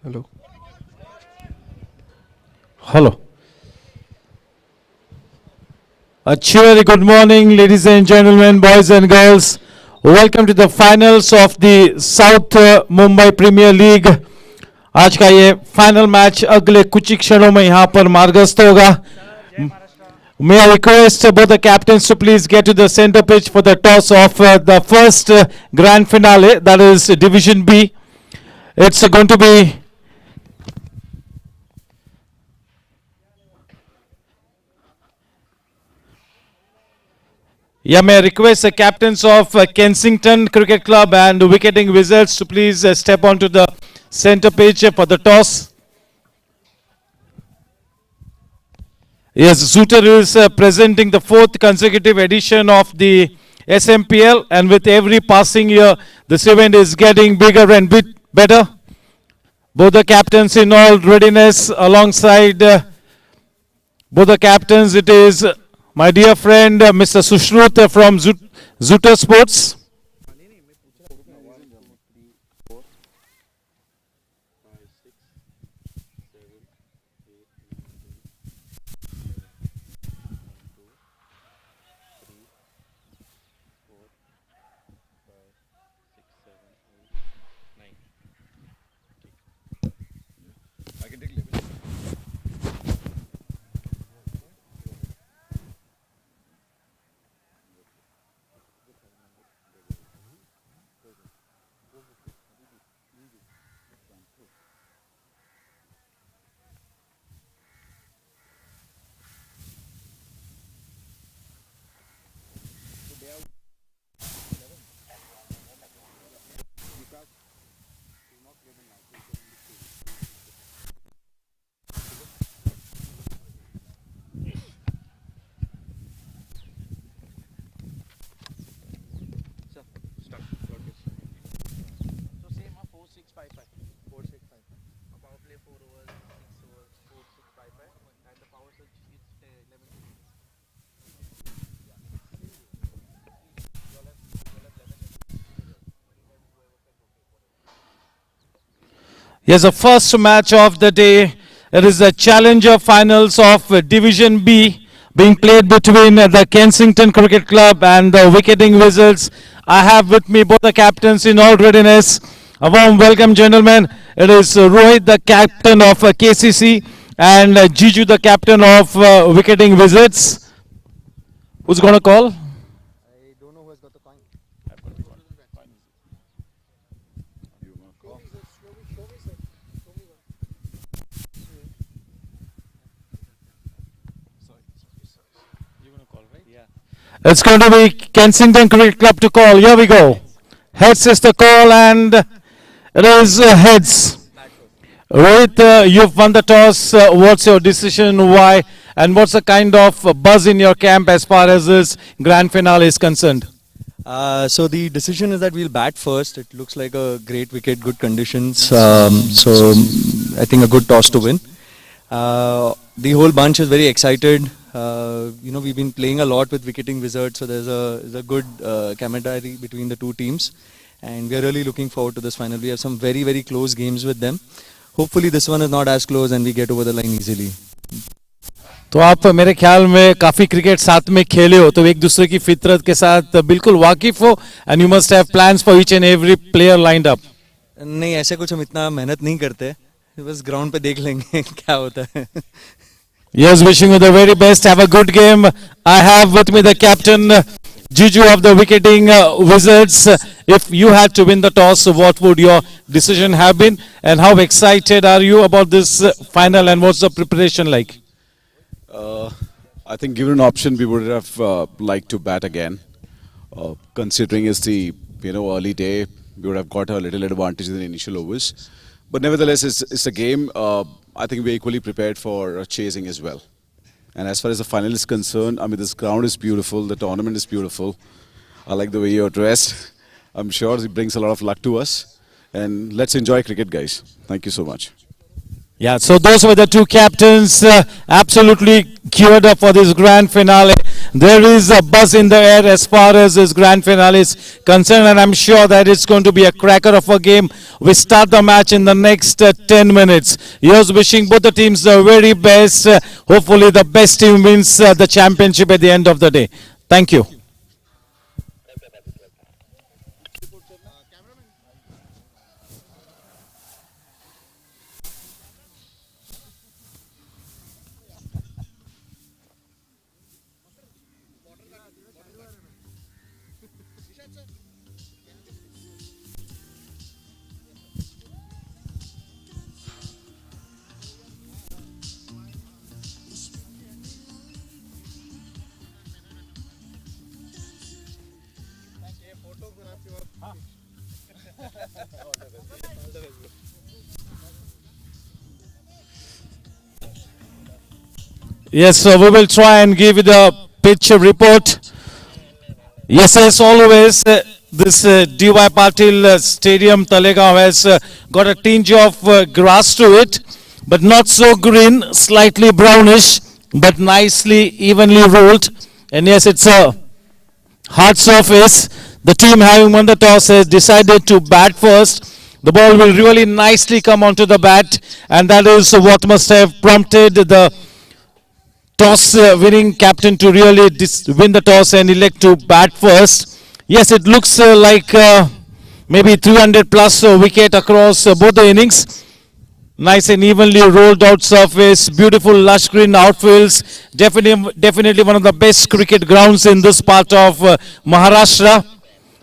Hello. Hello. A cheery good morning, ladies and gentlemen, boys and girls. Welcome to the finals of the South Mumbai Premier League. आज का ये final match अगले कुछ ही क्षणों में यहाँ पर मार्गस्थ होगा. May I request both the captains to please get to the center pitch for the toss of the first grand finale, that is Division B. It's going to be may I request the captains of Kensington Cricket Club and Wicketing Wizards to please step onto the center pitch for the toss. Yes, Zooter is presenting the fourth consecutive edition of the SMPL, and with every passing year, this event is getting bigger and bit better. Both the captains in all readiness. Alongside both the captains, it is my dear friend Mr. Sushrut from Zooter Sports. Yes, the first match of the day. It is the Challenger Finals of Division B being played between the Kensington Cricket Club and the Wicketing Wizards. I have with me both the captains in all readiness. A warm welcome, gentlemen. It is Rohit, the captain of KCC, and Jiju, the captain of Wicketing Wizards. Who's going to call? I don't know who has got the coin. It's going to be Kensington Cricket Club to call. Here we go. Heads is the call, and it is heads. Rohit, you've won the toss. What's your decision? Why? And what's the kind of buzz in your camp as far as this grand finale is concerned? So the decision is that we'll bat first. It looks like a great wicket, good conditions. So I think a good toss to win. The whole bunch is very excited. We've been playing a lot with Wicketing Wizards, so there's a good camaraderie between the two teams, and we are really looking forward to this final. We have some very, very close games with them. Hopefully this one is not as close and we get over the line easily. तो आप मेरे ख्याल में काफी cricket साथ में खेले हो, तो एक दूसरे की फितरत के साथ बिल्कुल वाकिफ हो, and you must have plans for each and every player lined up. नहीं, ऐसे कुछ हम इतना मेहनत नहीं करते, बस ग्राउंड पे देख लेंगे क्या होता है. Yes, wishing you the very best. Have a good game. I have with me the captain, Jiju of the Wicketing Wizards. If you had to win the toss, what would your decision have been? And how excited are you about this final, and what's the preparation like? I think given an option, we would have liked to bat again. Considering it's the early day, we would have got a little advantage in the initial overs. But nevertheless, it's a game. I think we're equally prepared for chasing as well. And as far as the final is concerned, I mean, this ground is beautiful. The tournament is beautiful. I like the way you're dressed. I'm sure it brings a lot of luck to us. And let's enjoy cricket, guys. Thank you so much. Yeah, so those were the two captains absolutely geared up for this grand finale. there is a buzz in the air as far as this grand finale is concerned, and I'm sure that it's going to be a cracker of a game. We start the match in the next 10 minutes. Here's wishing both the teams the very best. Hopefully the best team wins the championship at the end of the day. Thank you. Yes, so we will try and give you the pitch report. Yes, as always, this DY Patil Stadium, Talegaon, has got a tinge of grass to it, but not so green, slightly brownish, but nicely, evenly rolled. And yes, it's a hard surface. The team having won the toss has decided to bat first. The ball will really nicely come onto the bat, and that is what must have prompted the toss winning captain to really win the toss and elect to bat first. Yes, it looks like maybe 300 plus wicket across both the innings. Nice and evenly rolled out surface, beautiful lush green outfields. Definitely one of the best cricket grounds in this part of Maharashtra.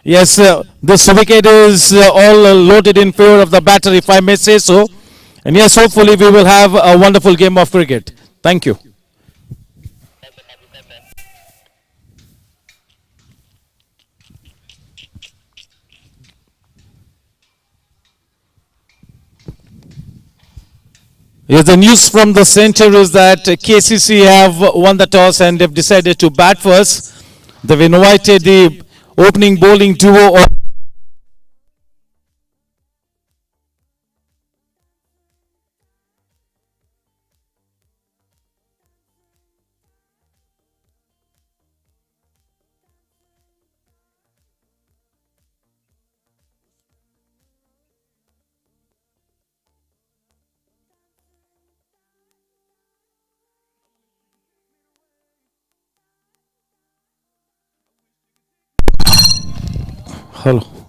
Yes, this wicket is all loaded in favor of the batter, if I may say so. And yes, hopefully we will have a wonderful game of cricket. Thank you. Yes, the news from the center is that KCC have won the toss and they've decided to bat first. They've invited the opening bowling duo of hello.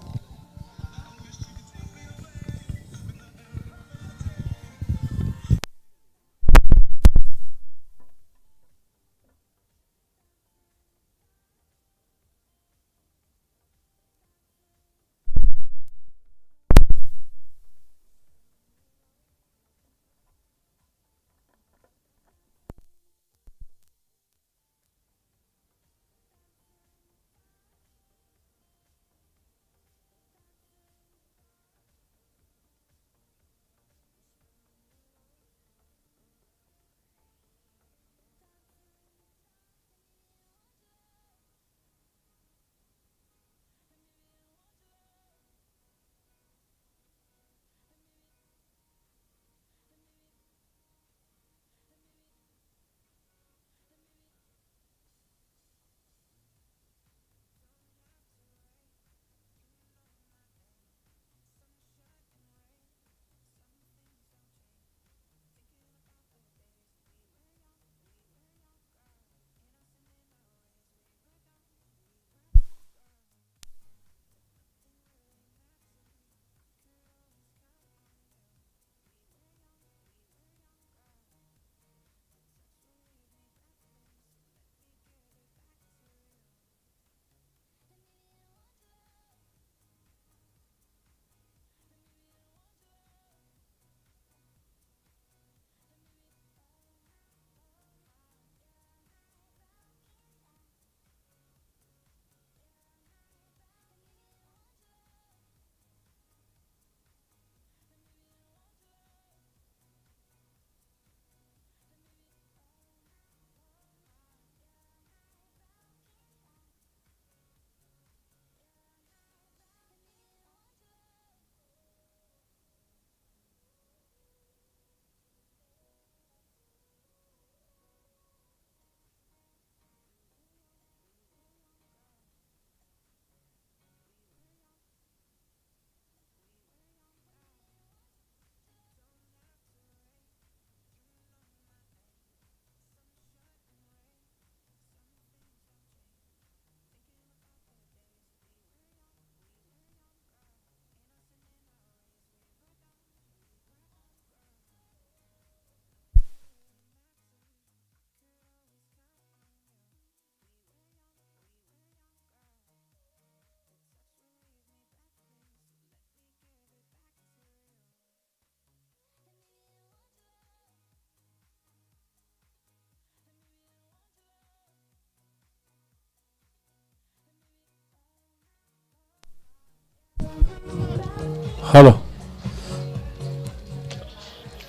Hello.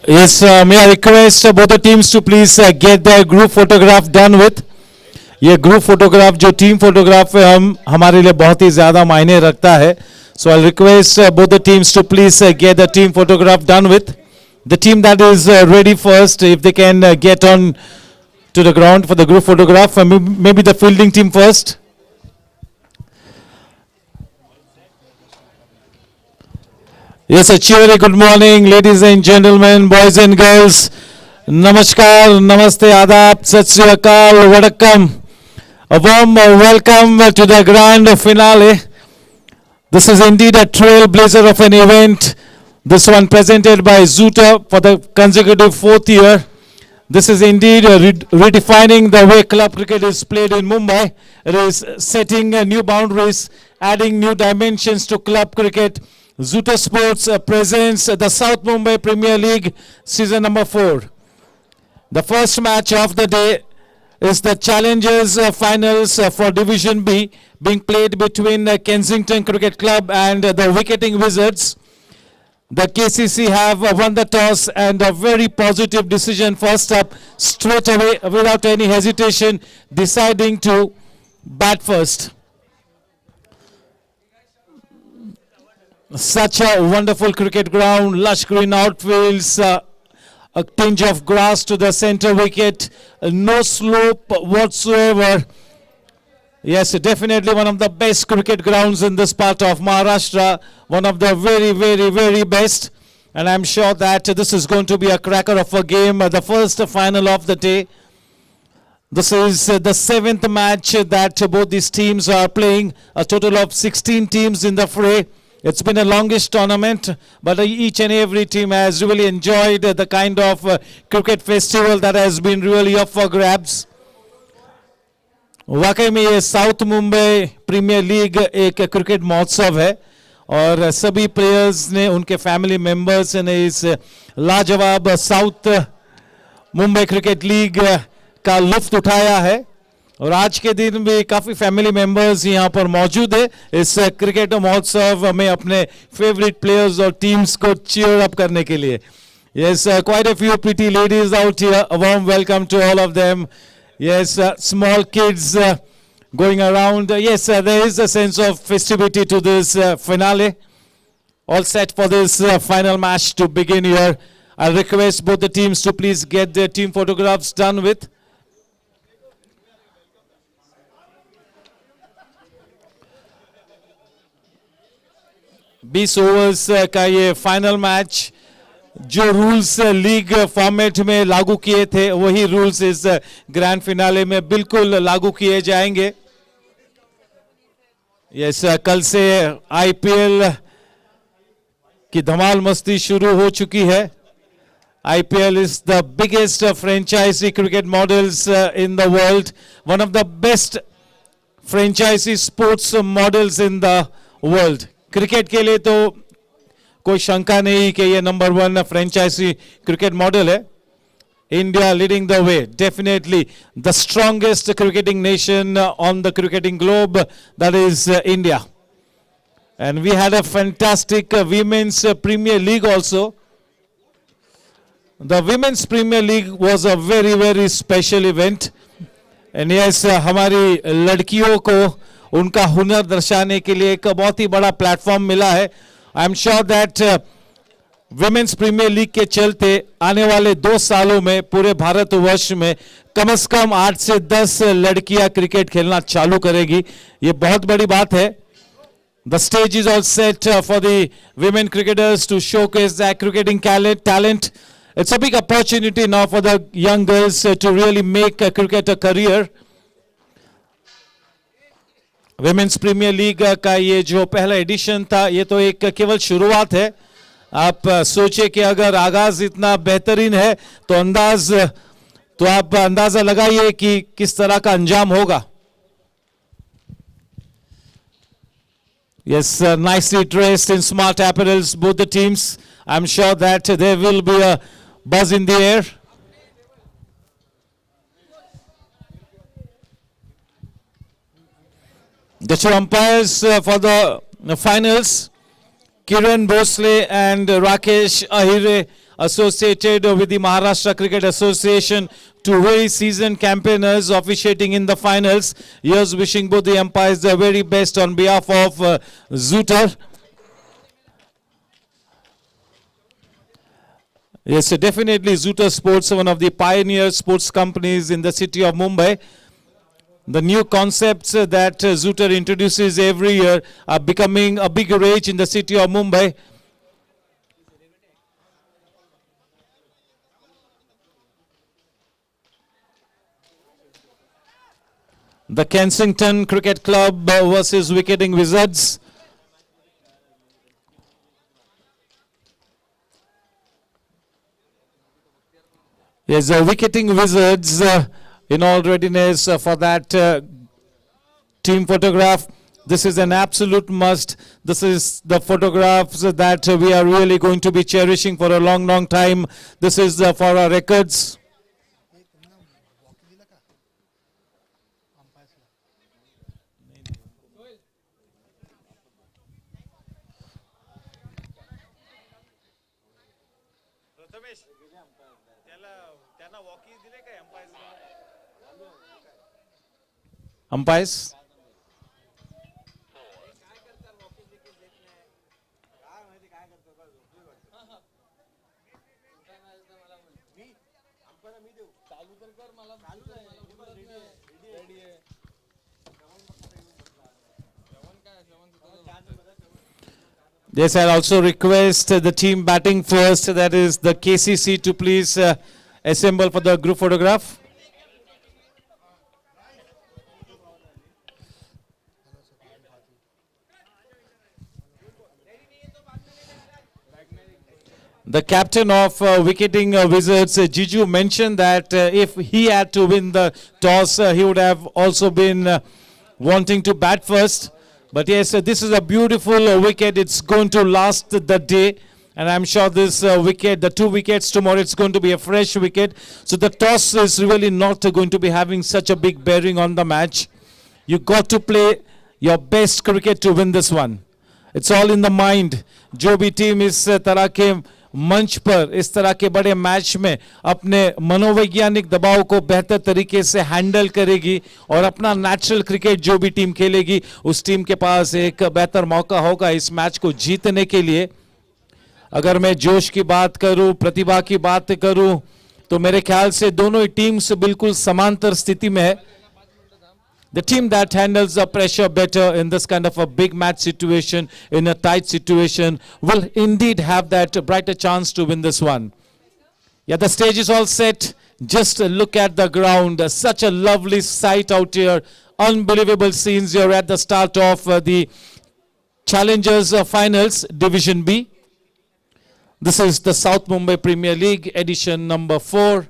Yes, may I request both the teams to please get their group photograph done with. ये group photograph जो team photograph है हम हमारे लिए बहुत ही ज़्यादा मायने रखता है. So I'll request both the teams to please get the team photograph done with. The team that is ready first, if they can get on to the ground for the group photograph. Maybe the fielding team first. Yes, a cheery good morning, ladies and gentlemen, boys and girls. Namaskar, namaste, adab, sat sri akal, vadakkam. A warm welcome to the grand finale. This is indeed a trailblazer of an event. This one presented by Zoota for the consecutive fourth year. This is indeed redefining the way club cricket is played in Mumbai. It is setting new boundaries, adding new dimensions to club cricket. Zoota Sports presents the South Mumbai Premier League season number 4. The first match of the day is the Challengers finals for Division B being played between Kensington Cricket Club and the Wicketing Wizards. The KCC have won the toss and a very positive decision first up, straight away without any hesitation, deciding to bat first. Such a wonderful cricket ground, lush green outfields, a tinge of grass to the center wicket, no slope whatsoever. Yes, definitely one of the best cricket grounds in this part of Maharashtra, one of the very, very, very best. And I'm sure that this is going to be a cracker of a game, the first final of the day. This is the 7th match that both these teams are playing, a total of 16 teams in the fray. It's been a longish tournament, but each and every team has really enjoyed the kind of cricket festival that has been really up for grabs. वाकई में ये south Mumbai premier league एक cricket महोत्सव है और सभी players ने उनके फैमिली मेंबर्स ने इस लाजवाब साउथ मुंबई क्रिकेट लीग का लुत्फ उठाया है और आज के दिन भी काफ़ी फैमिली मेंबर्स यहाँ पर मौजूद है इस क्रिकेट महोत्सव में अपने फेवरेट प्लेयर्स और टीम्स को चीयर अप करने के लिए. Yes, quite a few pretty ladies out here. A warm welcome to all of them. Yes, small kids going around. Yes, there is a sense of festivity to this finale. All set for this final match to begin here. I request both the teams to please get their team photographs done with. बीस overs का ये final match जो rules league format में लागू किए थे वही rules इस ग्रैंड फिनाले में बिल्कुल लागू किए जाएंगे. यस, कल से आईपीएल की धमाल मस्ती शुरू हो चुकी है. IPL is the biggest franchisee cricket models in the world, one of the best franchisee sports models in the world. Cricket के लिए तो कोई शंका नहीं कि ये नंबर 1 फ्रेंचाइजी क्रिकेट मॉडल है. India leading the way, definitely the strongest cricketing nation on the cricketing globe, that is India. And we had a fantastic Women's Premier League also. The Women's Premier League was a very very special event. And yes, हमारी लड़कियों को उनका हुनर दर्शाने के लिए एक बहुत ही बड़ा प्लेटफॉर्म मिला है. I am sure that Women's Premier League के चलते आने वाले 2 सालों में पूरे भारतवर्ष में कम से कम 8 से 10 लड़कियां क्रिकेट खेलना चालू करेगी. ये बहुत बड़ी बात है. The stage is all set for the women cricketers to showcase their cricketing talent. It's a big opportunity now for the young girls to really make cricket a career. Women's Premier League का ये जो पहला addition था ये तो एक केवल शुरुआत है. आप सोचे कि अगर आगाज इतना बेहतरीन है तो आप अंदाजा लगाइए कि किस तरह का अंजाम होगा. Yes, nicely dressed in smart apparels, both the teams. I'm sure that there will be a buzz in the air. The two umpires for the finals, Kiran Bhosle and Rakesh Ahire, associated with the Maharashtra Cricket Association, two very seasoned campaigners officiating in the finals. Here's wishing both the umpires the very best on behalf of Zooter. Yes, definitely Zooter Sports, one of the pioneer sports companies in the city of Mumbai. The new concepts that Zooter introduces every year are becoming a big rage in the city of Mumbai. The Kensington Cricket Club versus Wicketing Wizards. Yes, the Wicketing Wizards in all readiness for that team photograph. This is an absolute must. This is the photographs that we are really going to be cherishing for a long, long time. This is for our records. Umpires. Yes, I'll also request the team batting first, that is the KCC, to please assemble for the group photograph. The captain of Wicketing Wizards, Jiju, mentioned that if he had to win the toss, he would have also been wanting to bat first. But yes, this is a beautiful wicket. It's going to last the day. And I'm sure this wicket, the 2 wickets tomorrow, it's going to be a fresh wicket. So the toss is really not going to be having such a big bearing on the match. You got to play your best cricket to win this one. It's all in the mind. जो भी team इस तरह के मंच पर, इस तरह के बड़े मैच में अपने मनोवैज्ञानिक दबाव को बेहतर तरीके से हैंडल करेगी और अपना नेचुरल क्रिकेट जो भी टीम खेलेगी, उस टीम के पास एक बेहतर मौका होगा इस मैच को जीतने के लिए. अगर मैं जोश की बात करूं, प्रतिभा की बात करूं, तो मेरे ख्याल से दोनों ही टीम्स बिल्कुल समांतर स्थिति में है. The team that handles the pressure better in this kind of a big match situation, in a tight situation, will indeed have that brighter chance to win this one. Yeah, the stage is all set. Just look at the ground. Such a lovely sight out here. Unbelievable scenes here at the start of the Challengers Finals, Division B. This is the South Mumbai Premier League, edition number 4.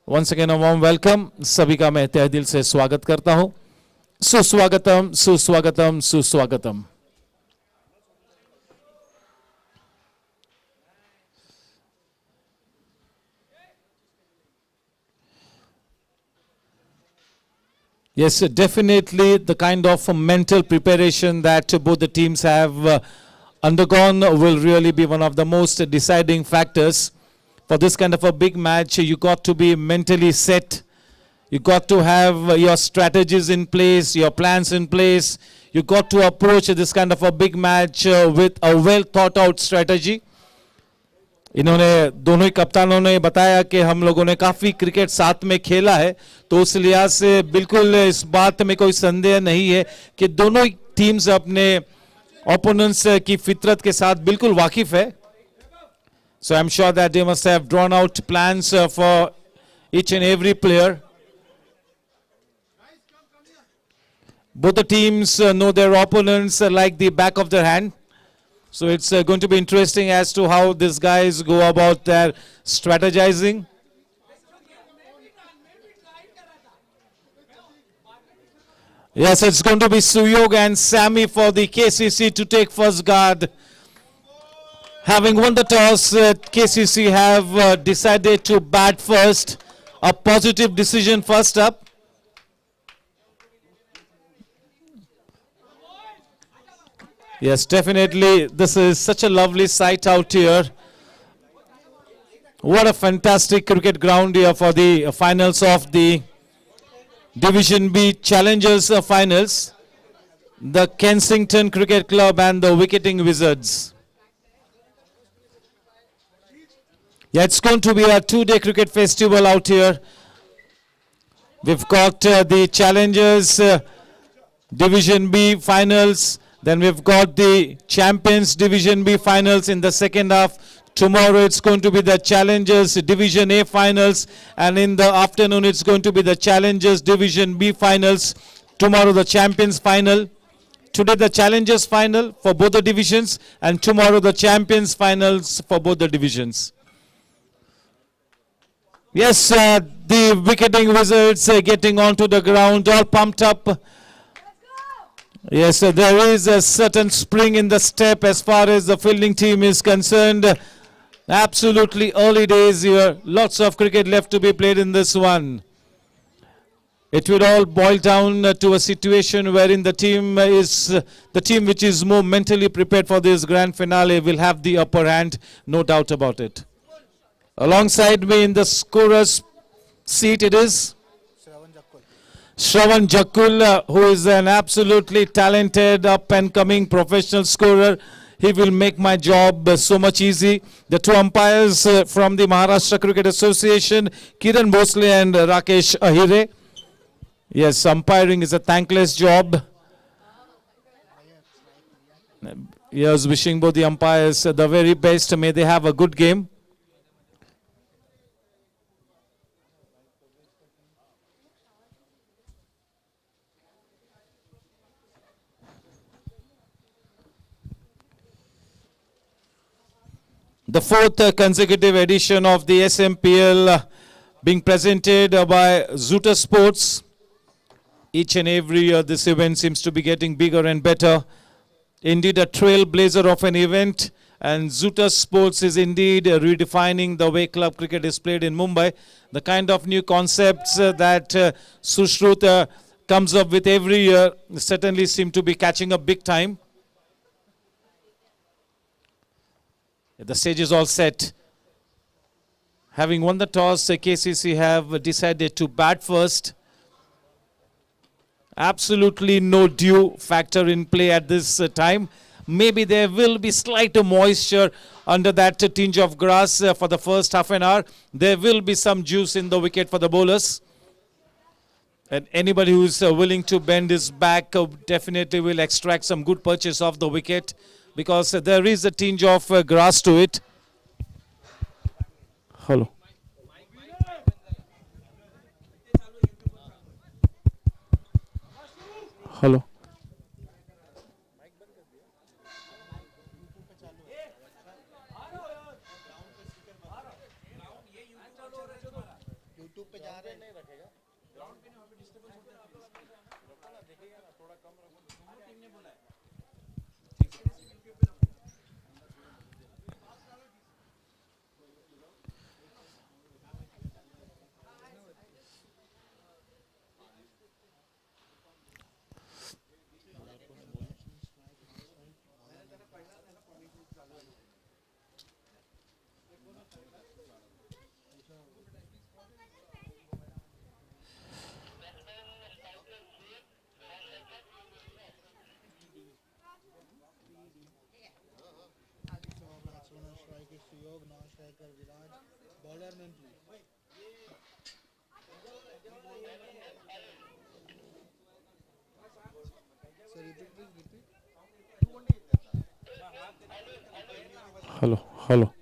Once again a warm welcome. सभी का मैं तहे दिल से स्वागत करता हूं. सुस्वागतम, सुस्वागतम, सुस्वागतम. Yes, definitely the kind of mental preparation that both the teams have undergone will really be one of the most deciding factors. For this kind of a big match, you got to be mentally set. You got to have your strategies in place, your plans in place. You got to approach this kind of a big match with a well thought out strategy. इन्होंने दोनों ही कप्तानों ने बताया कि हम लोगों ने काफ़ी cricket साथ में खेला है, तो उस लिहाज से बिल्कुल इस बात में कोई संदेह नहीं है कि दोनों ही टीम्स अपने ओपोनेंट्स की फितरत के साथ बिल्कुल वाकिफ है. So I'm sure that they must have drawn out plans for each and every player. Both the teams know their opponents like the back of their hand. So it's going to be interesting as to how these guys go about their strategizing. Yes, it's going to be Suyog and Sammy for the KCC to take first guard. Having won the toss, KCC have decided to bat first. A positive decision first up. Yes, definitely. This is such a lovely sight out here. What a fantastic cricket ground here for the finals of the Division B Challengers finals. The Kensington Cricket Club and the Wicketing Wizards. Yeah, it's going to be a two-day cricket festival out here. We've got the Challengers Division B finals. Then we've got the Champions Division B finals in the second half. Tomorrow it's going to be the Challengers Division A finals. And in the afternoon it's going to be the Challengers Division B finals. Tomorrow the Champions final. Today the Challengers final for both the divisions. And tomorrow the Champions finals for both the divisions. Yes, the Wicketing Wizards getting onto the ground, all pumped up. Yes, there is a certain spring in the step as far as the fielding team is concerned. Absolutely early days here. Lots of cricket left to be played in this one. It will all boil down to a situation wherein the team which is more mentally prepared for this grand finale will have the upper hand, no doubt about it. Alongside me in the scorer's seat it is Shravan Jakul, who is an absolutely talented up-and-coming professional scorer. He will make my job so much easy. The two umpires from the Maharashtra Cricket Association, Kiran Bhosle and Rakesh Ahire. Yes, umpiring is a thankless job. Yes, wishing both the umpires the very best. May they have a good game. The fourth consecutive edition of the SMPL being presented by Zoota Sports. Each and every year this event seems to be getting bigger and better. Indeed a trailblazer of an event, and Zoota Sports is indeed redefining the way club cricket is played in Mumbai. The kind of new concepts that Sushrut comes up with every year certainly seem to be catching up big time. The stage is all set. Having won the toss, KCC have decided to bat first. Absolutely no dew factor in play at this time. Maybe there will be slight moisture under that tinge of grass for the first half an hour. There will be some juice in the wicket for the bowlers. And anybody who is willing to bend his back definitely will extract some good purchase off the wicket, because there is a tinge of grass to it. Hello. Hello. Hello, hello.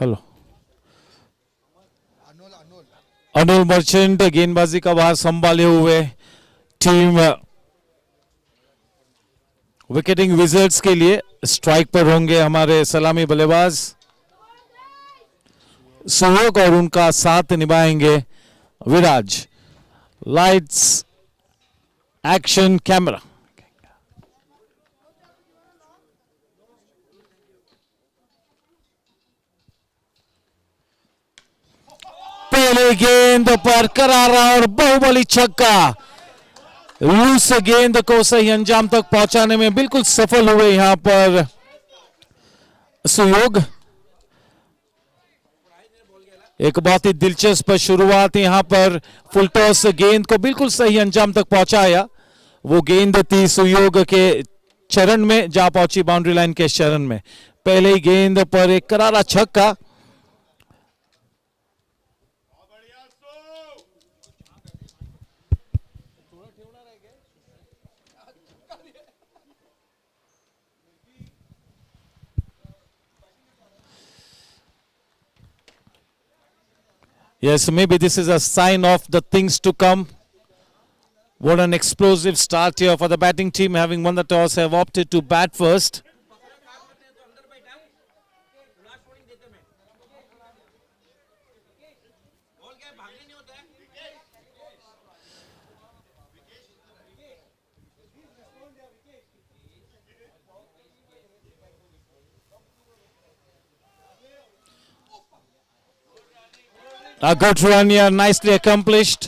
Hello अनोल मर्चेंट गेंदबाजी का भार संभाले हुए team विकेटिंग wizards के लिए strike पर होंगे हमारे सलामी बल्लेबाज सहयोग और उनका साथ निभाएंगे विराज. Lights action camera. पहले गेंद पर करारा और बाहुबली छक्का। लूस गेंद को सही अंजाम तक पहुंचाने में बिल्कुल सफल हुए यहां पर सुयोग। एक बहुत ही दिलचस्प शुरुआत यहां पर फुल टॉस गेंद को बिल्कुल सही अंजाम तक पहुंचाया। वो गेंद थी सुयोग के चरण में, जा पहुंची बाउंड्री लाइन के चरण में। पहले ही गेंद पर एक करारा छक्का। Yes, maybe this is a sign of the things to come. What an explosive start here for the batting team, having won the toss, have opted to bat first. A good run here, nicely accomplished.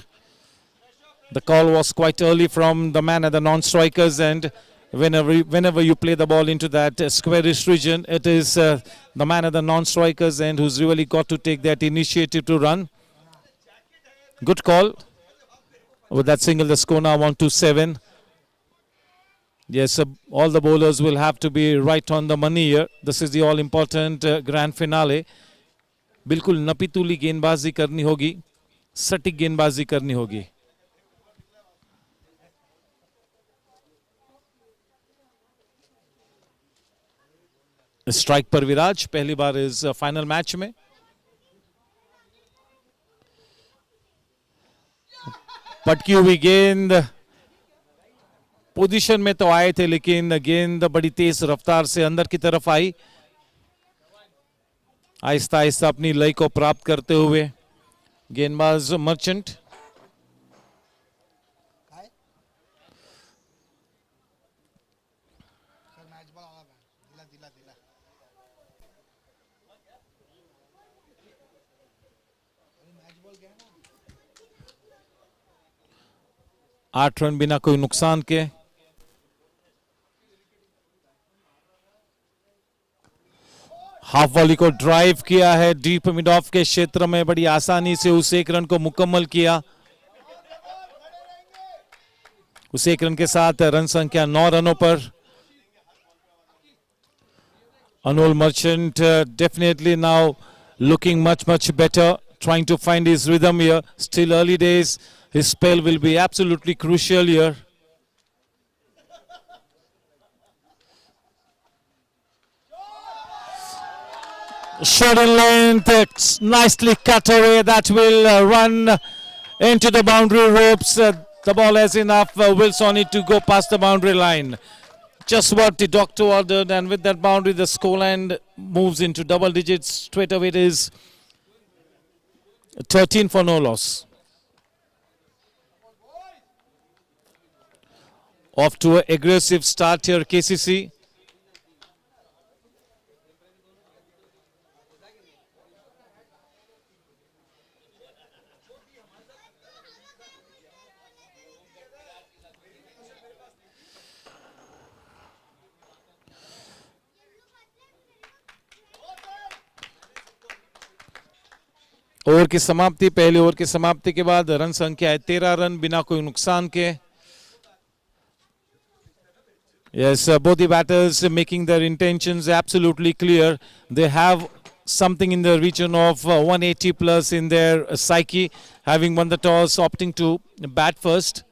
The call was quite early from the man at the non-strikers, and whenever you play the ball into that squarish region, it is the man at the non-strikers and who's really got to take that initiative to run. Good call. With that single, the score now 1-7. Yes, all the bowlers will have to be right on the money here. This is the all-important grand finale. बिल्कुल नपीतुली गेंदबाजी करनी होगी, सटीक गेंदबाजी करनी होगी। Strike पर विराज पहली बार इस फाइनल मैच में। पटकी हुई गेंद, पोजीशन में तो आए थे लेकिन गेंद बड़ी तेज रफ्तार से अंदर की तरफ आई। आहिस्ता आहिस्ता अपनी लय को प्राप्त करते हुए गेंदबाज मर्चेंट। आठ रन बिना कोई नुकसान के। हाफ वॉली को ड्राइव किया है डीप मिड ऑफ के क्षेत्र में, बड़ी आसानी से उस एक रन को मुकम्मल किया। उस एक रन के साथ रन संख्या 9 रनों पर। Anol Merchant definitely now looking much better, trying to find his rhythm here. Still early days, his spell will be absolutely crucial here. Short in length, nicely cut away. That will run into the boundary ropes. The ball has enough wheels on it to go past the boundary line. Just what the doctor ordered, and with that boundary, the scoreline moves into double digits. Straight away, it is 13 for no loss. Off to an aggressive start here, KCC. Over की समाप्ति, पहले over की समाप्ति के बाद run संख्या है 13 run बिना कोई नुकसान के। Yes, both the batters making their intentions absolutely clear. They have something in the region of 180 plus in their psyche, having won the toss, opting to bat first.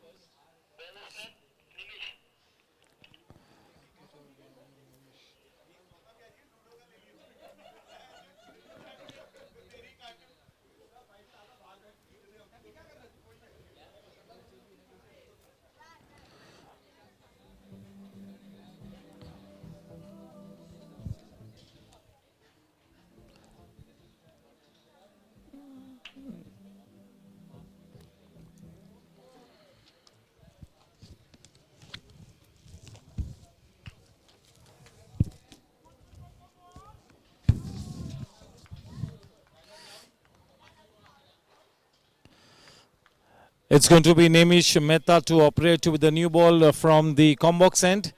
It's going to be Nemish Mehta to operate with the new ball from the combox end.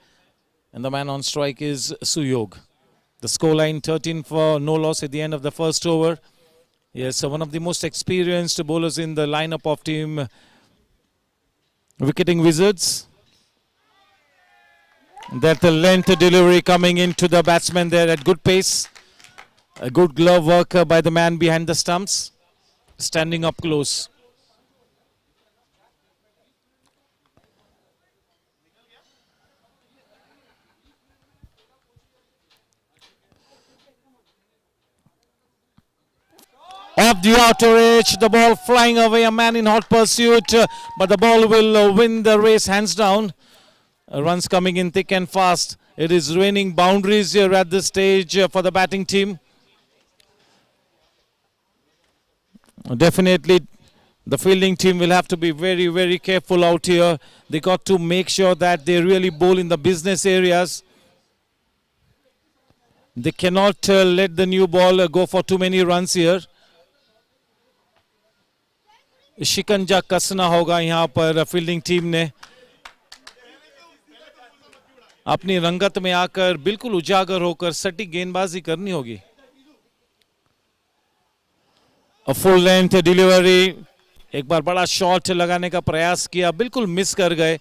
And the man on strike is Suyog. The scoreline 13 for no loss at the end of the first over. Yes, one of the most experienced bowlers in the lineup of team Wicketing Wizards. That length delivery coming into the batsman there at good pace. A good glove work by the man behind the stumps. Standing up close. Off the outer edge, the ball flying away, a man in hot pursuit, but the ball will win the race hands down. Runs coming in thick and fast. It is raining boundaries here at this stage for the batting team. Definitely the fielding team will have to be very, very careful out here. They got to make sure that they really bowl in the business areas. They cannot let the new ball go for too many runs here. शिकंजा कसना होगा यहाँ पर fielding team ने अपनी रंगत में आकर बिल्कुल उजागर होकर सटीक गेंदबाजी करनी होगी. फुल लेंथ डिलीवरी, एक बार बड़ा शॉट लगाने का प्रयास किया, बिल्कुल मिस कर गए.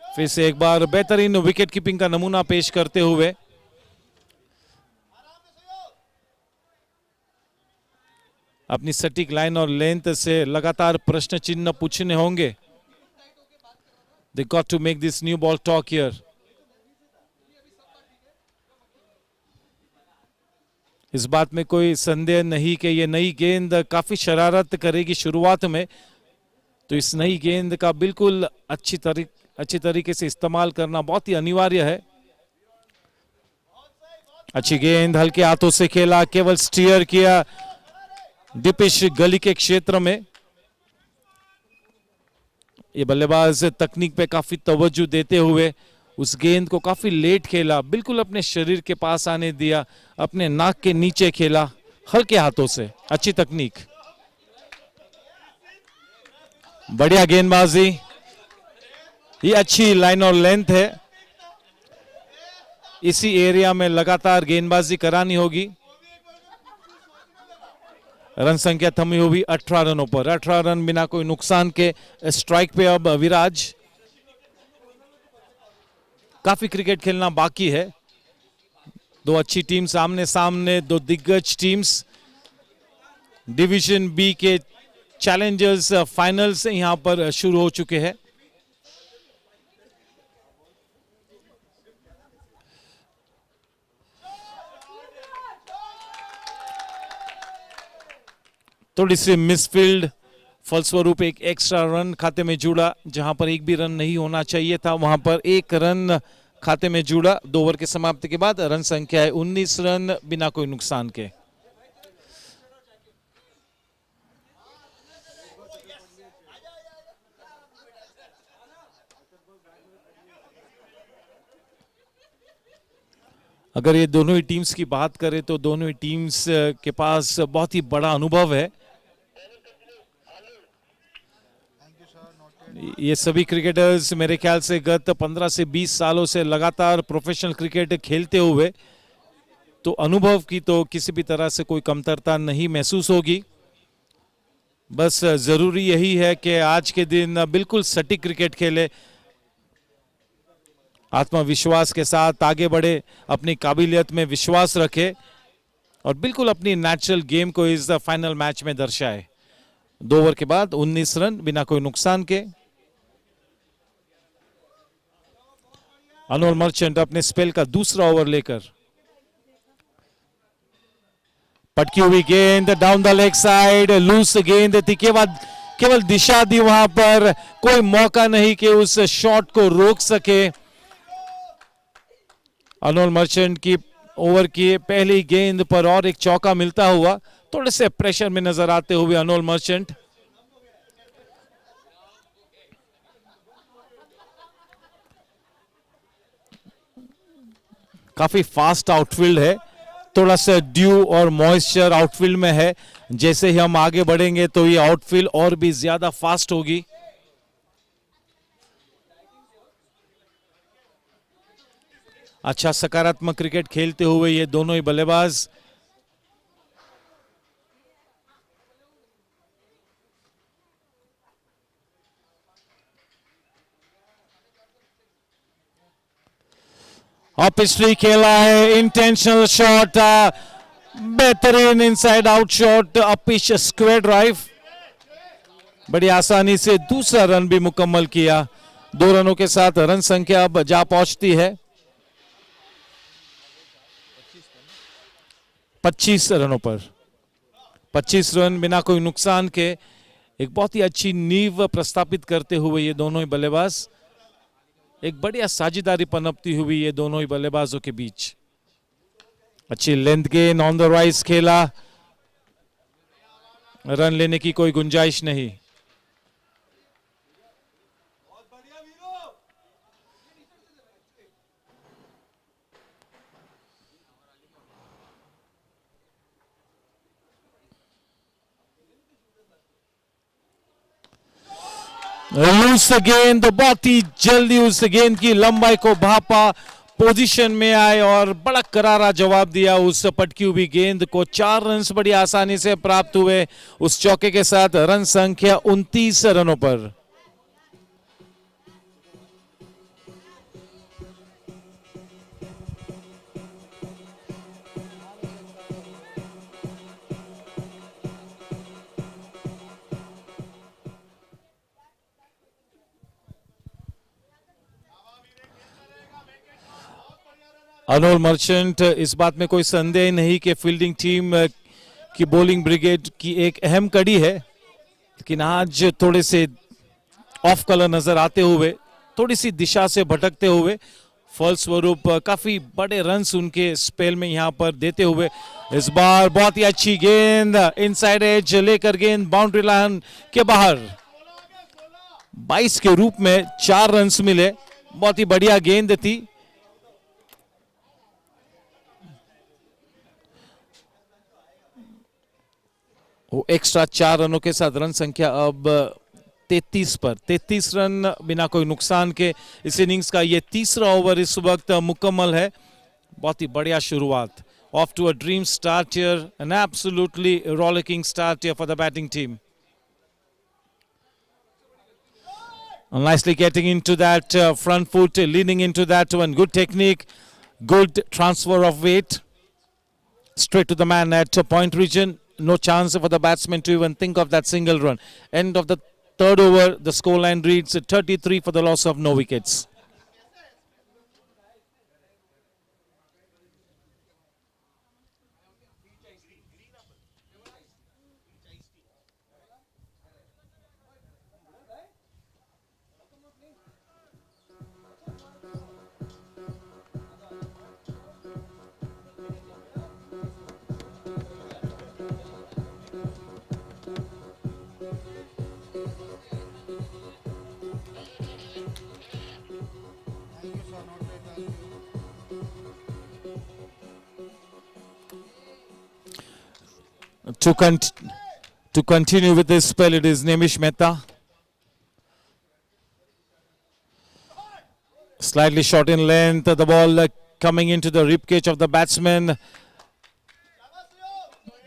फिर से एक बार बेहतरीन विकेट कीपिंग का नमूना पेश करते हुए अपनी सटीक लाइन और लेंथ से लगातार प्रश्न चिन्ह पूछने होंगे. They got to make this new ball talk here. इस बात में कोई संदेह नहीं कि ये नई गेंद काफी शरारत करेगी शुरुआत में, तो इस नई गेंद का बिल्कुल अच्छी तरीके से इस्तेमाल करना बहुत ही अनिवार्य है. अच्छी गेंद हल्के हाथों से खेला, केवल स्टीयर किया डिपिश गली के क्षेत्र में. ये बल्लेबाज तकनीक पे काफी तवज्जो देते हुए उस गेंद को काफी लेट खेला, बिल्कुल अपने शरीर के पास आने दिया, अपने नाक के नीचे खेला हल्के हाथों से. अच्छी तकनीक, बढ़िया गेंदबाजी. ये अच्छी लाइन और लेंथ है, इसी एरिया में लगातार गेंदबाजी करानी होगी. रन संख्या थमी हुई 18 रनों पर. 18 रन बिना कोई नुकसान के स्ट्राइक पे अब विराज. काफी क्रिकेट खेलना बाकी है. दो अच्छी टीम सामने सामने, दो दिग्गज टीम्स. डिवीजन बी के चैलेंजर्स फाइनल्स यहां पर शुरू हो चुके हैं. थोड़ी सी मिसफील्ड, फलस्वरूप एक एक्स्ट्रा रन खाते में जुड़ा. जहां पर एक भी रन नहीं होना चाहिए था वहां पर एक रन खाते में जुड़ा. 2 ओवर के समाप्ति के बाद रन संख्या है 19 रन बिना कोई नुकसान के. अगर ये दोनों ही टीम्स की बात करें तो दोनों ही टीम्स के पास बहुत ही बड़ा अनुभव है. ये सभी क्रिकेटर्स मेरे ख्याल से गत 15 से 20 सालों से लगातार प्रोफेशनल क्रिकेट खेलते हुए, तो अनुभव की तो किसी भी तरह से कोई कमतरता नहीं महसूस होगी. बस जरूरी यही है कि आज के दिन बिल्कुल सटीक क्रिकेट खेले, आत्मविश्वास के साथ आगे बढ़े, अपनी काबिलियत में विश्वास रखे और बिल्कुल अपनी नेचुरल गेम को इस फाइनल मैच में दर्शाए. 2 ओवर के बाद 19 रन बिना कोई नुकसान के. अनोल मर्चेंट अपने स्पेल का दूसरा ओवर लेकर. पटकी हुई गेंद down the leg side, loose गेंद थी, केवल दिशा दी वहां पर, कोई मौका नहीं कि उस शॉट को रोक सके. अनोल मर्चेंट की ओवर की पहली गेंद पर और एक चौका मिलता हुआ, थोड़े से प्रेशर में नजर आते हुए अनोल मर्चेंट. काफी फास्ट आउटफील्ड है, थोड़ा सा ड्यू और मॉइस्चर आउटफील्ड में है. जैसे ही हम आगे बढ़ेंगे तो ये आउटफील्ड और भी ज्यादा फास्ट होगी. अच्छा सकारात्मक क्रिकेट खेलते हुए ये दोनों ही बल्लेबाज। ऑफ स्ट्री खेला है, इंटेंशनल शॉट, बेहतरीन इनसाइड आउट शॉट, अपिच स्क्वायर ड्राइव, बड़ी आसानी से दूसरा रन भी मुकम्मल किया। 2 रनों के साथ रन संख्या अब जा पहुंचती है 25 रनों पर। 25 रन बिना कोई नुकसान के एक बहुत ही अच्छी नींव प्रस्तापित करते हुए ये दोनों ही बल्लेबाज, एक बढ़िया साझेदारी पनपती हुई ये दोनों ही बल्लेबाजों के बीच। अच्छी length gain on the rise खेला, रन लेने की कोई गुंजाइश नहीं। लूज गेंद, बहुत ही जल्दी उस गेंद की लंबाई को भापा, पोजीशन में आए और बड़ा करारा जवाब दिया उस पटकी हुई गेंद को। 4 रन बड़ी आसानी से प्राप्त हुए उस चौके के साथ। रन संख्या 29 रनों पर। अनोल मर्चेंट, इस बात में कोई संदेह नहीं कि फील्डिंग टीम की बॉलिंग ब्रिगेड की एक अहम कड़ी है, लेकिन आज थोड़े से ऑफ कलर नजर आते हुए, थोड़ी सी दिशा से भटकते हुए, फलस्वरूप काफी बड़े रन्स उनके स्पेल में यहां पर देते हुए इस बार बहुत ही अच्छी गेंद इनसाइड एज लेकर गेंद बाउंड्री लाइन के बाहर। 22 के रूप में 4 रन्स मिले, बहुत ही बढ़िया गेंद थी। वो एक्स्ट्रा 4 रनों के साथ रन संख्या अब 33 पर। 33 रन बिना कोई नुकसान के इस इनिंग्स का ये तीसरा ओवर इस वक्त मुकम्मल है। बहुत ही बढ़िया शुरुआत। Off to a dream start here, an absolutely rollicking start here for the batting team. And nicely getting into that front foot, leaning into that one. Good technique, good transfer of weight. Straight to the man at point region. No chance for the batsman to even think of that single run. End of the 3rd over, the scoreline reads 33 for the loss of no wickets. To continue with this spell, it is Nemish Mehta. Slightly short in length, the ball coming into the ribcage of the batsman.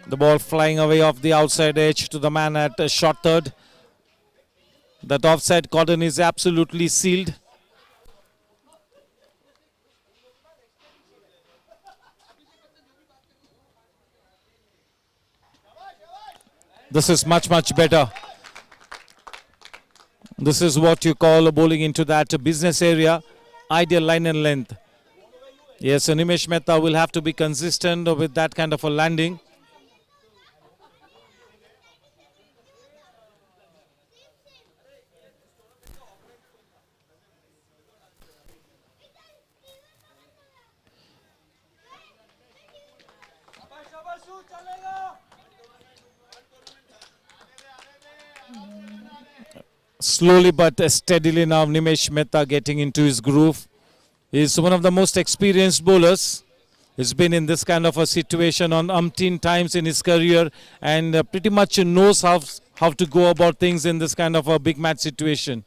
The ball flying away off the outside edge to the man at short third. That offside cordon is absolutely sealed. This is much better. This is what you call bowling into that business area. Ideal line and length. Yes, Nimesh Mehta will have to be consistent with that kind of a landing. Slowly but steadily now Nimesh Mehta getting into his groove. He is one of the most experienced bowlers. He's been in this kind of a situation on umpteen times in his career and pretty much knows how to go about things in this kind of a big match situation.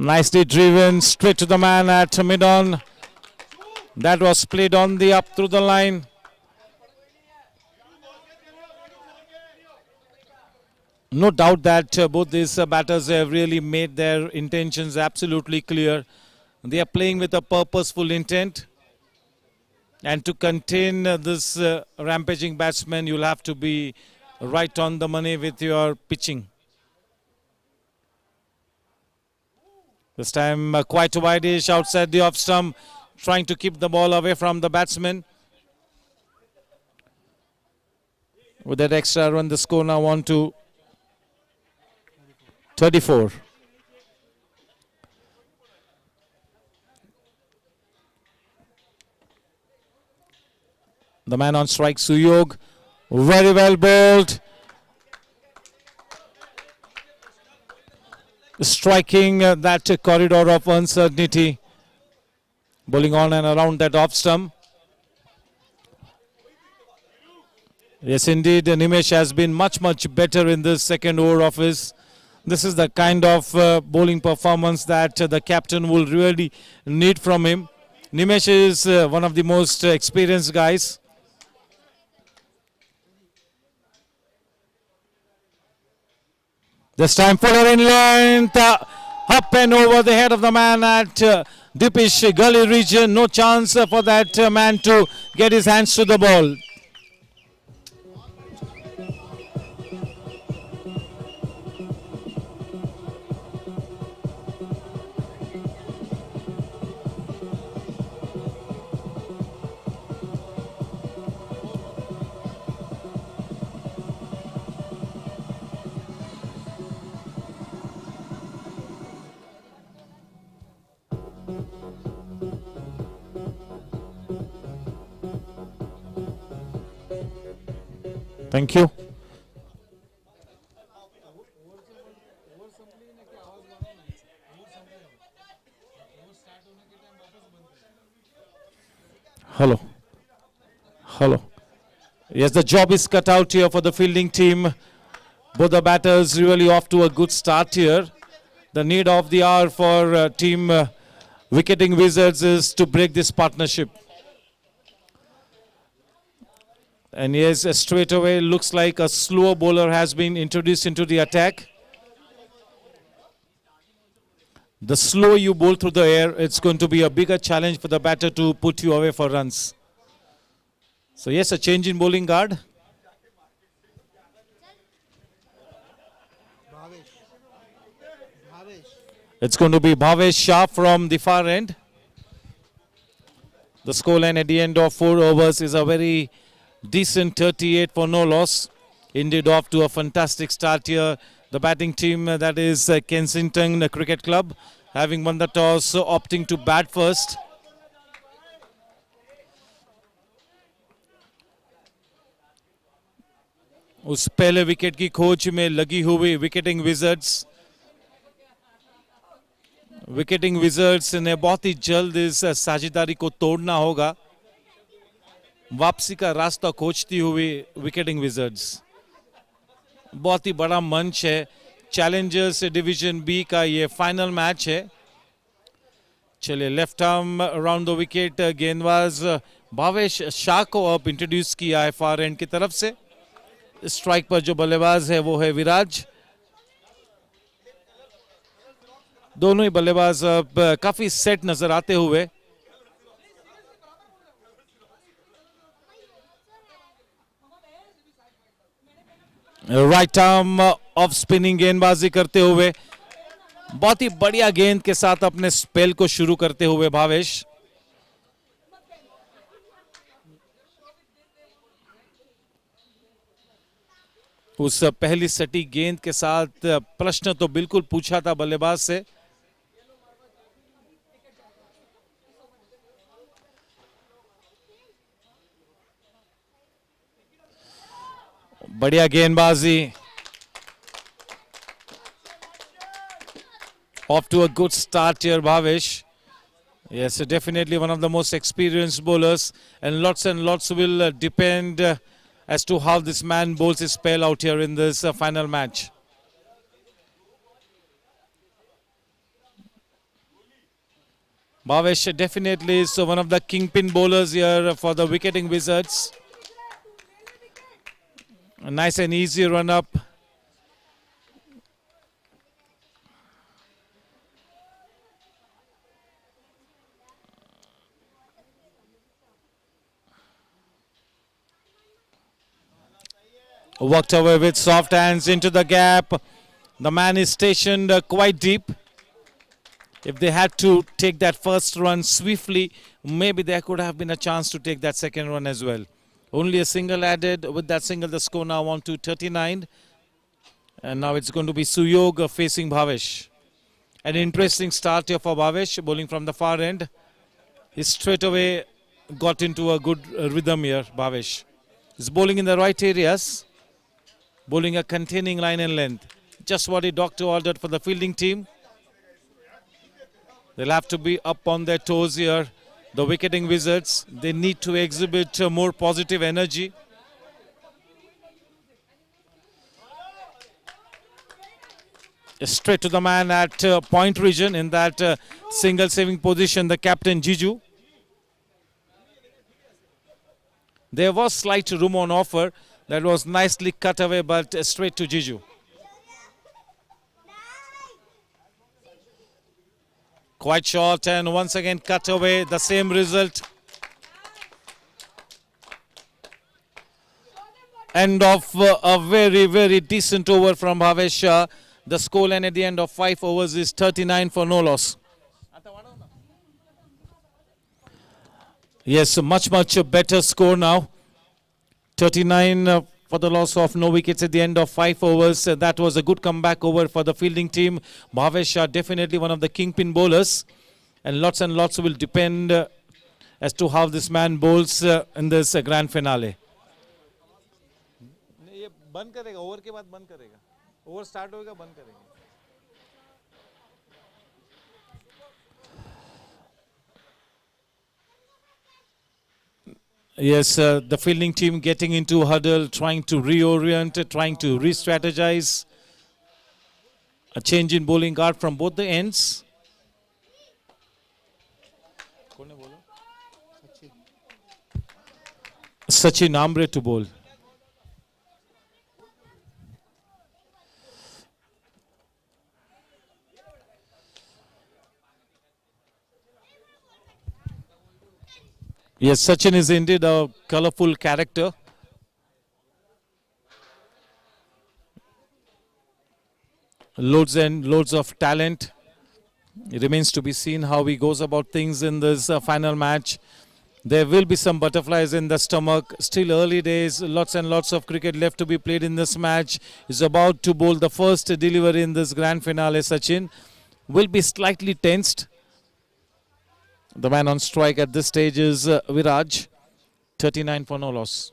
Nicely driven straight to the man at mid-on. That was played on the up through the line. No doubt that both these batters have really made their intentions absolutely clear. They are playing with a purposeful intent. And to contain this rampaging batsman, you'll have to be right on the money with your pitching. This time quite a wide-ish outside the off stump, trying to keep the ball away from the batsman. With that extra run, the score now on to 34. The man on strike, Suyog, very well bowled. Striking that corridor of uncertainty. Bowling on and around that off stump. Yes, indeed, Nimesh has been much better in this second over of his. This is the kind of bowling performance that the captain will really need from him. Nimesh is one of the most experienced guys. This time fuller in length, up and over the head of the man at deepish gully region. No chance for that man to get his hands to the ball. Thank you. Hello. Hello. Yes, the job is cut out here for the fielding team. Both the batters really off to a good start here. The need of the hour for team Wicketing Wizards is to break this partnership. And yes, straight away looks like a slower bowler has been introduced into the attack. The slower you bowl through the air, it's going to be a bigger challenge for the batter to put you away for runs. So yes, a change in bowling guard. It's going to be Bhavesh Shah from the far end. The scoreline at the end of 4 overs is a very decent 38 for no loss. Indeed, off to a fantastic start here. The batting team, that is Kensington Cricket Club, having won the toss, opting to bat first. उस पहले wicket की खोज में लगी हुई विकेटिंग wizards ने बहुत ही जल्द इस साझेदारी को तोड़ना होगा. वापसी का रास्ता खोजती हुई विकेटिंग विजर्ड्स. बहुत ही बड़ा मंच है. चैलेंजर्स डिवीजन बी का ये फाइनल मैच है. चलिए, left arm around the wicket गेंदबाज भावेश शाह को अब इंट्रोड्यूस किया है फार एंड की तरफ से. स्ट्राइक पर जो बल्लेबाज है वो है विराज. दोनों ही बल्लेबाज अब काफी सेट नजर आते हुए. राइट आर्म ऑफ स्पिनिंग गेंदबाजी करते हुए बहुत ही बढ़िया गेंद के साथ अपने स्पेल को शुरू करते हुए भावेश. उस पहली सटी गेंद के साथ प्रश्न तो बिल्कुल पूछा था बल्लेबाज से. बढ़िया गेंदबाजी. Off to a good start here, Bhavesh. Yes, definitely one of the most experienced bowlers, and lots will depend as to how this man bowls his spell out here in this final match. Bhavesh definitely is one of the kingpin bowlers here for the Wicketing Wizards. A nice and easy run up. Worked away with soft hands into the gap. The man is stationed quite deep. If they had to take that first run swiftly, maybe there could have been a chance to take that second run as well. Only a single added. With that single, the score now on to 39. And now it's going to be Suyog facing Bhavesh. An interesting start here for Bhavesh, bowling from the far end. He straight away got into a good rhythm here, Bhavesh. He's bowling in the right areas. Bowling a containing line and length. Just what the doctor ordered for the fielding team. They'll have to be up on their toes here. The Wicketing Wizards, they need to exhibit more positive energy. Straight to the man at point region in that single saving position, the captain Jiju. There was slight room on offer. That was nicely cut away, but straight to Jiju. Quite short and once again cut away. The same result. End of a very, very decent over from Bhavesh. The scoreline at the end of 5 overs is 39 for no loss. Yes, much better score now. 39 for the loss of no wickets at the end of 5 overs. That was a good comeback over for the fielding team. Bhavesh definitely one of the kingpin bowlers. And lots will depend as to how this man bowls in this grand finale. बंद करेगा over के बाद बंद करेगा over start होगा बंद करेगा Yes, the fielding team getting into huddle, trying to reorient, trying to re-strategize. A change in bowling guard from both the ends. Sachin Ambre to bowl. Yes, Sachin is indeed a colorful character. Loads and loads of talent. It remains to be seen how he goes about things in this final match. There will be some butterflies in the stomach. Still early days, lots and lots of cricket left to be played in this match. He's about to bowl the first delivery in this grand finale. Sachin will be slightly tensed. The man on strike at this stage is Viraj. 39 for no loss.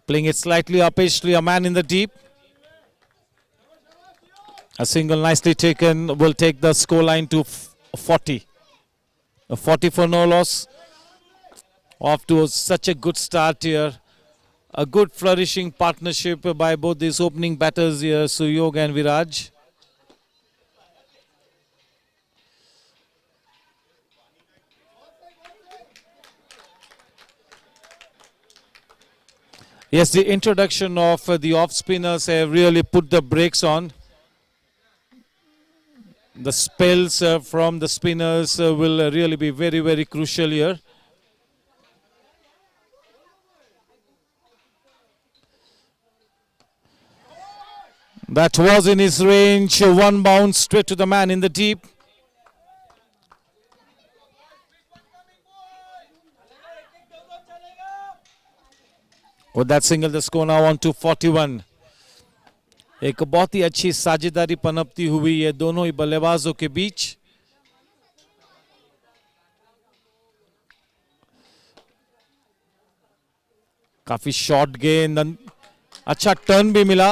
Playing it slightly uppishly, a man in the deep. A single nicely taken will take the scoreline to 40. A 40 for no loss. Off to such a good start here. A good flourishing partnership by both these opening batters here, Suyog and Viraj. Yes, the introduction of the off spinners have really put the brakes on. The spells from the spinners will really be very, very crucial here. That was in his range. One bounce straight to the man in the deep. With that single, the score now on to 41. एक बहुत ही अच्छी साझेदारी पनपती हुई है दोनों ही बल्लेबाजों के बीच. काफी शॉर्ट गेंद, अच्छा टर्न भी मिला.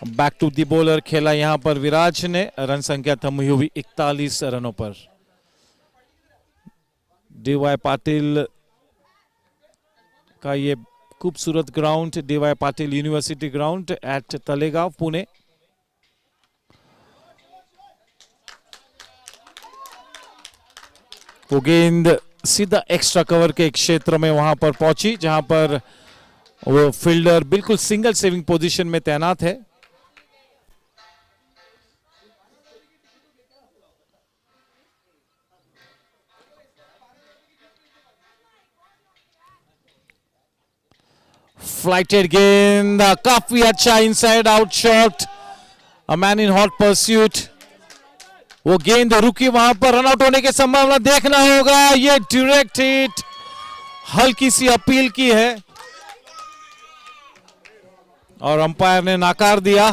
बैक टू दी बॉलर खेला यहां पर विराज ने. रन संख्या थमी हुई 41 रनों पर. डी वाई पाटिल का ये खूबसूरत ground DY Patil university ground eight Talegaon Pune. वो गेंद सीधा एक्स्ट्रा कवर के क्षेत्र में वहां पर पहुंची जहां पर वो फील्डर बिल्कुल सिंगल सेविंग पोजीशन में तैनात है। फ्लाइटेड गेंद काफी अच्छा inside out shot, a man in hot pursuit. वो गेंद रुकी वहां पर, रन आउट होने की संभावना देखना होगा। ये डायरेक्ट हिट, हल्की सी अपील की है और अंपायर ने नाकार दिया।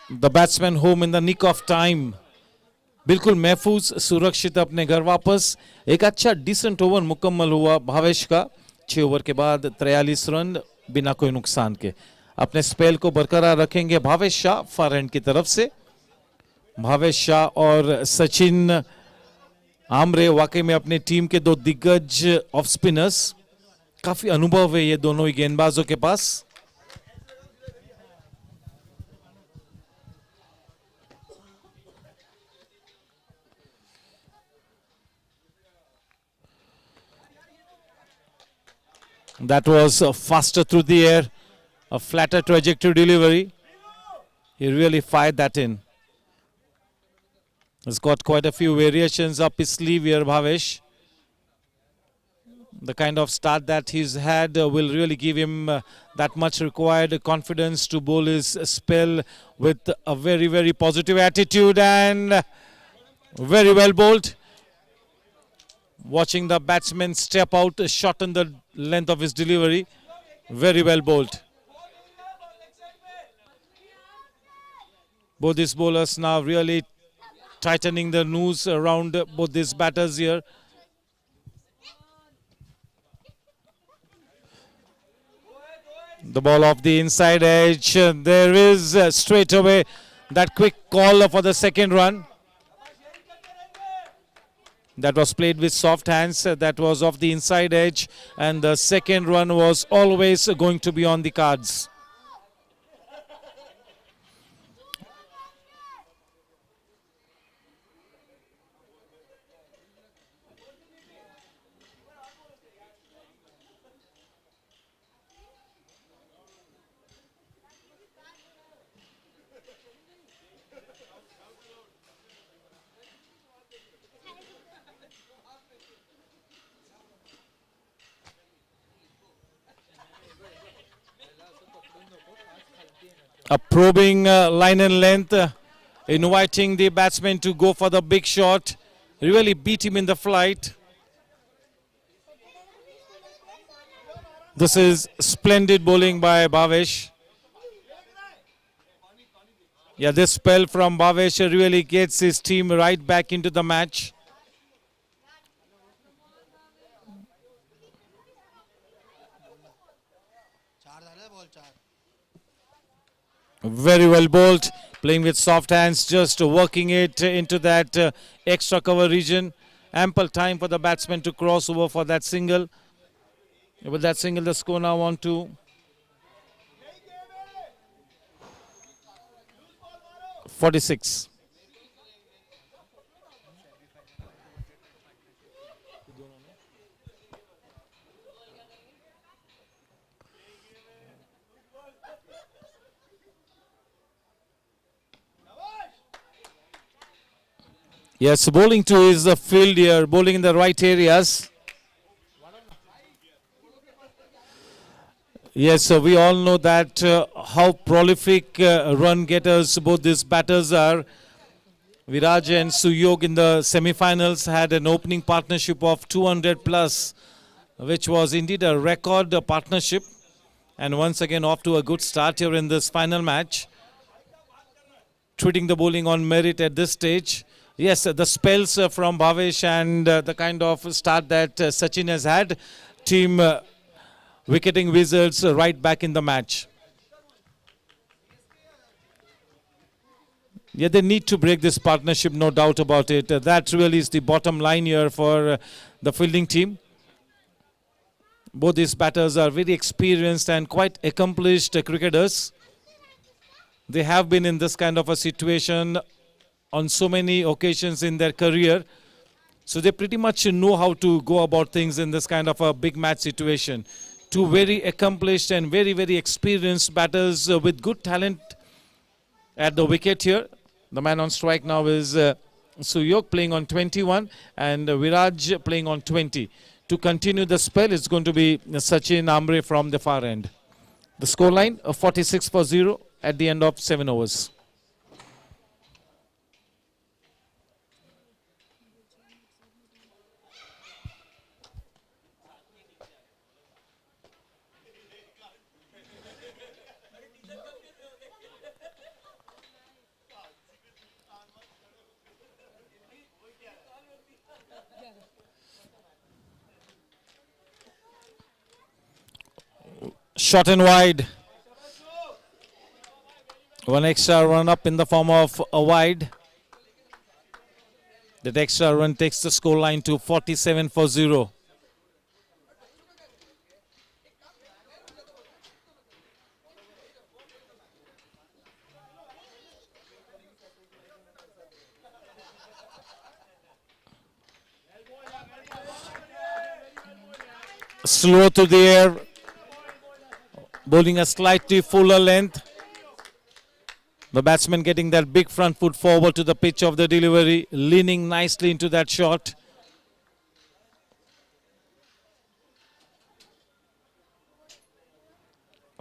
The batsman home in the nick of time, बिल्कुल महफूज सुरक्षित अपने घर वापस। एक अच्छा डिसेंट ओवर मुकम्मल हुआ भावेश का। 6 ओवर के बाद 43 रन बिना कोई नुकसान के। अपने स्पेल को बरकरार रखेंगे भावेश शाह फार हैंड की तरफ से। भावेश शाह और सचिन आमरे वाकई में अपनी टीम के 2 दिग्गज ऑफ स्पिनर्स। काफी अनुभव है ये दोनों ही गेंदबाजों के पास। That was faster through the air, a flatter trajectory delivery. He really fired that in. He's got quite a few variations up his sleeve here, Bhavesh. The kind of start that he's had will really give him that much required confidence to bowl his spell with a very, very positive attitude, and very well bowled. Watching the batsman step out, shorten the length of his delivery. Very well bowled. Both these bowlers now really tightening the noose around both these batters here. The ball off the inside edge. There is straight away that quick call for the second run. That was played with soft hands. That was off the inside edge, and the second run was always going to be on the cards. A probing line and length, inviting the batsman to go for the big shot. Really beat him in the flight. This is splendid bowling by Bhavesh. Yeah, this spell from Bhavesh really gets his team right back into the match. Very well bowled, playing with soft hands, just working it into that extra cover region. Ample time for the batsman to cross over for that single. With that single, the score now on to 46. Yes, bowling to his field here, bowling in the right areas. Yes, so we all know that how prolific run getters both these batters are. Viraj and Suyog in the semi-finals had an opening partnership of 200 plus, which was indeed a record partnership. And once again off to a good start here in this final match. treating the bowling on merit at this stage. Yes, the spells from Bhavesh and the kind of start that Sachin has had, team Wicketing Wizards right back in the match. Yeah, they need to break this partnership, no doubt about it. That really is the bottom line here for the fielding team. Both these batters are very experienced and quite accomplished cricketers. They have been in this kind of a situation on so many occasions in their career. So they pretty much know how to go about things in this kind of a big match situation. Two very accomplished and very, very experienced batters with good talent at the wicket here. The man on strike now is Suyok playing on 21 and Viraj playing on 20. To continue the spell, it's going to be Sachin Ambre from the far end. The scoreline 46-0 at the end of 7 overs. Short and wide. One extra run up in the form of a wide. That extra run takes the score line to 47-0. Slow to the air. Bowling a slightly fuller length. The batsman getting that big front foot forward to the pitch of the delivery, leaning nicely into that shot.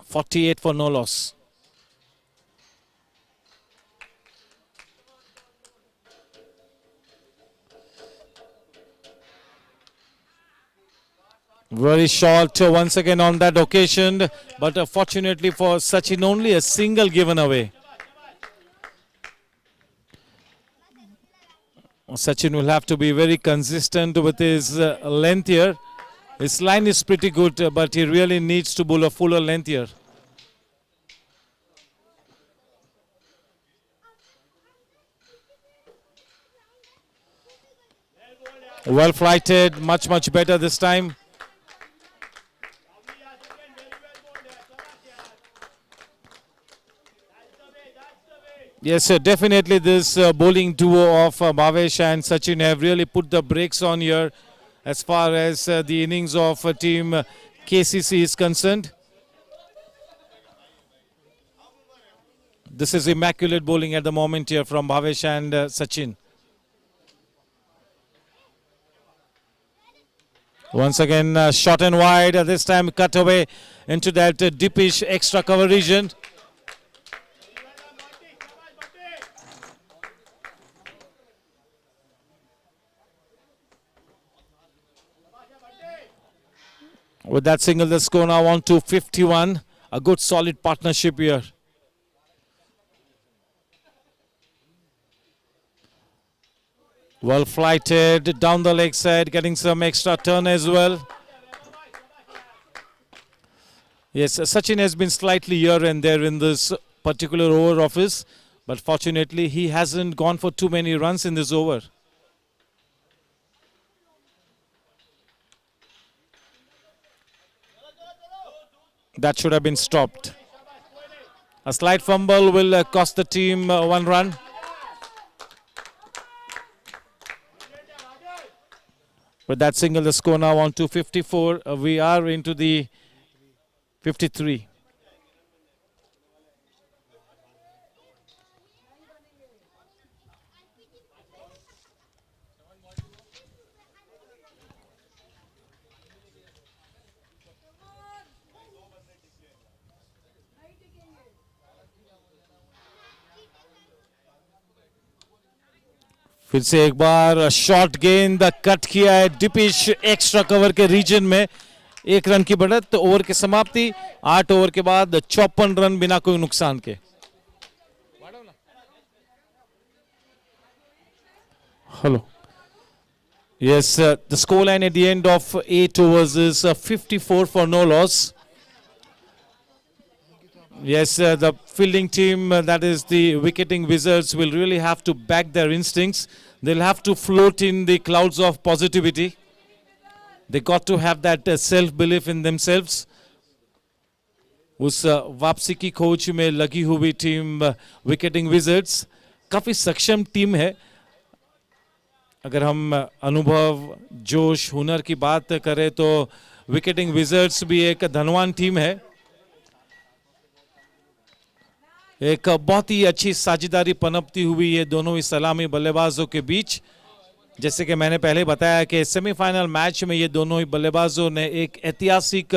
.48 for no loss. Very short once again on that occasion, but fortunately for Sachin, only a single given away. Sachin will have to be very consistent with his length here. His line is pretty good, but he really needs to bowl a fuller length here. Well flighted, much better this time. Yes, sir, definitely this bowling duo of Bhavesh and Sachin have really put the brakes on here as far as the innings of team KCC is concerned. This is immaculate bowling at the moment here from Bhavesh and Sachin. Once again, short and wide, this time cut away into that deepish extra cover region. With that single, the score now on to 51. A good solid partnership here. Well flighted down the leg side, getting some extra turn as well. Yes, Sachin has been slightly here and there in this particular over of his, but fortunately he hasn't gone for too many runs in this over. That should have been stopped. A slight fumble will cost the team 1 run. With that single, the score now on to 54. We are into the 53. फिर से एक बार short गेंद cut किया है डिपिश extra cover के reason में 1 run की बढ़त ओवर की समाप्ति 8 ओवर के बाद 54 रन बिना कोई नुकसान के Hello. Yes, the scoreline at the end of 8 overs is 54 for no loss. Yes, the fielding team, that is the Wicketing Wizards, will really have to back their instincts. They'll have to float in the clouds of positivity. They got to have that self-belief in themselves. उस वापसी की खोज में लगी हुई team विकेटिंग wizards काफ़ी सक्षम team है. अगर हम अनुभव, जोश, हुनर की बात करें तो विकेटिंग विजर्ड्स भी एक धनवान टीम है. एक बहुत ही अच्छी साझेदारी पनपती हुई है दोनों ही सलामी बल्लेबाजों के बीच. जैसे कि मैंने पहले बताया कि सेमीफाइनल मैच में ये दोनों ही बल्लेबाजों ने एक ऐतिहासिक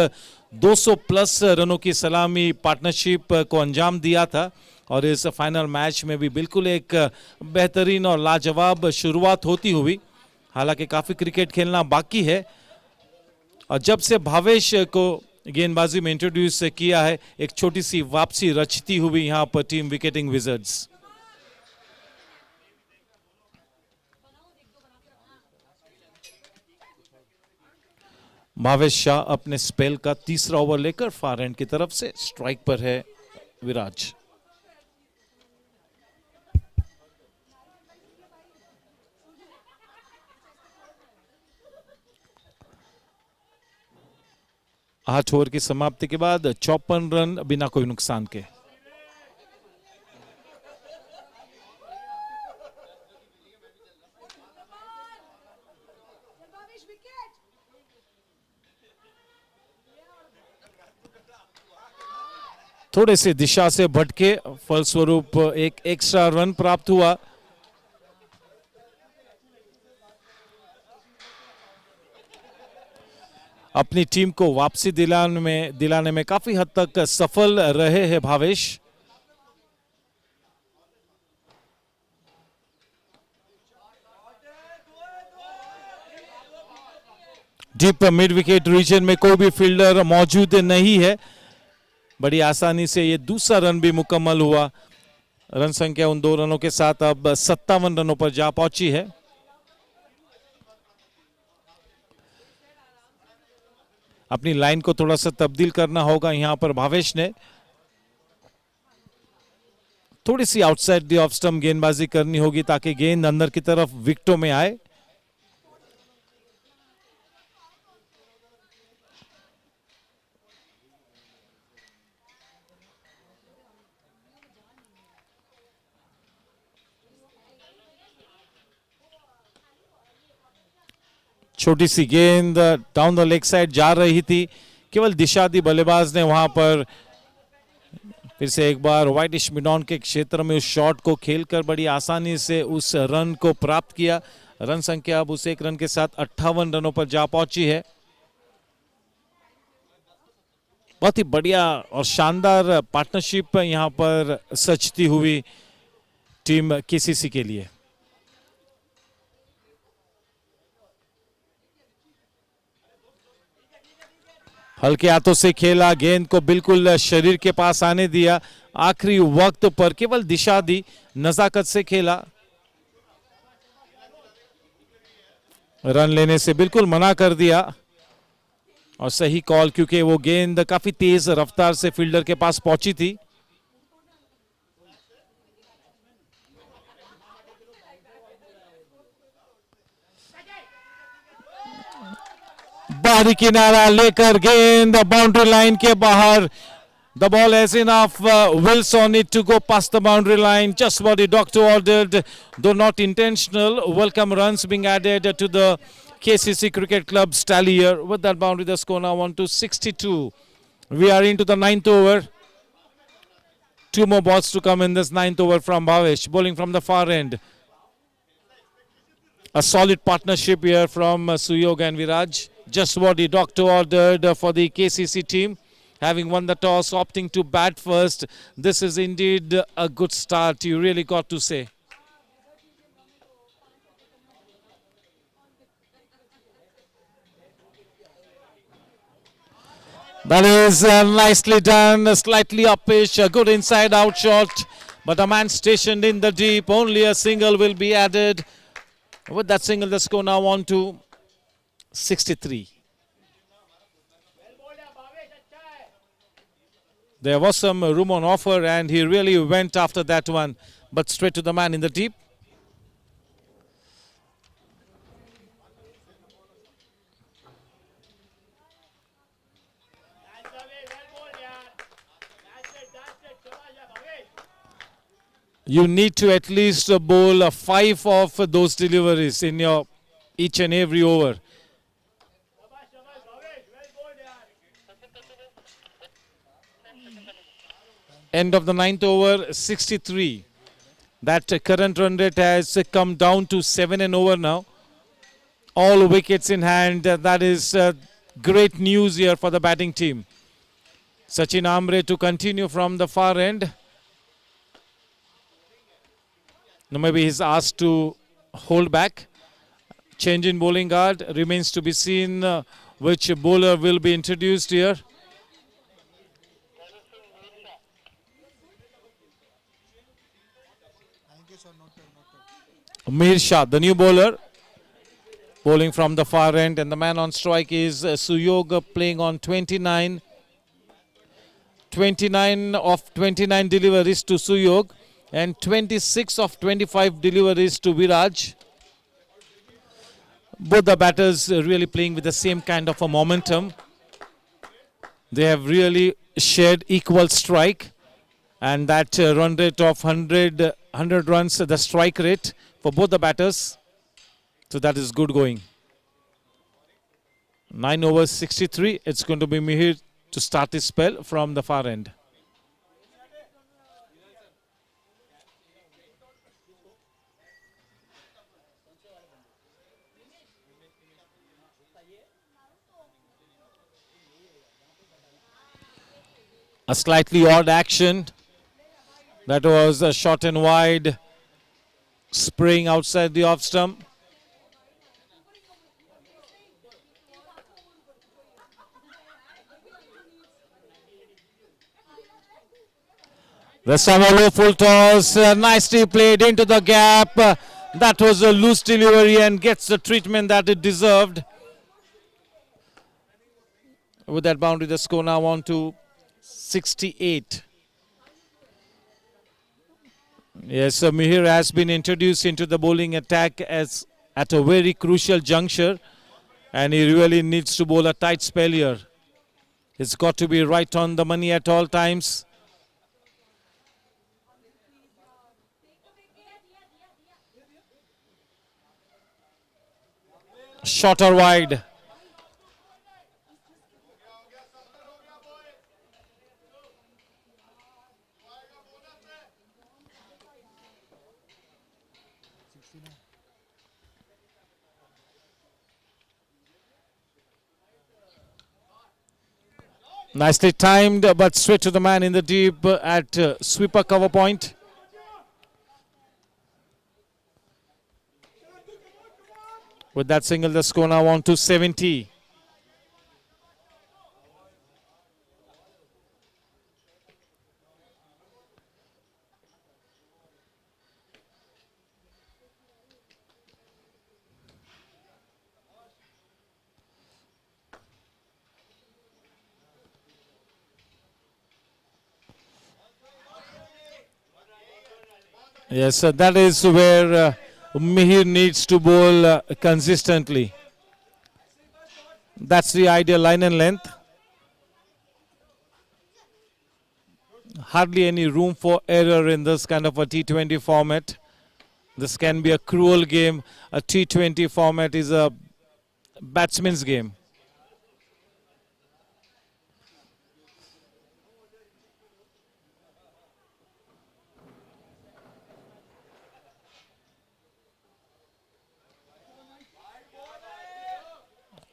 200 प्लस रनों की सलामी पार्टनरशिप को अंजाम दिया था और इस फाइनल मैच में भी बिल्कुल एक बेहतरीन और लाजवाब शुरुआत होती हुई. हालांकि काफ़ी क्रिकेट खेलना बाकी है और जब से भावेश को गेंदबाजी में इंट्रोड्यूस किया है एक छोटी सी वापसी रचती हुई यहाँ पर टीम विकेटिंग विजर्ड्स. भावेश शाह अपने स्पेल का तीसरा ओवर लेकर फार एंड की तरफ से स्ट्राइक पर है विराज. आठ ओवर की समाप्ति के बाद 54 रन बिना कोई नुकसान के. थोड़े से दिशा से भटके, फलस्वरूप एक एक्स्ट्रा रन प्राप्त हुआ. अपनी टीम को वापसी दिलाने में काफी हद तक सफल रहे हैं Bhavesh. Deep mid wicket region में कोई भी फील्डर मौजूद नहीं है. बड़ी आसानी से ये दूसरा रन भी मुकम्मल हुआ. रन संख्या उन 2 रनों के साथ अब 57 रनों पर जा पहुंची है. अपनी लाइन को थोड़ा सा तब्दील करना होगा यहां पर भावेश ने. थोड़ी सी आउटसाइड द ऑफ स्टंप गेंदबाजी करनी होगी ताकि गेंद अंदर की तरफ विकेटों में आए. छोटी सी गेंद डाउन द लेग साइड जा रही थी. केवल दिशा दी बल्लेबाज ने वहां पर फिर से एक बार वाइटिश मिडॉन के क्षेत्र में उस शॉट को खेलकर बड़ी आसानी से उस रन को प्राप्त किया. रन संख्या अब उस एक रन के साथ 58 रनों पर जा पहुंची है. बहुत ही बढ़िया और शानदार पार्टनरशिप यहां पर सजती हुई टीम केसीसी के लिए. हल्के हाथों से खेला, गेंद को बिल्कुल शरीर के पास आने दिया. आखिरी वक्त पर केवल दिशा दी, नजाकत से खेला. रन लेने से बिल्कुल मना कर दिया और सही कॉल, क्योंकि वो गेंद काफी तेज रफ्तार से फील्डर के पास पहुंची थी. बाहरी किनारा लेकर गेंद बाउंड्री लाइन के बाहर. The ball has enough wills on it to go past the boundary line. Just what the doctor ordered, though not intentional. Welcome runs being added to the KCC Cricket Club's tally here. With that boundary, the score now on to 62. We are into the 9th over. 2 more balls to come in this 9th over from Bhavesh, bowling from the far end. A solid partnership here from Suyog and Viraj. Just what the doctor ordered for the KCC team. Having won the toss, opting to bat first. This is indeed a good start, you really got to say. That is nicely done, slightly uppish, a good inside out shot. But a man stationed in the deep, only a single will be added. With that single, the score now on to 63. There was some room on offer and he really went after that one, but straight to the man in the deep. You need to at least bowl 5 of those deliveries in your each and every over. End of the 9th over, 63. That current run rate has come down to 7 and over now. All wickets in hand. That is great news here for the batting team. Sachin Ambre to continue from the far end. Now maybe he's asked to hold back. Change in bowling guard. Remains to be seen which bowler will be introduced here. Mir Shah, the new bowler, bowling from the far end, and the man on strike is Suyog, playing on 29. 29 of 29 deliveries to Suyog and 26 of 25 deliveries to Viraj. Both the batters really playing with the same kind of a momentum. They have really shared equal strike, and that run rate of 100 runs, the strike rate for both the batters. So that is good going. 9 overs, 63. It's going to be Mihir to start his spell from the far end. A slightly odd action. That was a short and wide, spraying outside the off stump. The Samalo full toss, nicely played into the gap. That was a loose delivery and gets the treatment that it deserved. With that boundary, the score now on to 68. Yes, Mihir has been introduced into the bowling attack as at a very crucial juncture, and he really needs to bowl a tight spell here. It's got to be right on the money at all times. Short or wide. Nicely timed, but straight to the man in the deep at sweeper cover point. With that single, the score now on to 70. Yes, that is where Mihir needs to bowl consistently. That's the ideal line and length. Hardly any room for error in this kind of a T20 format. This can be a cruel game. A T20 format is a batsman's game.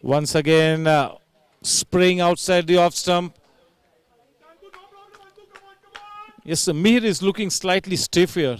Once again, spraying outside the off stump. Yes, Mihir is looking slightly stiff here.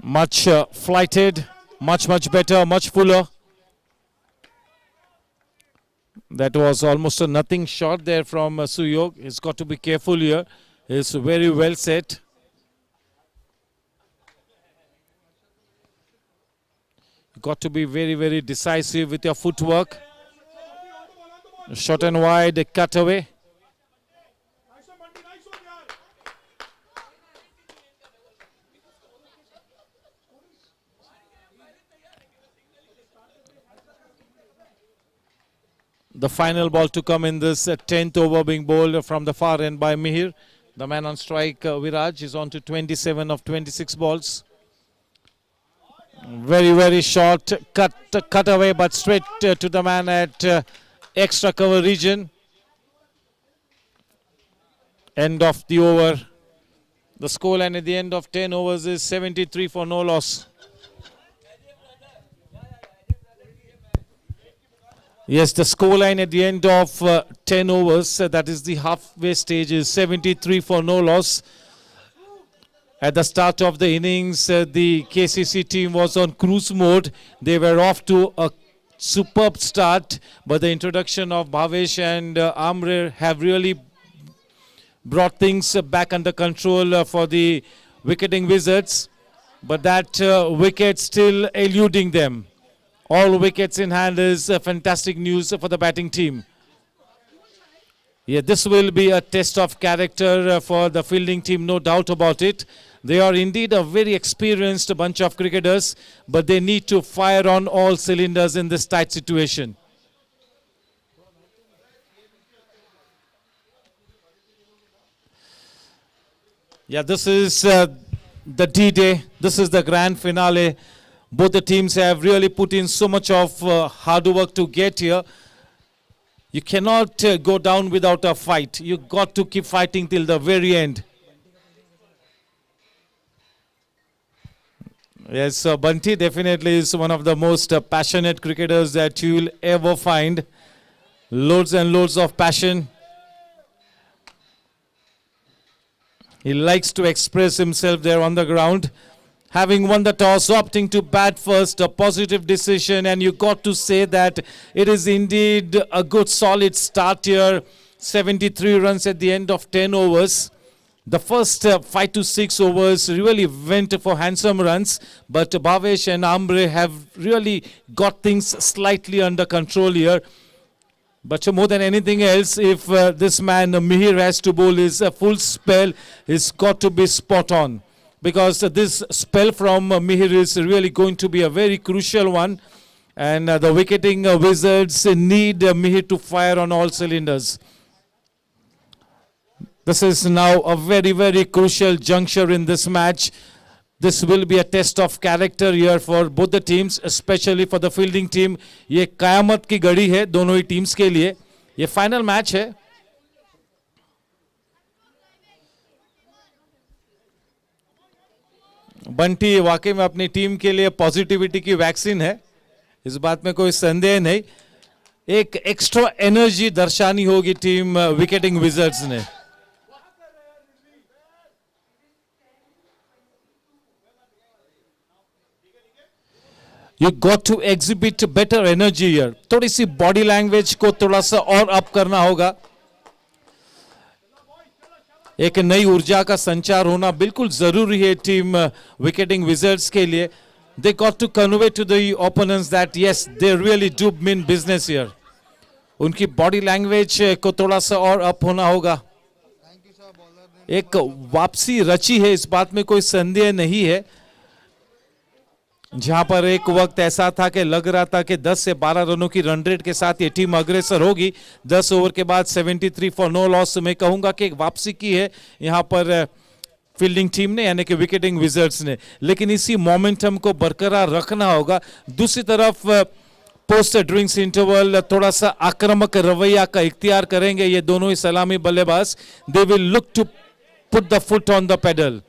Much flighted, much better, much fuller. That was almost a nothing shot there from Suyog. He's got to be careful here. He's very well set. You got to be very decisive with your footwork. Short and wide, cut away. The final ball to come in this 10th over being bowled from the far end by Mihir. The man on strike, Viraj, is on to 27 of 26 balls. Very short, cut away, but straight to the man at extra cover region. End of the over. The scoreline at the end of 10 overs is 73 for no loss. Yes, the scoreline at the end of 10 overs, that is the halfway stage, is 73 for no loss. At the start of the innings, the KCC team was on cruise mode. They were off to a superb start, but the introduction of Bhavesh and Amre have really brought things back under control for the wicketing Wizards. But that wicket still eluding them. All wickets in hand is fantastic news for the batting team. Yeah, this will be a test of character for the fielding team, no doubt about it. They are indeed a very experienced bunch of cricketers, but they need to fire on all cylinders in this tight situation. Yeah, this is the D-Day. This is the grand finale. Both the teams have really put in so much of hard work to get here. You cannot go down without a fight. You got to keep fighting till the very end. Yes, Bunty definitely is one of the most passionate cricketers that you will ever find. Loads and loads of passion. He likes to express himself there on the ground. Having won the toss, opting to bat first, a positive decision, and you got to say that it is indeed a good solid start here. 73 runs at the end of 10 overs. The first 5 to 6 overs really went for handsome runs, but Bhavesh and Amre have really got things slightly under control here. But more than anything else, if this man Mihir has to bowl his full spell, he's got to be spot on. Because this spell from Mihir is really going to be a very crucial one. And the wicketing Wizards need Mihir to fire on all cylinders. This is now a very crucial juncture in this match. This will be a test of character here for both the teams, especially for the fielding team. ये क़यामत की घड़ी है दोनों ही teams के लिए. ये final match है. बंटी वाकई में अपनी टीम के लिए पॉजिटिविटी की वैक्सीन है, इस बात में कोई संदेह नहीं. एक एक्स्ट्रा एनर्जी दर्शानी होगी टीम विकेटिंग विजर्ड्स ने. You got to exhibit better energy here. थोड़ी सी बॉडी लैंग्वेज को थोड़ा सा और अप करना होगा. एक नई ऊर्जा का संचार होना बिल्कुल जरूरी है टीम विकेटिंग विजर्ड्स के लिए. They got to convey to the opponents that yes, they really do mean business here. उनकी बॉडी लैंग्वेज को थोड़ा सा और अप होना होगा. एक वापसी रची है, इस बात में कोई संदेह नहीं है. जहां पर एक वक्त ऐसा था कि लग रहा था कि 10 से 12 रनों की रन रेट के साथ ये टीम अग्रसर होगी. 10 ओवर के बाद 73 फॉर नो लॉस. मैं कहूंगा कि एक वापसी की है यहां पर फील्डिंग टीम ने, यानी कि विकेटिंग विजर्ड्स ने. लेकिन इसी मोमेंटम को बरकरार रखना होगा. दूसरी तरफ पोस्ट ड्रिंक्स इंटरवल थोड़ा सा आक्रामक रवैया का इख्तियार करेंगे ये दोनों ही सलामी बल्लेबाज. They will look to put the foot on the pedal.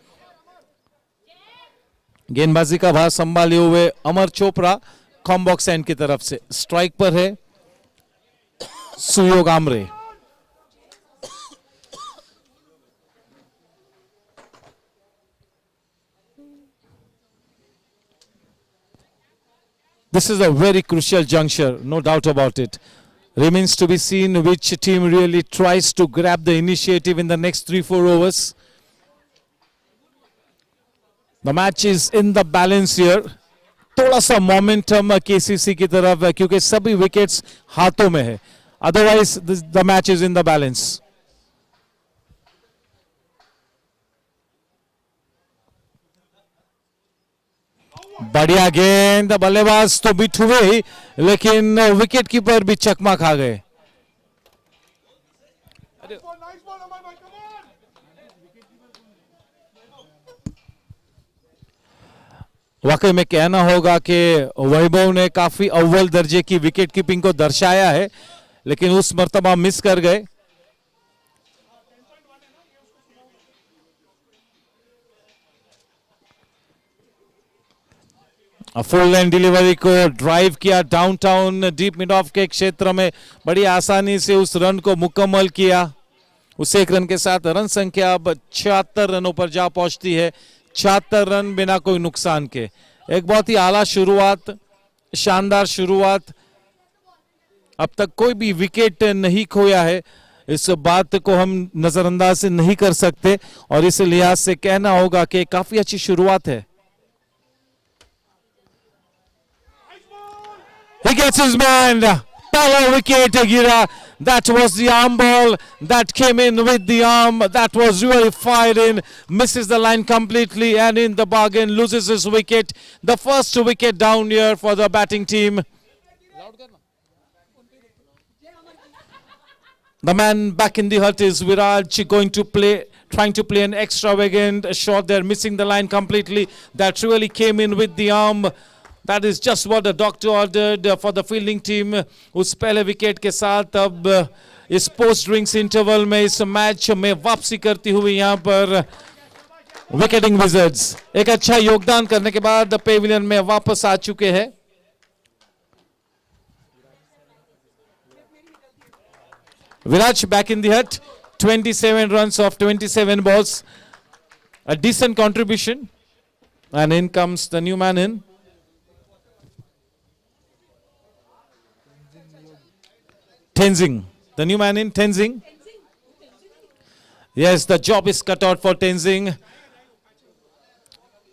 गेंदबाजी का भार संभाले हुए अमर चोपड़ा कॉम्बॉक्स एंड की तरफ से. स्ट्राइक पर है सुयोग Amre. This is a very crucial juncture, no doubt about it. Remains to be seen which team really tries to grab the initiative in the next 3-4 overs. The match is in the balance here. थोड़ा सा momentum KCC की तरफ है क्योंकि सभी wickets हाथों में है. Otherwise, the match is in the balance. बढ़िया गेंद, बल्लेबाज तो बीट हुए ही, लेकिन विकेट कीपर भी चकमा खा गए. वाकई में कहना होगा कि वैभव ने काफी अव्वल दर्जे की विकेट कीपिंग को दर्शाया है, लेकिन उस मर्तबा मिस कर गए. फुल लाइन डिलीवरी को ड्राइव किया डाउनटाउन डीप मिड ऑफ के क्षेत्र में, बड़ी आसानी से उस रन को मुकम्मल किया. उस एक रन के साथ रन संख्या अब 76 रनों पर जा पहुंचती है. 76 रन बिना कोई नुकसान के. एक बहुत ही आला शुरुआत, शानदार शुरुआत. अब तक कोई भी विकेट नहीं खोया है, इस बात को हम नजरअंदाज से नहीं कर सकते और इस लिहाज से कहना होगा कि काफी अच्छी शुरुआत है. He gets his man. Palo wicket, Gira. That was the arm ball that came in with the arm. That was really fired in. Misses the line completely and in the bargain loses his wicket. The first wicket down here for the batting team. The man back in the hut is Viraj, going to play, trying to play an extravagant shot there, missing the line completely. That really came in with the arm. That is just what the doctor ordered for the fielding team. उस पहले wicket के साथ अब इस post drinks interval में इस match में वापसी करती हुई यहाँ पर विकेटिंग विजर्ड्स एक अच्छा योगदान करने के बाद पेविलियन में वापस आ चुके हैं. Viraj back in the hut. 27 runs of 27 balls. A decent contribution. And in comes the new man in. Tenzing. The new man in, Tenzing. Yes, the job is cut out for Tenzing.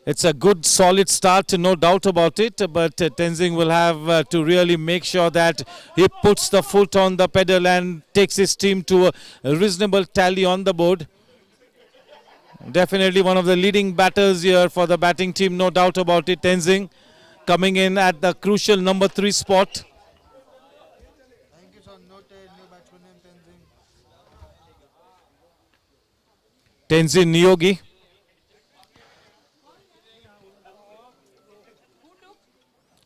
It's a good solid start, no doubt about it, but Tenzing will have to really make sure that he puts the foot on the pedal and takes his team to a reasonable tally on the board. Definitely one of the leading batters here for the batting team, no doubt about it. Tenzing coming in at the crucial number 3 spot. Tenzin Niyogi.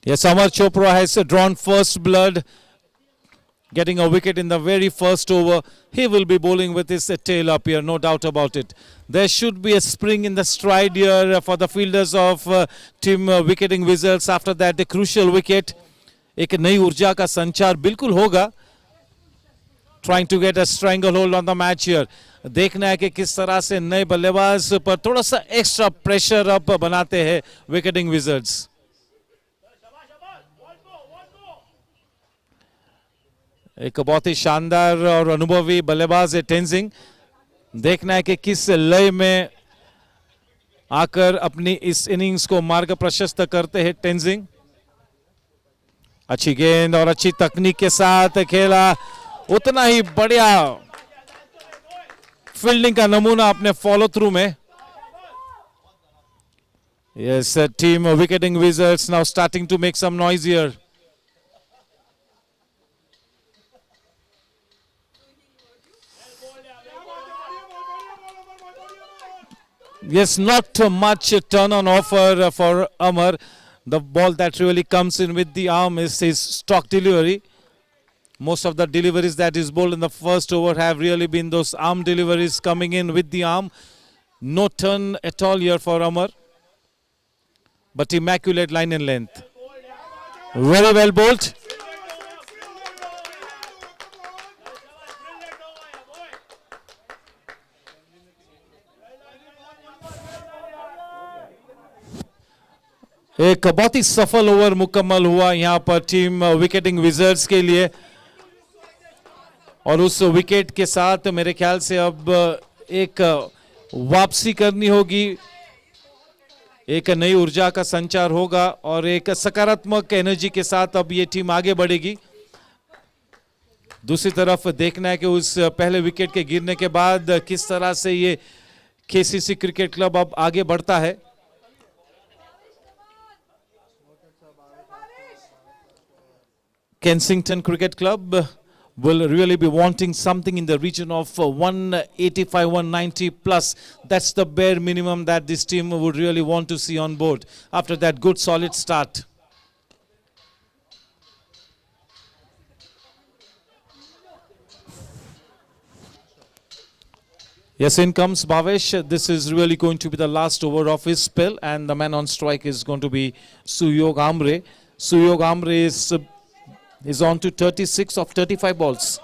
Yes, Amar Chopra has drawn first blood, getting a wicket in the very first over. He will be bowling with his tail up here, no doubt about it. There should be a spring in the stride here for the fielders of team Wicketing Wizards after that crucial wicket. एक नई ऊर्जा का संचार बिल्कुल होगा. Trying to get a stranglehold on the match here. देखना है कि किस तरह से नए बल्लेबाज पर थोड़ा सा एक्स्ट्रा प्रेशर अप बनाते हैं विकेटिंग विजर्ड्स. एक बहुत ही शानदार और अनुभवी बल्लेबाज है टेंजिंग. देखना है कि किस लय में आकर अपनी इस इनिंग्स को मार्ग प्रशस्त करते हैं टेंजिंग. अच्छी गेंद और अच्छी तकनीक के साथ खेला. उतना ही बढ़िया फील्डिंग का नमूना अपने फॉलो थ्रू में. Yes, team Wicketing Wizards now starting to make some noise here. Yes, not much turn on offer for Amar. The ball that really comes in with the arm is his stock delivery. Most of the deliveries that is bowled in the first over have really been those arm deliveries coming in with the arm. No turn at all here for Amar. But immaculate line and length. Very well bowled. एक बहुत ही सफल over मुकम्मल हुआ यहाँ पर team विकेटिंग wizards के लिए, और उस विकेट के साथ मेरे ख्याल से अब एक वापसी करनी होगी, एक नई ऊर्जा का संचार होगा और एक सकारात्मक एनर्जी के साथ अब ये टीम आगे बढ़ेगी। दूसरी तरफ देखना है कि उस पहले विकेट के गिरने के बाद किस तरह से ये केसीसी क्रिकेट क्लब अब आगे बढ़ता है। Kensington Cricket Club will really be wanting something in the region of 185, 190 plus. That's the bare minimum that this team would really want to see on board after that good solid start. Yes, in comes Bhavesh. This is really going to be the last over of his spell, and the man on strike is going to be Suyog Amre. Suyog Amre is on to 36 of 35 balls.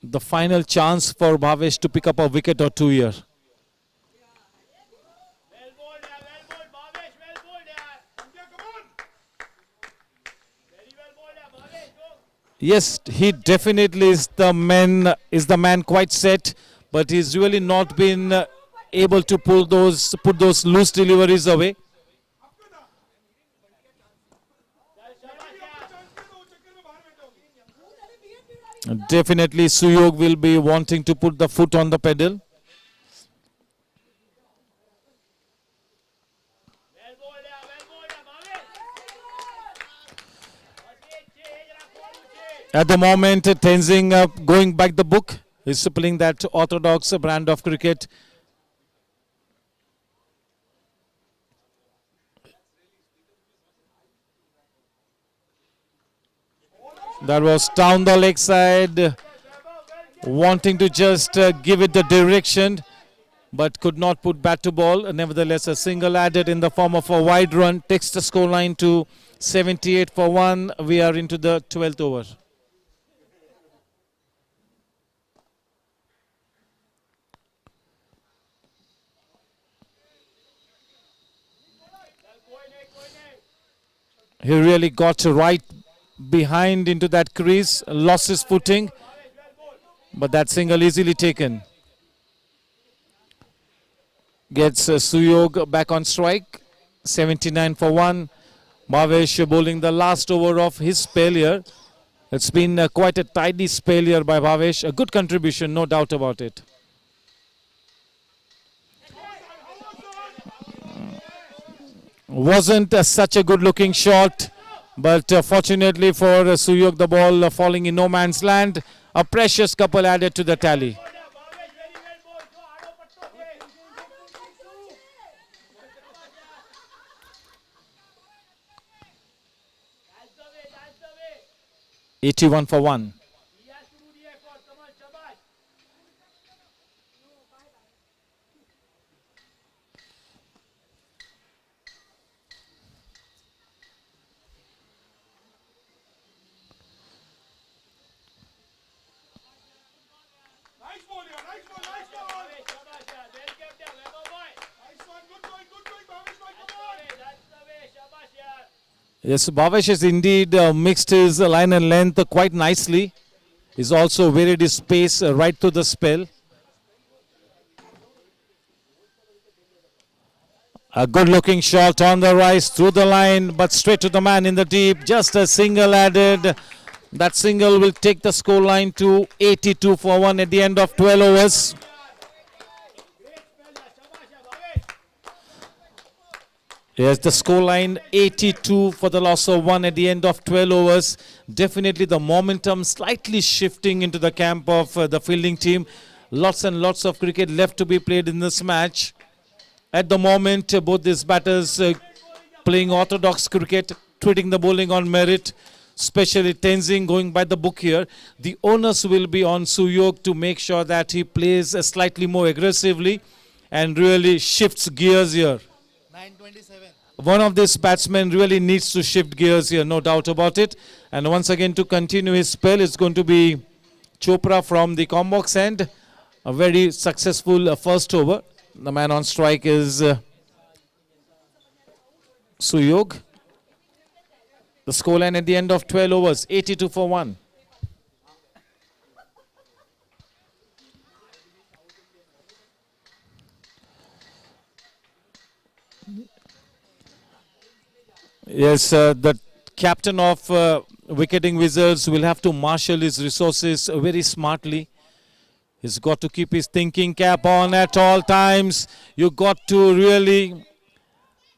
The final chance for Bhavesh to pick up a wicket or two here. Yes, he definitely is the man quite set, but he's really not been able to put those loose deliveries away. Definitely Suyog will be wanting to put the foot on the pedal. At the moment, Tenzing going back the book. He's playing that orthodox brand of cricket. That was down the leg side, wanting to just give it the direction, but could not put bat to ball. Nevertheless, a single added in the form of a wide run takes the scoreline to 78 for 1. We are into the 12th over. He really got right behind into that crease, lost his footing, but that single easily taken. Gets Suyog back on strike, 79 for 1. Bhavesh bowling the last over of his spell here. It's been quite a tidy spell here by Bhavesh. A good contribution, no doubt about it. Wasn't such a good looking shot, but fortunately for Suyog, the ball falling in no man's land. A precious couple added to the tally. $81 for 1. Yes, Bhavesh has indeed mixed his line and length quite nicely. He's also varied his pace right through the spell. A good looking shot on the rise through the line, but straight to the man in the deep. Just a single added. That single will take the scoreline to 82 for 1 at the end of 12 overs. Yes, the scoreline 82 for the loss of 1 at the end of 12 overs. Definitely the momentum slightly shifting into the camp of the fielding team. Lots and lots of cricket left to be played in this match. At the moment, both these batters playing orthodox cricket, treating the bowling on merit, especially Tenzing going by the book here. The onus will be on Suyog to make sure that he plays slightly more aggressively and really shifts gears here. 927. One of these batsmen really needs to shift gears here, no doubt about it. And once again, to continue his spell, it's going to be Chopra from the Combox end. A very successful first over. The man on strike is Suyog. The scoreline at the end of 12 overs, 82 for 1. Yes, the captain of Wicketing Wizards will have to marshal his resources very smartly. He's got to keep his thinking cap on at all times. You got to really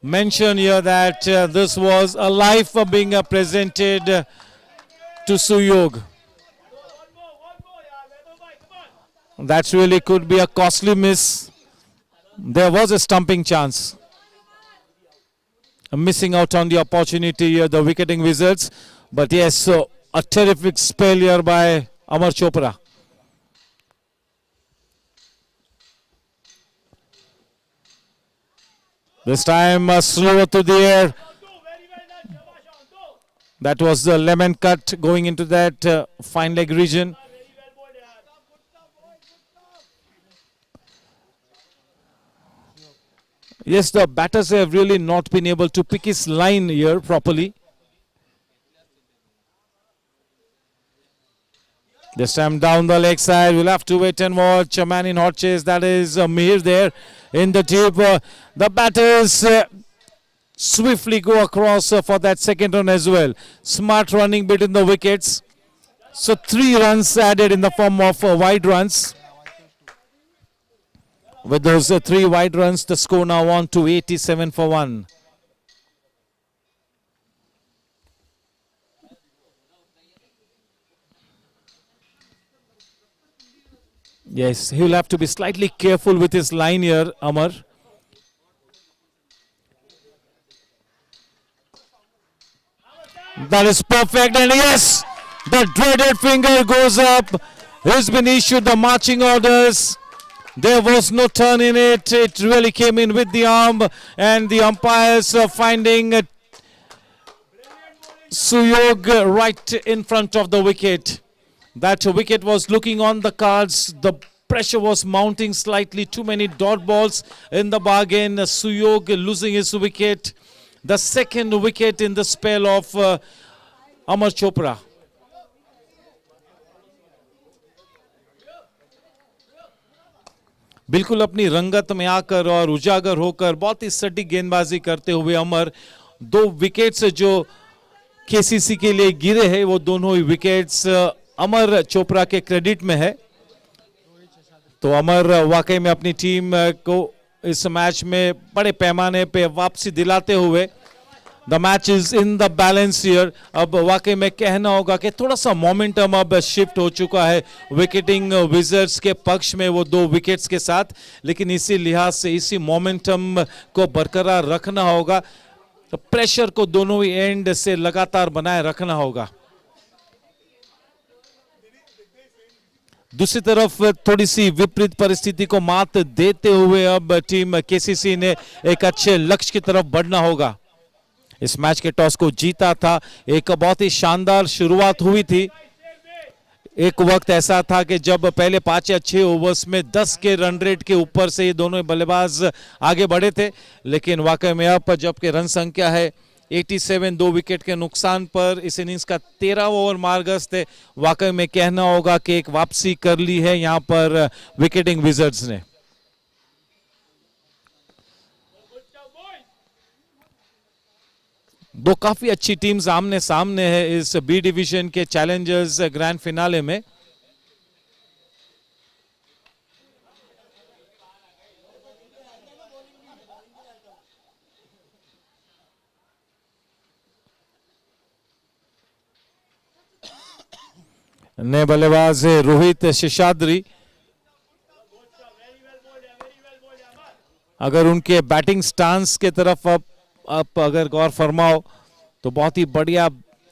mention here that this was a life being presented to Suyog. That really could be a costly miss. There was a stumping chance. Missing out on the opportunity here, the Wicketing Wizards. But yes, so a terrific spell here by Amar Chopra. This time slower to the air. That was the lemon cut going into that fine leg region. Yes, the batters have really not been able to pick his line here properly. This time down the leg side, we'll have to wait and watch. A man in hot chase, that is Mir there in the deep. The batters swiftly go across for that second run as well. Smart running between the wickets. So 3 runs added in the form of wide runs. With those 3 wide runs, the score now on to 87 for 1. Yes, he will have to be slightly careful with his line here, Amar. That is perfect, and yes, the dreaded finger goes up. He's been issued the marching orders. There was no turn in it. It really came in with the arm, and the umpires are finding Suyog right in front of the wicket. That wicket was looking on the cards. The pressure was mounting slightly. Too many dot balls in the bargain. Suyog losing his wicket. The second wicket in the spell of Amar Chopra. बिल्कुल अपनी रंगत में आकर और उजागर होकर बहुत ही सटीक गेंदबाजी करते हुए अमर 2 विकेट्स जो केसीसी के लिए गिरे हैं वो दोनों ही विकेट्स अमर चोपड़ा के क्रेडिट में है. तो अमर वाकई में अपनी टीम को इस मैच में बड़े पैमाने पे वापसी दिलाते हुए the match is in the balance here. अब वाकई में कहना होगा कि थोड़ा सा मोमेंटम अब शिफ्ट हो चुका है विकेटिंग विजर्ड्स के पक्ष में वो 2 विकेट्स के साथ, लेकिन इसी लिहाज से इसी मोमेंटम को बरकरार रखना होगा. तो प्रेशर को दोनों ही एंड से लगातार बनाए रखना होगा. दूसरी तरफ थोड़ी सी विपरीत परिस्थिति को मात देते हुए अब टीम केसीसी ने एक अच्छे लक्ष्य की तरफ बढ़ना होगा. इस मैच के टॉस को जीता था. एक बहुत ही शानदार शुरुआत हुई थी. एक वक्त ऐसा था कि जब पहले 5 या 6 ओवर्स में 10 के रन रेट के ऊपर से ये दोनों बल्लेबाज आगे बढ़े थे, लेकिन वाकई में अब जबकि रन संख्या है 87 2 विकेट के नुकसान पर इस इनिंग्स का 13वां ओवर मार्गस्त है. वाकई में कहना होगा कि एक वापसी कर ली है यहां पर विकेटिंग विजर्ड्स ने. दो काफी अच्छी टीम्स आमने सामने है इस बी डिवीजन के चैलेंजर्स ग्रैंड फिनाले में. नए बल्लेबाज है रोहित शेषाद्री. अगर उनके बैटिंग स्टांस के तरफ आप अगर गौर फरमाओ तो बहुत ही बढ़िया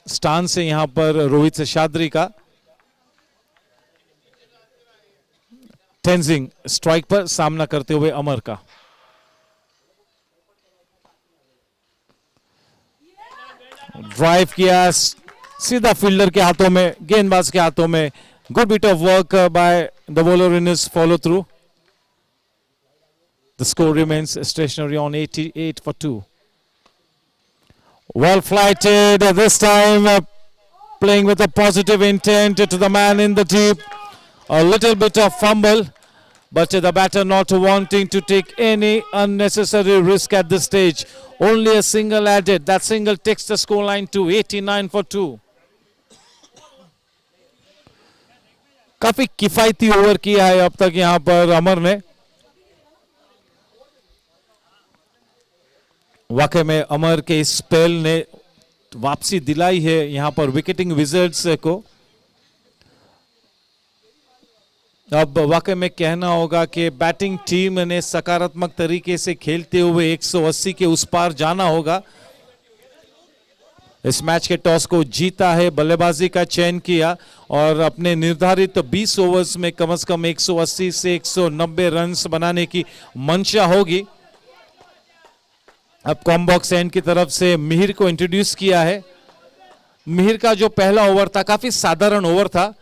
स्टांस है यहां पर रोहित शेषाद्री का. टेंजिंग स्ट्राइक पर सामना करते हुए अमर का. ड्राइव किया सीधा फील्डर के हाथों में, गेंदबाज के हाथों में. Good bit of work by the bowler in his follow through. The score remains stationary on 88 for 2. Well flighted this time, playing with a positive intent to the man in the deep. A little bit of fumble, but the batter not wanting to take any unnecessary risk at this stage. Only a single added. That single takes the scoreline to 89 for 2. काफी किफायती over किया है अब तक यहां पर अमर ने. वाकई में अमर के इस स्पेल ने वापसी दिलाई है यहां पर विकेटिंग विजर्ड्स को. अब वाकई में कहना होगा कि बैटिंग टीम ने सकारात्मक तरीके से खेलते हुए 180 के उस पार जाना होगा. इस मैच के टॉस को जीता है, बल्लेबाजी का चयन किया और अपने निर्धारित 20 ओवर्स में कम से कम 180 से 190 रन्स बनाने की मंशा होगी. अब कॉम्बॉक्स एंड की तरफ से मिहिर को इंट्रोड्यूस किया है. मिहिर का जो पहला ओवर था काफी साधारण ओवर था,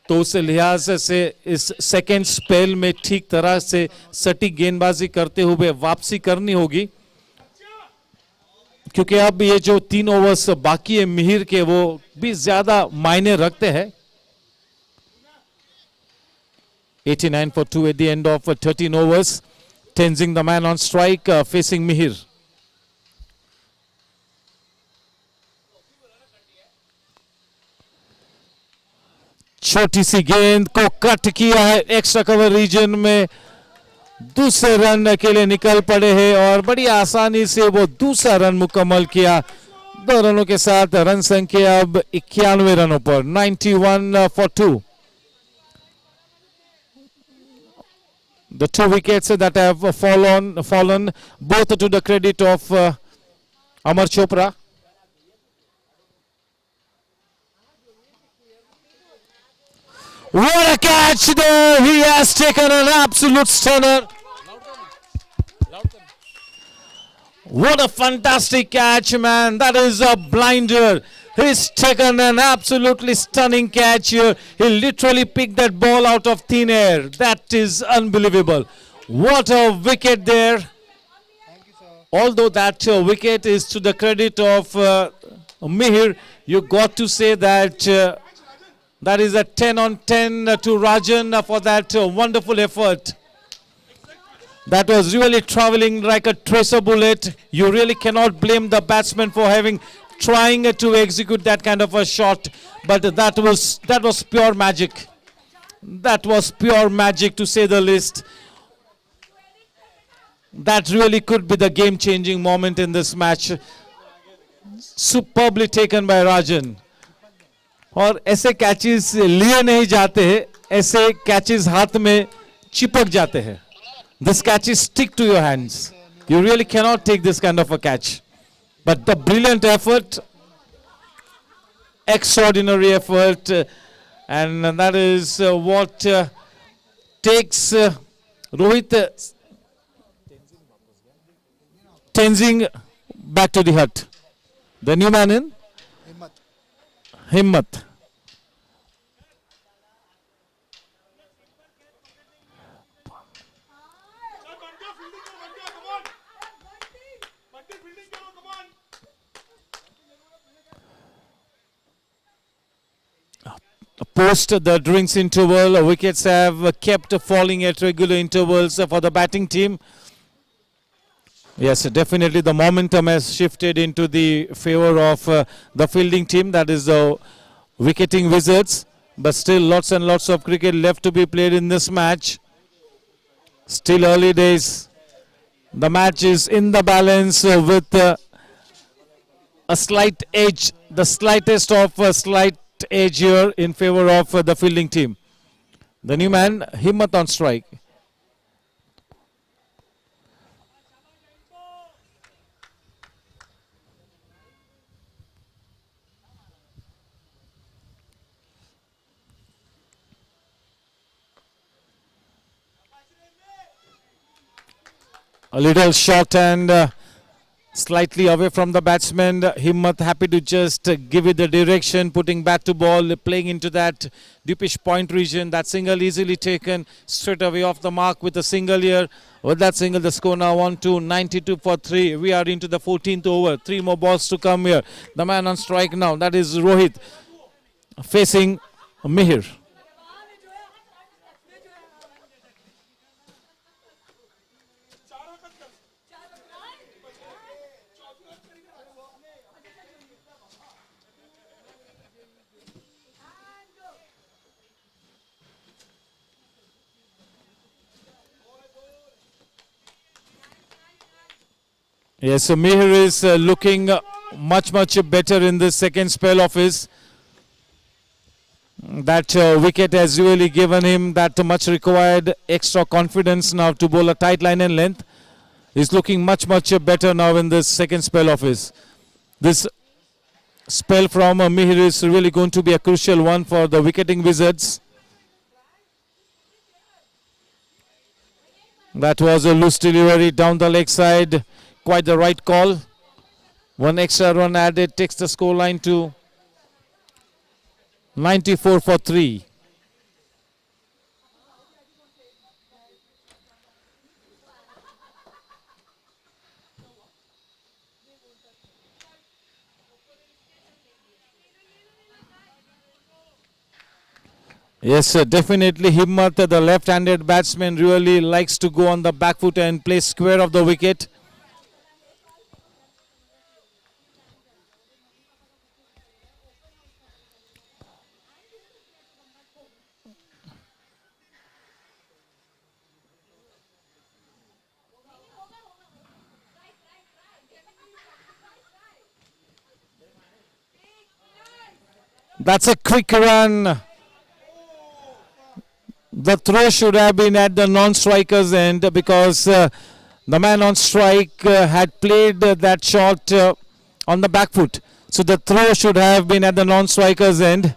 तो उस लिहाज से इस सेकेंड स्पेल में ठीक तरह से सटीक गेंदबाजी करते हुए वापसी करनी होगी, क्योंकि अब ये जो 3 ओवर्स बाकी है मिहिर के वो भी ज्यादा मायने रखते हैं. 89 for 2 at the end of 13 overs. Tenzing the man on strike, facing Mihir. छोटी सी गेंद को कट किया है एक्स्ट्रा कवर रीजन में. दूसरे रन के लिए निकल पड़े हैं और बड़ी आसानी से वो दूसरा रन मुकम्मल किया. 2 रनों के साथ रन संख्या अब 91 रनों पर. 91 for 2. The 2 wickets that have fallen both to the credit of Amar Chopra. What a catch there! He has taken an absolute stunner. What a fantastic catch, man. That is a blinder. He's taken an absolutely stunning catch here. He literally picked that ball out of thin air. That is unbelievable. What a wicket there. Although that wicket is to the credit of Mihir, you got to say that that is a 10 on 10 to Rajan for that wonderful effort. That was really traveling like a tracer bullet. You really cannot blame the batsman for trying to execute that kind of a shot. But that was pure magic. That was pure magic, to say the least. That really could be the game-changing moment in this match. Superbly taken by Rajan. और ऐसे catches लिए नहीं जाते हैं, ऐसे catches हाथ में चिपक जाते हैं. This catches stick to your hands. You really cannot take this kind of a catch. But the brilliant effort, extraordinary effort, and that is what takes Rohit Tenzing back to the hut. The new man in? Himmat. Post the drinks interval, wickets have kept falling at regular intervals for the batting team. Yes, definitely the momentum has shifted into the favor of the fielding team, that is the Wicketing Wizards. But still lots and lots of cricket left to be played in this match. Still early days. The match is in the balance with a slight edge, the slightest of a slight edge here in favor of the fielding team. The new man, Himmat on strike. A little short and Slightly away from the batsman. Himmat happy to just give it the direction, putting bat to ball, playing into that deepish point region. That single easily taken straight away off the mark with a single here. With that single, the score now 1-2, 92 for 3. We are into the 14th over. 3 more balls to come here. The man on strike now, that is Rohit, facing Mihir. Yes, so Mihir is looking much better in this second spell of his. That wicket has really given him that much required extra confidence now to bowl a tight line and length. He's looking much better now in this second spell of his. This spell from Mihir is really going to be a crucial one for the wicketing Wizards. That was a loose delivery down the leg side. Quite the right call. One extra run added takes the scoreline to 94 for 3. Yes, sir, definitely Himmat, the left-handed batsman, really likes to go on the back foot and play square of the wicket. That's a quick run. The throw should have been at the non-striker's end because the man on strike had played that shot on the back foot. So the throw should have been at the non-striker's end.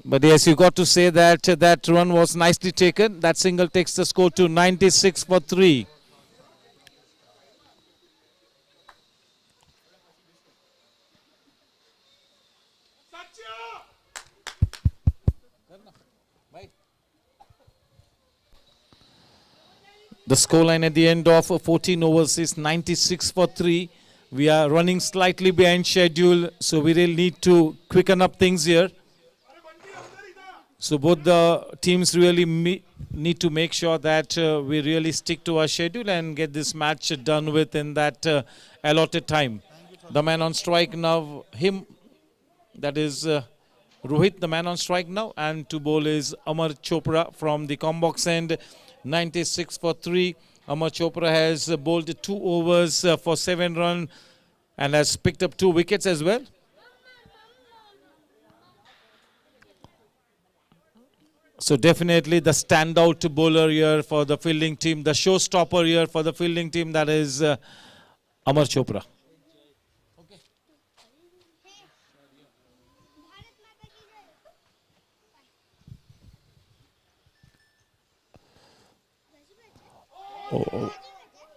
But yes, you got to say that that run was nicely taken. That single takes the score to 96 for 3. The scoreline at the end of 14 overs is 96 for 3. We are running slightly behind schedule, so we really need to quicken up things here. So both the teams really need to make sure that we really stick to our schedule and get this match done with in that allotted time. The man on strike now, that is Rohit, the man on strike now, and to bowl is Amar Chopra from the Combox end. 96 for 3. Amar Chopra has bowled 2 overs for 7 runs and has picked up 2 wickets as well. So definitely the standout bowler here for the fielding team, the showstopper here for the fielding team, that is Amar Chopra.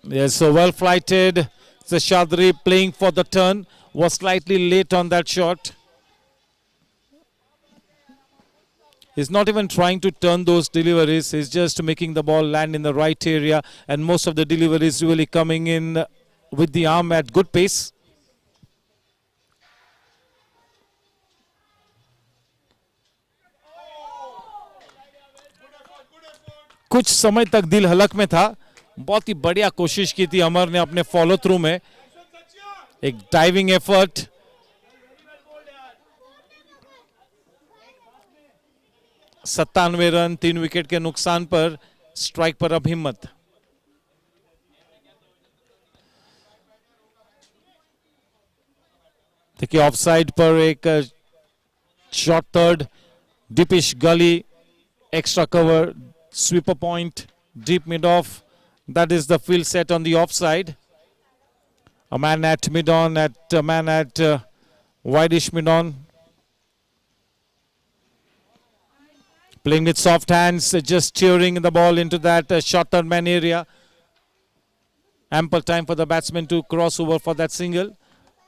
Yes, so well flighted. Seshadri playing for the turn, was slightly late on that shot. He's not even trying to turn those deliveries. He's just making the ball land in the right area, and most of the deliveries really coming in with the arm at good pace. कुछ समय तक दिल हलक में था. बहुत ही बढ़िया कोशिश की थी अमर ने अपने फॉलो थ्रू में. एक डाइविंग एफर्ट. 97 रन 3 विकेट के नुकसान पर स्ट्राइक पर अब हिम्मत. देखिए ऑफ साइड पर एक शॉट थर्ड, डीपिश गली, extra cover, sweeper point, deep mid off. That is the field set on the offside. A man at mid on, a man at wideish mid on. Playing with soft hands, just steering the ball into that short third man area. Ample time for the batsman to cross over for that single.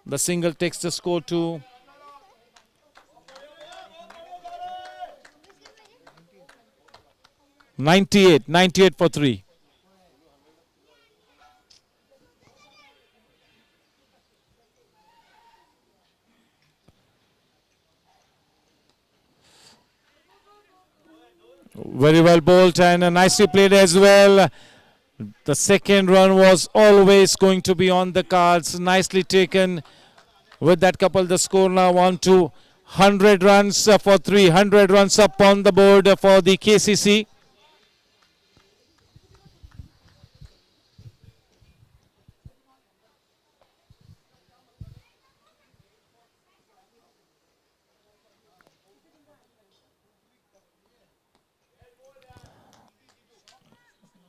The single takes the score to 98 for 3. Very well bowled and nicely played as well. The second run was always going to be on the cards. Nicely taken. With that couple, the score now on to 100 runs for 3. 100 runs up on the board for the KCC.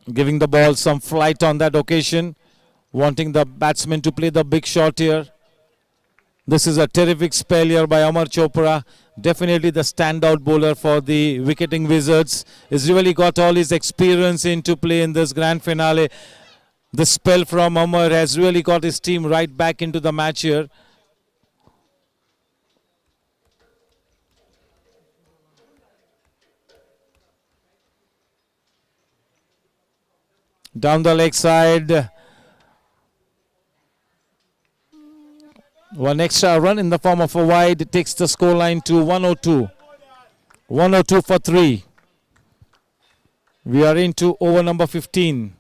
Giving the ball some flight on that occasion, wanting the batsman to play the big shot here. This is a terrific spell here by Amar Chopra. Definitely the standout bowler for the Wicketing Wizards. He's really got all his experience into play in this grand finale. The spell from Amar has really got his team right back into the match here. Down the leg side. One extra run in the form of a wide takes the scoreline to 102. 102 for 3. We are into over number 15.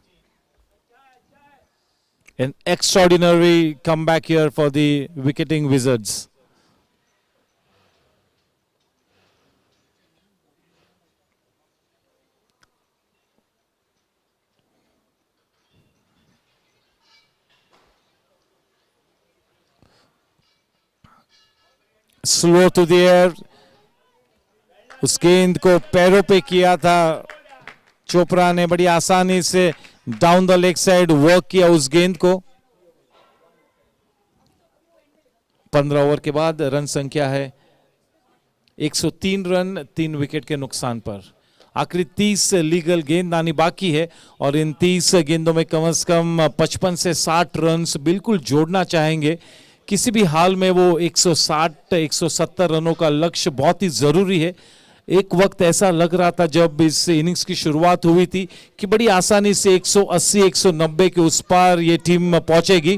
An extraordinary comeback here for the Wicketing Wizards. Slow to the air. उस गेंद को पैरों पे किया था चोपड़ा ने. बड़ी आसानी से down the leg side work किया उस गेंद को. 15 ओवर के बाद रन संख्या है 103 रन 3 विकेट के नुकसान पर. आखिरी 30 लीगल गेंदबाजी बाकी है और इन 30 गेंदों में कम से कम 55 से 60 रन बिल्कुल जोड़ना चाहेंगे. किसी भी हाल में वो 160-170 रनों का लक्ष्य बहुत ही ज़रूरी है. एक वक्त ऐसा लग रहा था जब इस इनिंग्स की शुरुआत हुई थी कि बड़ी आसानी से 180-190 के उस पार ये टीम पहुंचेगी,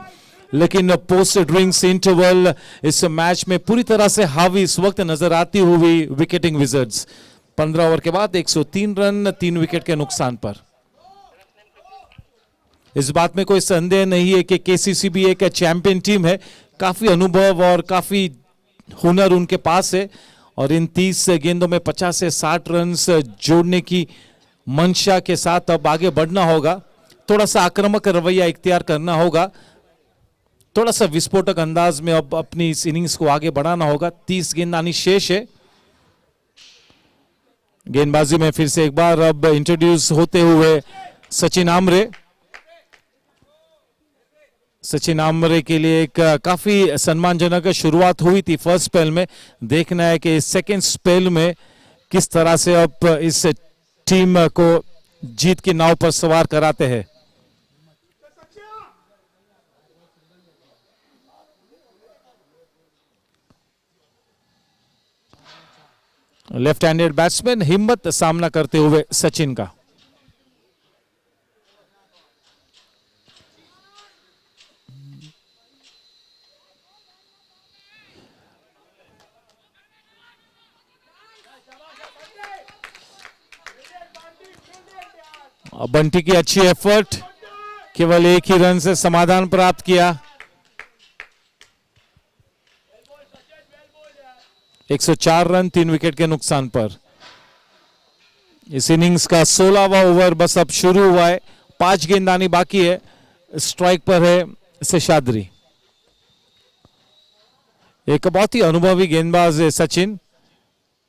लेकिन पोस्ट ड्रिंक्स इंटरवल इस मैच में पूरी तरह से हावी इस वक्त नजर आती हुई विकेटिंग विजर्ड्स. 15 ओवर के बाद 103 रन 3 विकेट के नुकसान पर. इस बात में कोई संदेह नहीं है कि केसीसी भी एक चैंपियन टीम है. काफी अनुभव और काफी हुनर उनके पास है और इन 30 गेंदों में 50 से 60 रन जोड़ने की मंशा के साथ अब आगे बढ़ना होगा. थोड़ा सा आक्रामक रवैया इख्तियार करना होगा. थोड़ा सा विस्फोटक अंदाज में अब अपनी इस इनिंग्स को आगे बढ़ाना होगा. 30 गेंदबाजी शेष है. गेंदबाजी में फिर से एक बार अब इंट्रोड्यूस होते हुए सचिन आमरे. सचिन आमरे के लिए एक काफी सम्मानजनक शुरुआत हुई थी फर्स्ट स्पेल में. देखना है कि सेकंड स्पेल में किस तरह से अब इस टीम को जीत की नाव पर सवार कराते हैं. लेफ्ट हैंडेड बैट्समैन हिम्मत सामना करते हुए सचिन का. बंटी की अच्छी एफर्ट. केवल एक ही रन से समाधान प्राप्त किया. 104 रन 3 विकेट के नुकसान पर. इस इनिंग्स का 16वां ओवर बस अब शुरू हुआ है. 5 गेंदबाजी बाकी है. स्ट्राइक पर है शेषाद्री. एक बहुत ही अनुभवी गेंदबाज है सचिन.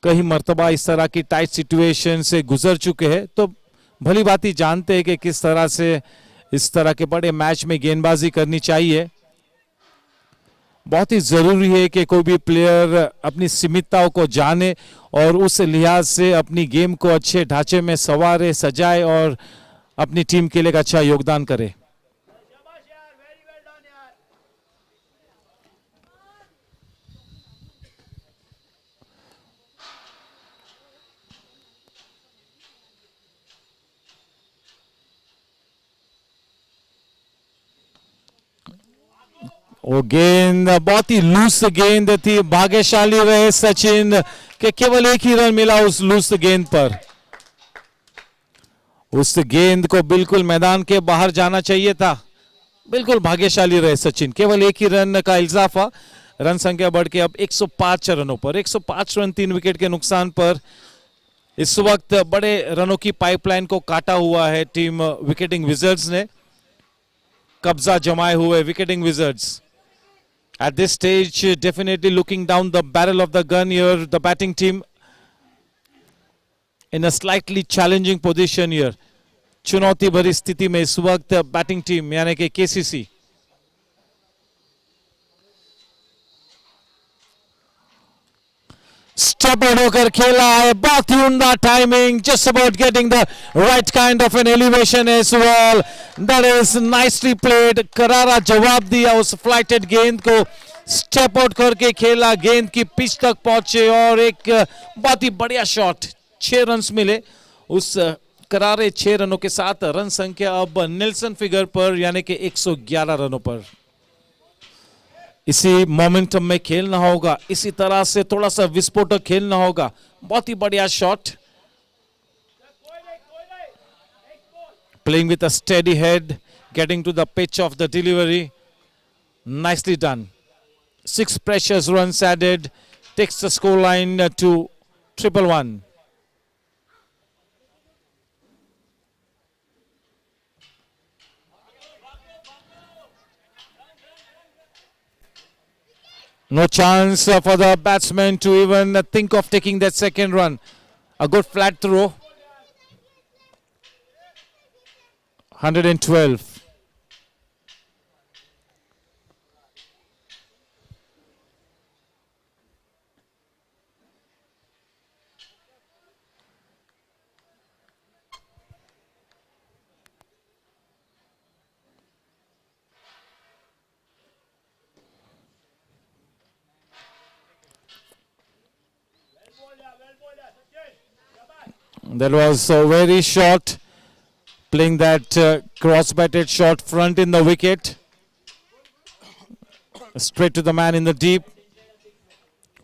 कई मर्तबा इस तरह की टाइट सिचुएशन से गुजर चुके हैं, तो भली बात ही जानते हैं कि किस तरह से इस तरह के बड़े मैच में गेंदबाजी करनी चाहिए. बहुत ही जरूरी है कि कोई भी प्लेयर अपनी सीमितताओं को जाने और उस लिहाज से अपनी गेम को अच्छे ढांचे में संवारे, सजाए और अपनी टीम के लिए एक अच्छा योगदान करे. वो गेंद बहुत ही लूज गेंद थी, भाग्यशाली रहे सचिन कि केवल एक ही रन मिला उस लूज गेंद पर। उस गेंद को बिल्कुल मैदान के बाहर जाना चाहिए था। बिल्कुल भाग्यशाली रहे सचिन, केवल एक ही रन का इजाफा, रन संख्या बढ़ के अब 105 रनों पर, 105 रन 3 विकेट के नुकसान पर इस वक्त बड़े रनों की पाइपलाइन को काटा हुआ है टीम विकेटिंग विजर्ड्स ने। कब्जा जमाए हुए विकेटिंग wizards at this stage definitely looking down the barrel of the gun here, the batting team in a slightly challenging position here, चुनौती भरी स्थिति में इस वक्त बैटिंग टीम यानी कि केसीसी। स्टेप आउट होकर खेला है, बहुत ही उम्दा timing, just about getting the right kind of an elevation as well. That is nicely played. करारा जवाब दिया उस फ्लाइटेड गेंद को, स्टेप आउट करके खेला, गेंद की पिच तक पहुंचे और एक बहुत ही बढ़िया शॉट। 6 रन मिले उस करारे 6 रनों के साथ। रन संख्या अब नेल्सन फिगर पर यानी कि 111 रनों पर। इसी मोमेंटम में खेलना होगा, इसी तरह से थोड़ा सा विस्फोटक खेलना होगा। बहुत ही बढ़िया shot, playing with a steady head, getting to the pitch of the delivery, nicely done. 6 precious runs added, takes the score line to 111. No chance for the batsman to even think of taking that second run. A good flat throw. 112. That was very short, playing that cross-batted shot front in the wicket. Straight to the man in the deep.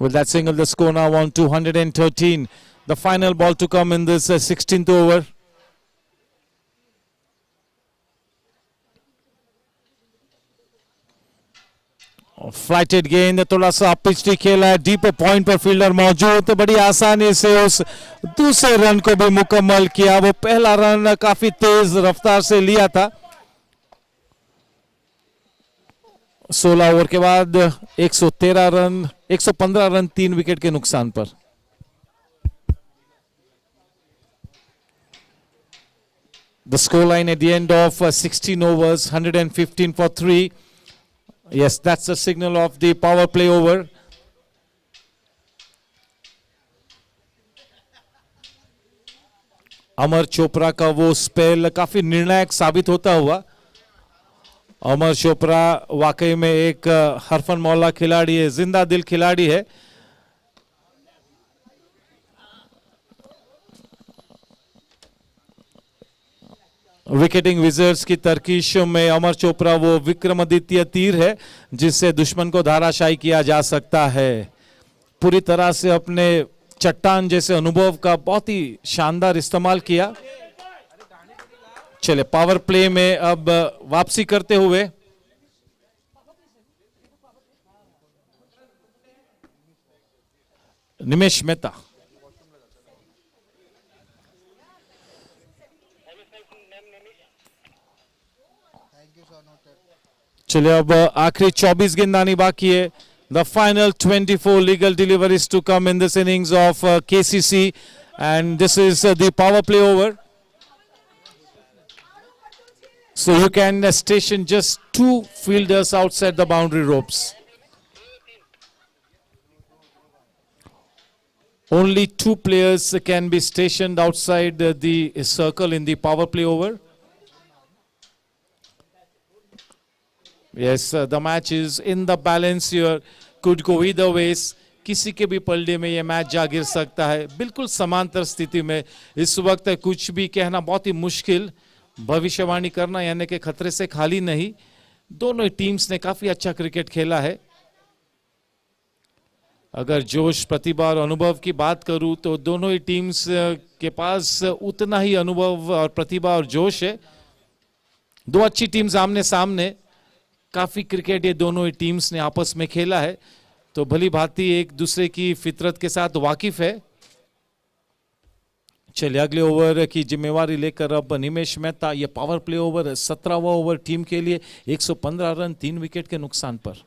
With that single, the score now on 213. The final ball to come in this 16th over. Flighted गेंद, थोड़ा सा पिचटी खेला है, deep point पर fielder मौजूद, तो बड़ी आसानी से उस दूसरे रन को भी मुकम्मल किया। वो पहला रन काफी तेज रफ्तार से लिया था। 16 ओवर के बाद 113 रन, 115 रन 3 विकेट के नुकसान पर। The scoreline at the end of 16 overs, 115 for 3. Yes, that's the signal of the power play over. अमर चोपड़ा का वो स्पेल काफी निर्णायक साबित होता हुआ। अमर चोपड़ा वाकई में एक हरफन मौला खिलाड़ी है, जिंदा दिल खिलाड़ी है। विकेटिंग विजर्ड्स की तरकीश में अमर चोपड़ा वो विक्रमादित्य तीर है जिससे दुश्मन को धाराशायी किया जा सकता है। पूरी तरह से अपने चट्टान जैसे अनुभव का बहुत ही शानदार इस्तेमाल किया। चले पावर प्ले में अब वापसी करते हुए निमेश मेहता। चलिए अब आखिरी 24 गेंदानी बाकी है। The final 24 legal deliveries to come in this innings of KCC, and this is the power play over. So you can station just 2 fielders outside the boundary ropes. Only 2 players can be stationed outside the circle in the power play over. Yes, the match is in the balance here. Could go either ways. किसी के भी पलड़े में ये match जा गिर सकता है। बिल्कुल समांतर स्थिति में इस वक्त कुछ भी कहना बहुत ही मुश्किल, भविष्यवाणी करना यानी कि खतरे से खाली नहीं। दोनों ही टीम्स ने काफी अच्छा क्रिकेट खेला है। अगर जोश, प्रतिभा और अनुभव की बात करूं तो दोनों ही टीम्स के पास उतना ही अनुभव और प्रतिभा और जोश है। दो अच्छी टीम्स आमने सामने, काफी क्रिकेट ये दोनों ही टीम्स ने आपस में खेला है, तो भली भांति एक दूसरे की फितरत के साथ वाकिफ है। चलिए अगले ओवर की जिम्मेवारी लेकर अब निमेश मेहता, ये पावर प्ले ओवर 17वां ओवर टीम के लिए 115 रन 3 विकेट के नुकसान पर।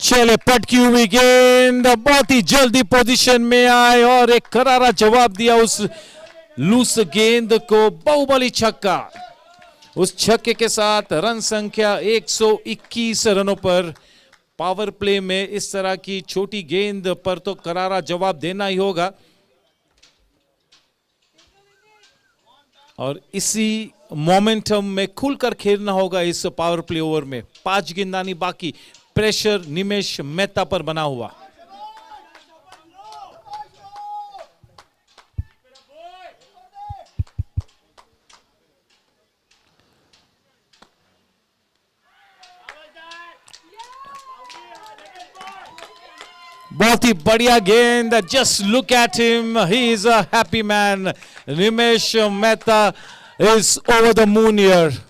चले पटकी हुई गेंद बहुत ही जल्दी पोजीशन में आए और एक करारा जवाब दिया उस लूस गेंद को। बाहुबली छक्का, उस छक्के के साथ रन संख्या 121 रनों पर। पावर प्ले में इस तरह की छोटी गेंद पर तो करारा जवाब देना ही होगा और इसी मोमेंटम में खुलकर खेलना होगा इस पावर प्ले ओवर में। 5 गेंदानी बाकी, प्रेशर निमेश मेहता पर बना हुआ। बहुत ही बढ़िया गेंद, just look at him, he is a happy man. Nimesh Mehta is over the moon here.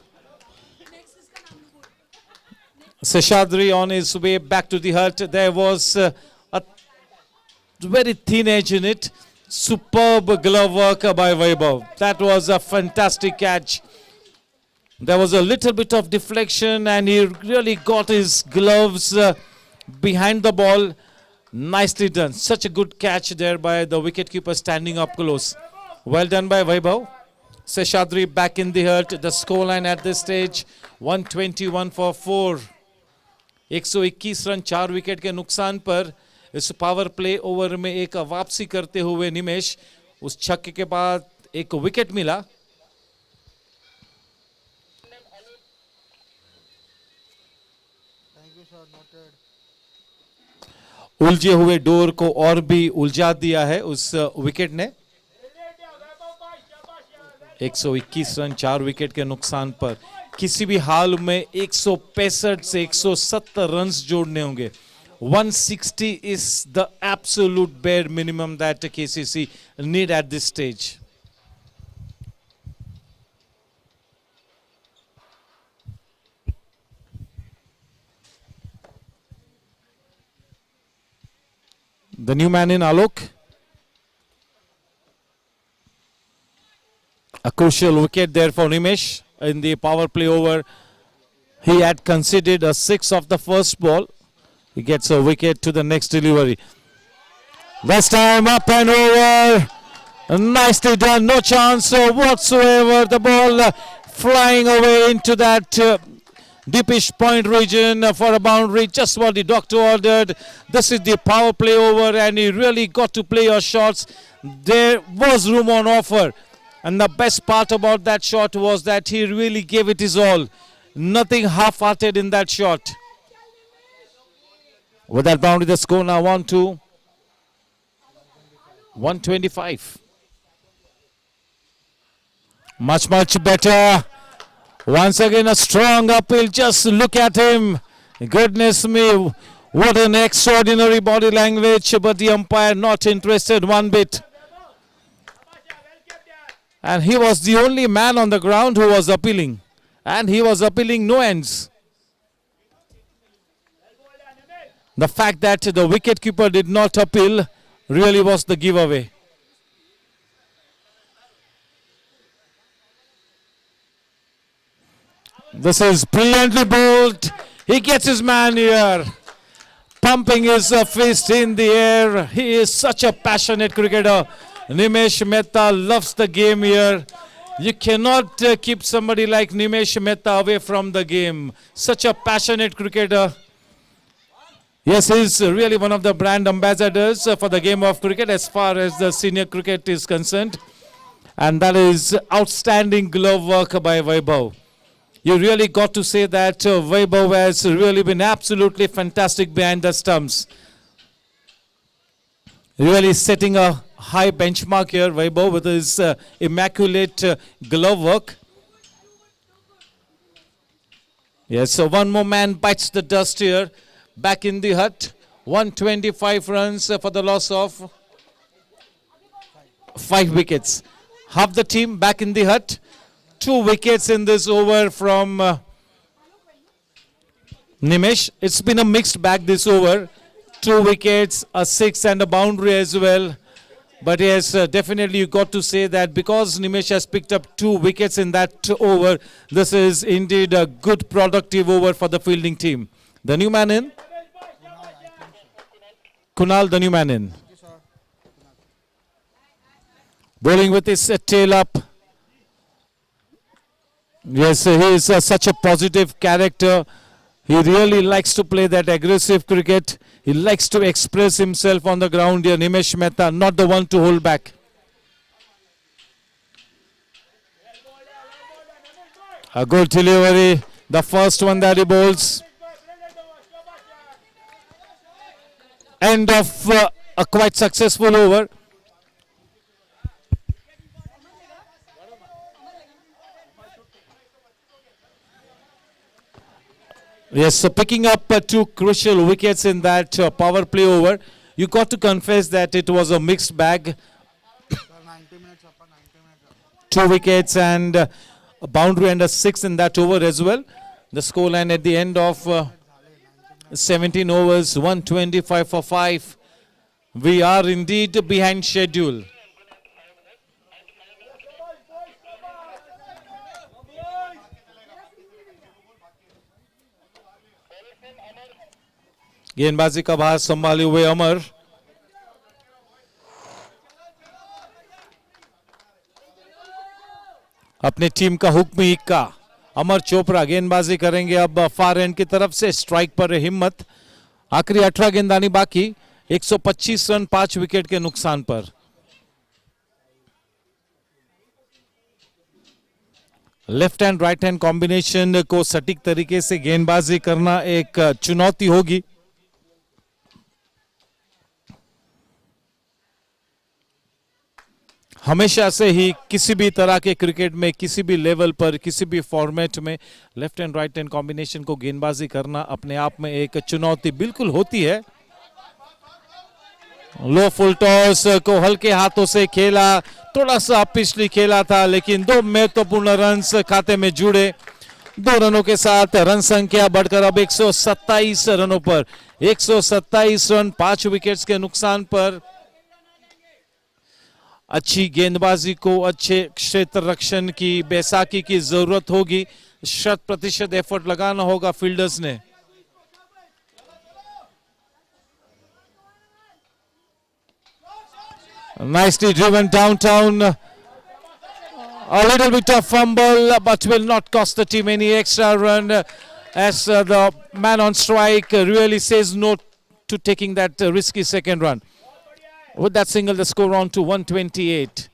Seshadri on his way back to the hut. There was a very thin edge in it. Superb glove work by Vaibhav. That was a fantastic catch. There was a little bit of deflection and he really got his gloves behind the ball. Nicely done. Such a good catch there by the wicketkeeper standing up close. Well done by Vaibhav. Seshadri back in the hut. The scoreline at this stage 121 for 4. 121 run 4 wicket के नुकसान पर इस power play over में एक वापसी करते हुए निमेश, उस छक्के के बाद एक विकेट मिला। उलझे हुए डोर को और भी उलझा दिया है उस विकेट ने। 121 रन 4 विकेट के नुकसान पर किसी भी हाल में 165 से 170 रन्स जोड़ने होंगे। 160 is the absolute bare minimum that KCC need at this stage. The new man in Alok. A crucial wicket there for Nimesh in the power play over. He had conceded a 6 of the first ball. He gets a wicket to the next delivery. This time up and over. Nicely done. No chance whatsoever. The ball flying away into that deepish point region for a boundary. Just what the doctor ordered. This is the power play over and he really got to play your shots. There was room on offer. And the best part about that shot was that he really gave it his all. Nothing half-hearted in that shot. With that boundary, the score now 1-2. 125. Much better. Once again, a strong uphill. Just look at him. Goodness me. What an extraordinary body language. But the umpire not interested one bit. And he was the only man on the ground who was appealing. And he was appealing no ends. The fact that the wicketkeeper did not appeal really was the giveaway. This is brilliantly bowled. He gets his man here. Pumping his fist in the air. He is such a passionate cricketer. Nimesh Mehta loves the game here. You cannot keep somebody like Nimesh Mehta away from the game. Such a passionate cricketer. Yes, he's really one of the brand ambassadors for the game of cricket as far as the senior cricket is concerned. And that is outstanding glove work by Vaibhav. You really got to say that Vaibhav has really been absolutely fantastic behind the stumps. Really setting a high benchmark here, Vaibhav, with his immaculate glove work. Yes, so one more man bites the dust here. Back in the hut. 125 runs for the loss of 5 wickets. Half the team back in the hut. 2 wickets in this over from Nimesh. It's been a mixed bag this over. 2 wickets, a 6 and a boundary as well. But yes, definitely you got to say that because Nimesh has picked up 2 wickets in that over, this is indeed a good productive over for the fielding team. The new man in? Kunal, the new man in. Bowling with his tail up. Yes, he is such a positive character. He really likes to play that aggressive cricket. He likes to express himself on the ground here. Nimesh Mehta, not the one to hold back. A good delivery. The first one that he bowls. End of a quite successful over. Yes, so picking up 2 crucial wickets in that power play over. You got to confess that it was a mixed bag. 2 wickets and a boundary and a 6 in that over as well. The scoreline at the end of 17 overs, 125 for 5. We are indeed behind schedule. गेंदबाजी का भार संभाले हुए अमर. अपने team का हुक्म इक्का. अमर चोपड़ा गेंदबाजी करेंगे अब फार एंड की तरफ से. स्ट्राइक पर हिम्मत. आखिरी 18 गेंदानी बाकी. 125 रन 5 विकेट के नुकसान पर. Left hand right hand combination को सटीक तरीके से गेंदबाजी करना एक चुनौती होगी. हमेशा से ही किसी भी तरह के क्रिकेट में किसी भी लेवल पर किसी भी फॉर्मेट में left and right hand combination को गेंदबाजी करना अपने आप में एक चुनौती बिल्कुल होती है. लो फुल टॉस को हल्के हाथों से खेला, थोड़ा सा पिछली खेला था, लेकिन 2 महत्वपूर्ण रन खाते में जुड़े. 2 रनों के साथ रन संख्या बढ़कर अब 127 रनों पर. 127 रन 5 विकेट्स के नुकसान पर. अच्छी गेंदबाजी को अच्छे क्षेत्र रक्षण की बैसाखी की जरूरत होगी. 100% एफर्ट लगाना होगा फील्डर्स ने. Nicely driven downtown. A little bit of fumble, but will not cost the team any extra run, as the man on strike really says no to taking that risky second run. With that single, the score on to 128.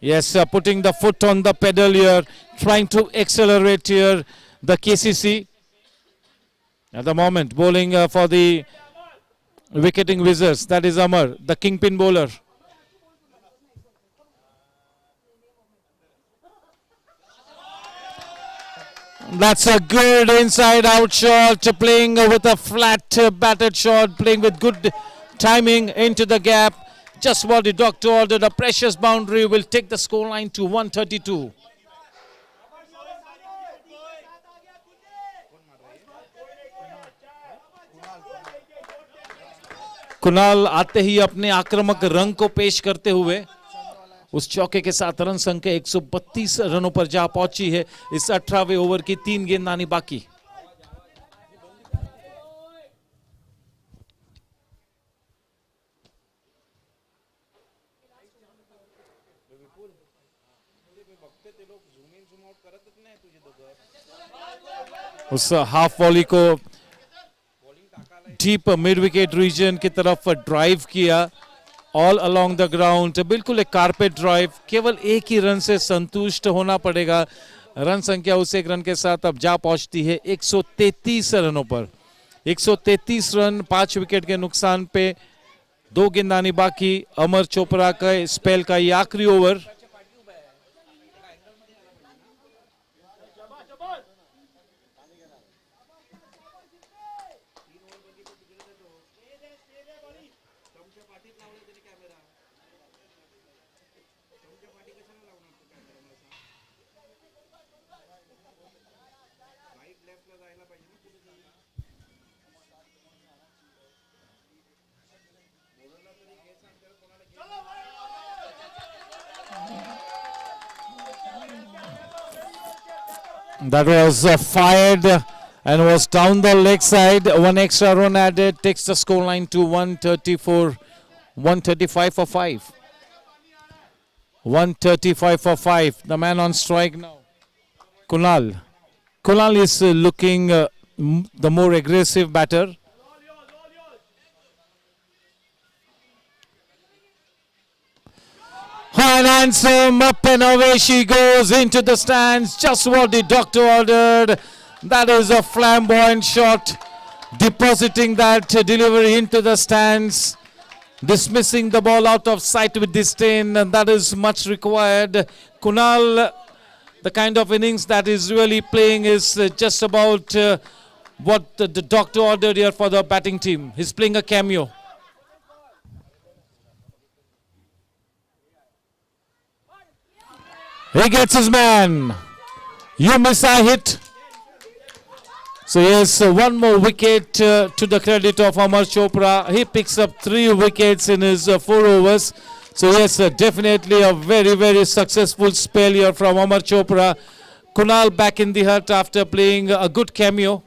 Yes, putting the foot on the pedal here, trying to accelerate here the KCC. At the moment, bowling for the Wicketing Wizards, that is Amar, the kingpin bowler. That's a good inside-out shot, playing with a flat batted shot, playing with good timing into the gap. Just what the doctor ordered, a precious boundary will take the scoreline to 132. Kunal आते ही अपने आक्रामक रंग को पेश करते हुए उस चौके के साथ रन संख्या 132 रनों पर जा पहुंची है इस 18वें ओवर की 3 गेंदानी बाकी. उस हाफ वॉली को डीप मिड विकेट रीजन की तरफ ड्राइव किया. ऑल अलोंग द ग्राउंड, बिल्कुल एक कारपेट ड्राइव. केवल एक ही रन से संतुष्ट होना पड़ेगा रन संख्या उस एक रन के साथ अब जा पहुंचती है 133 रनों पर। 133 रन 5 विकेट के नुकसान पे, 2 गेंदानी बाकी। अमर चोपड़ा का स्पेल का ये आखिरी over. That was fired and was down the leg side. One extra run added takes the scoreline to 134, 135 for 5. 135 for 5. The man on strike now, Kunal. Kunal is looking the more aggressive batter. And handsome, up and away she goes into the stands. Just what the doctor ordered. That is a flamboyant shot. Depositing that delivery into the stands. Dismissing the ball out of sight with disdain. And that is much required. Kunal, the kind of innings that is really playing is just about what the doctor ordered here for the batting team. He's playing a cameo. He gets his man. You miss, I hit. So yes, one more wicket to the credit of Amar Chopra. He picks up 3 wickets in his 4 overs. So yes, definitely a very, very successful spell here from Amar Chopra. Kunal back in the hut after playing a good cameo.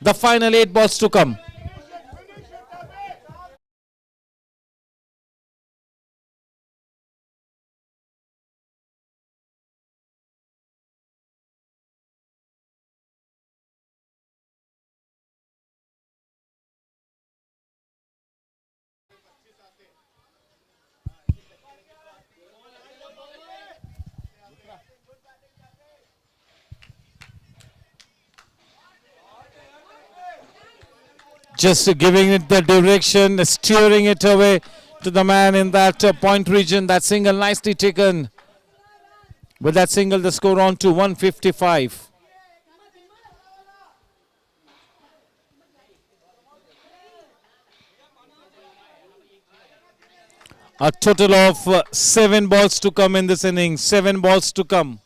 The final 8 balls to come. Just giving it the direction, steering it away to the man in that point region. That single nicely taken. With that single, the score on to 155. A total of 7 balls to come in this inning. 7 balls to come.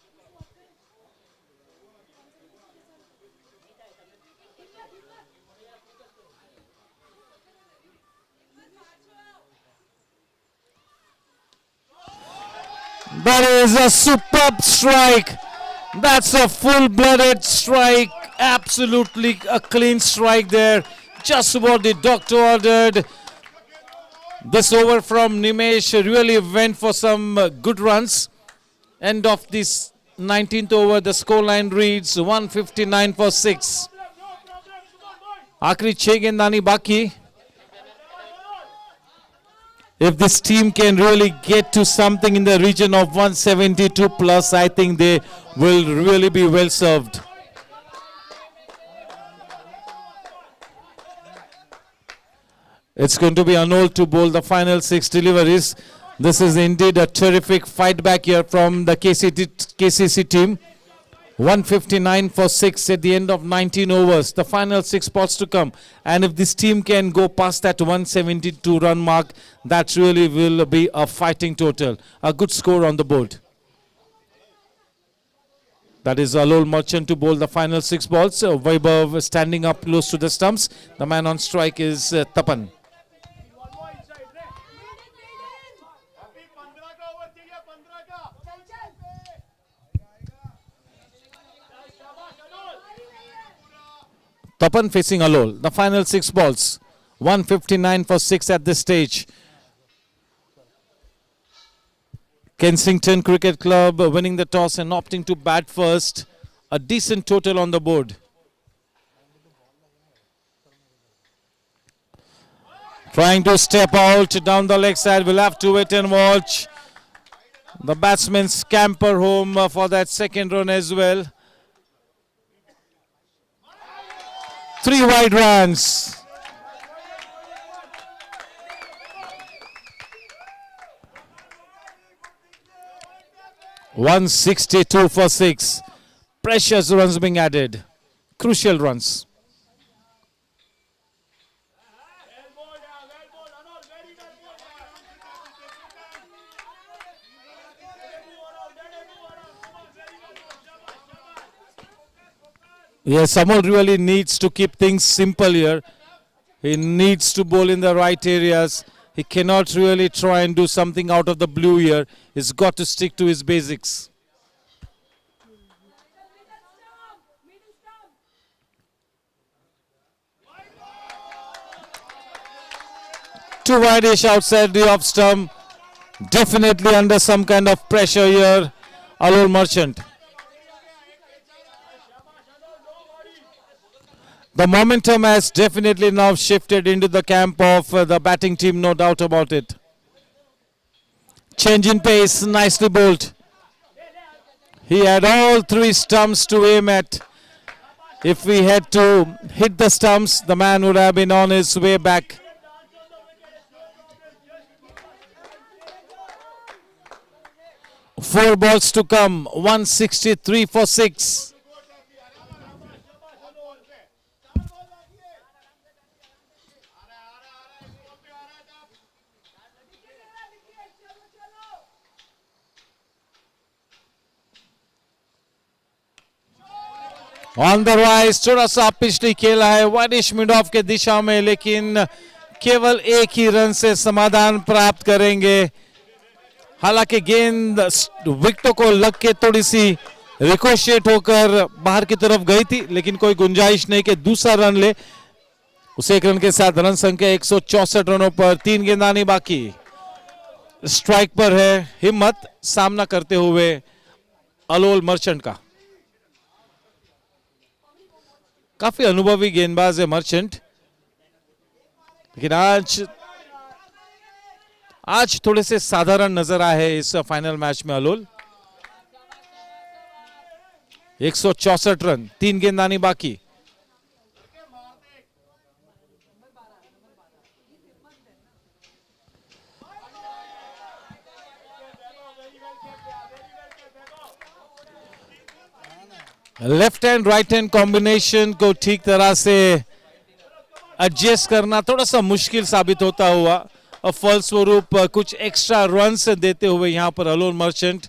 That is a superb strike. That's a full-blooded strike. Absolutely a clean strike there. Just what the doctor ordered. This over from Nimesh really went for some good runs. End of this 19th over, the scoreline reads 159 for 6. आखिरी 6 गेंदानी बाकी. If this team can really get to something in the region of 172 plus, I think they will really be well served. It's going to be Anol to bowl the final 6 deliveries. This is indeed a terrific fight back here from the KCC team. 159 for 6 at the end of 19 overs. The final 6 balls to come. And if this team can go past that 172 run mark, that really will be a fighting total. A good score on the board. That is Alol Merchant to bowl the final 6 balls. Vaibhav standing up close to the stumps. The man on strike is Tapan. Tapan facing Alol. The final 6 balls. 159 for 6 at this stage. Kensington Cricket Club winning the toss and opting to bat first. A decent total on the board. Trying to step out down the leg side. We'll have to wait and watch. The batsmen scamper home for that second run as well. 3 wide runs. $162 for 6. Precious runs being added. Crucial runs. Yes, Amol really needs to keep things simple here. He needs to bowl in the right areas. He cannot really try and do something out of the blue here. He's got to stick to his basics. Too wide-ish outside the off stump. Definitely under some kind of pressure here. Alol Merchant. The momentum has definitely now shifted into the camp of the batting team, no doubt about it. Change in pace, nicely bowled. He had all 3 stumps to aim at. If we had to hit the stumps, the man would have been on his way back. Four balls to come, 163 for 6. On the rise थोड़ा सा पिछली खेला है widish mid of के दिशा में, लेकिन केवल एक ही रन से समाधान प्राप्त करेंगे. हालांकि गेंद विकेटों को लग के थोड़ी सी रिकोशेट होकर बाहर की तरफ गई थी, लेकिन कोई गुंजाइश नहीं कि दूसरा रन ले। उसे एक रन के साथ रन संख्या 164 रनों पर 3 गेंदानी बाकी। स्ट्राइक पर है हिम्मत, सामना करते हुए अलोल मर्चेंट का। काफी अनुभवी गेंदबाज है मर्चेंट, लेकिन आज थोड़े से साधारण नजर आए इस फाइनल मैच में अलोल। 164 रन, 3 गेंदानी बाकी। Left hand right hand combination को ठीक तरह से एडजस्ट करना थोड़ा सा मुश्किल साबित होता हुआ और फलस्वरूप कुछ एक्स्ट्रा रन्स देते हुए यहां पर अलोल मर्चेंट,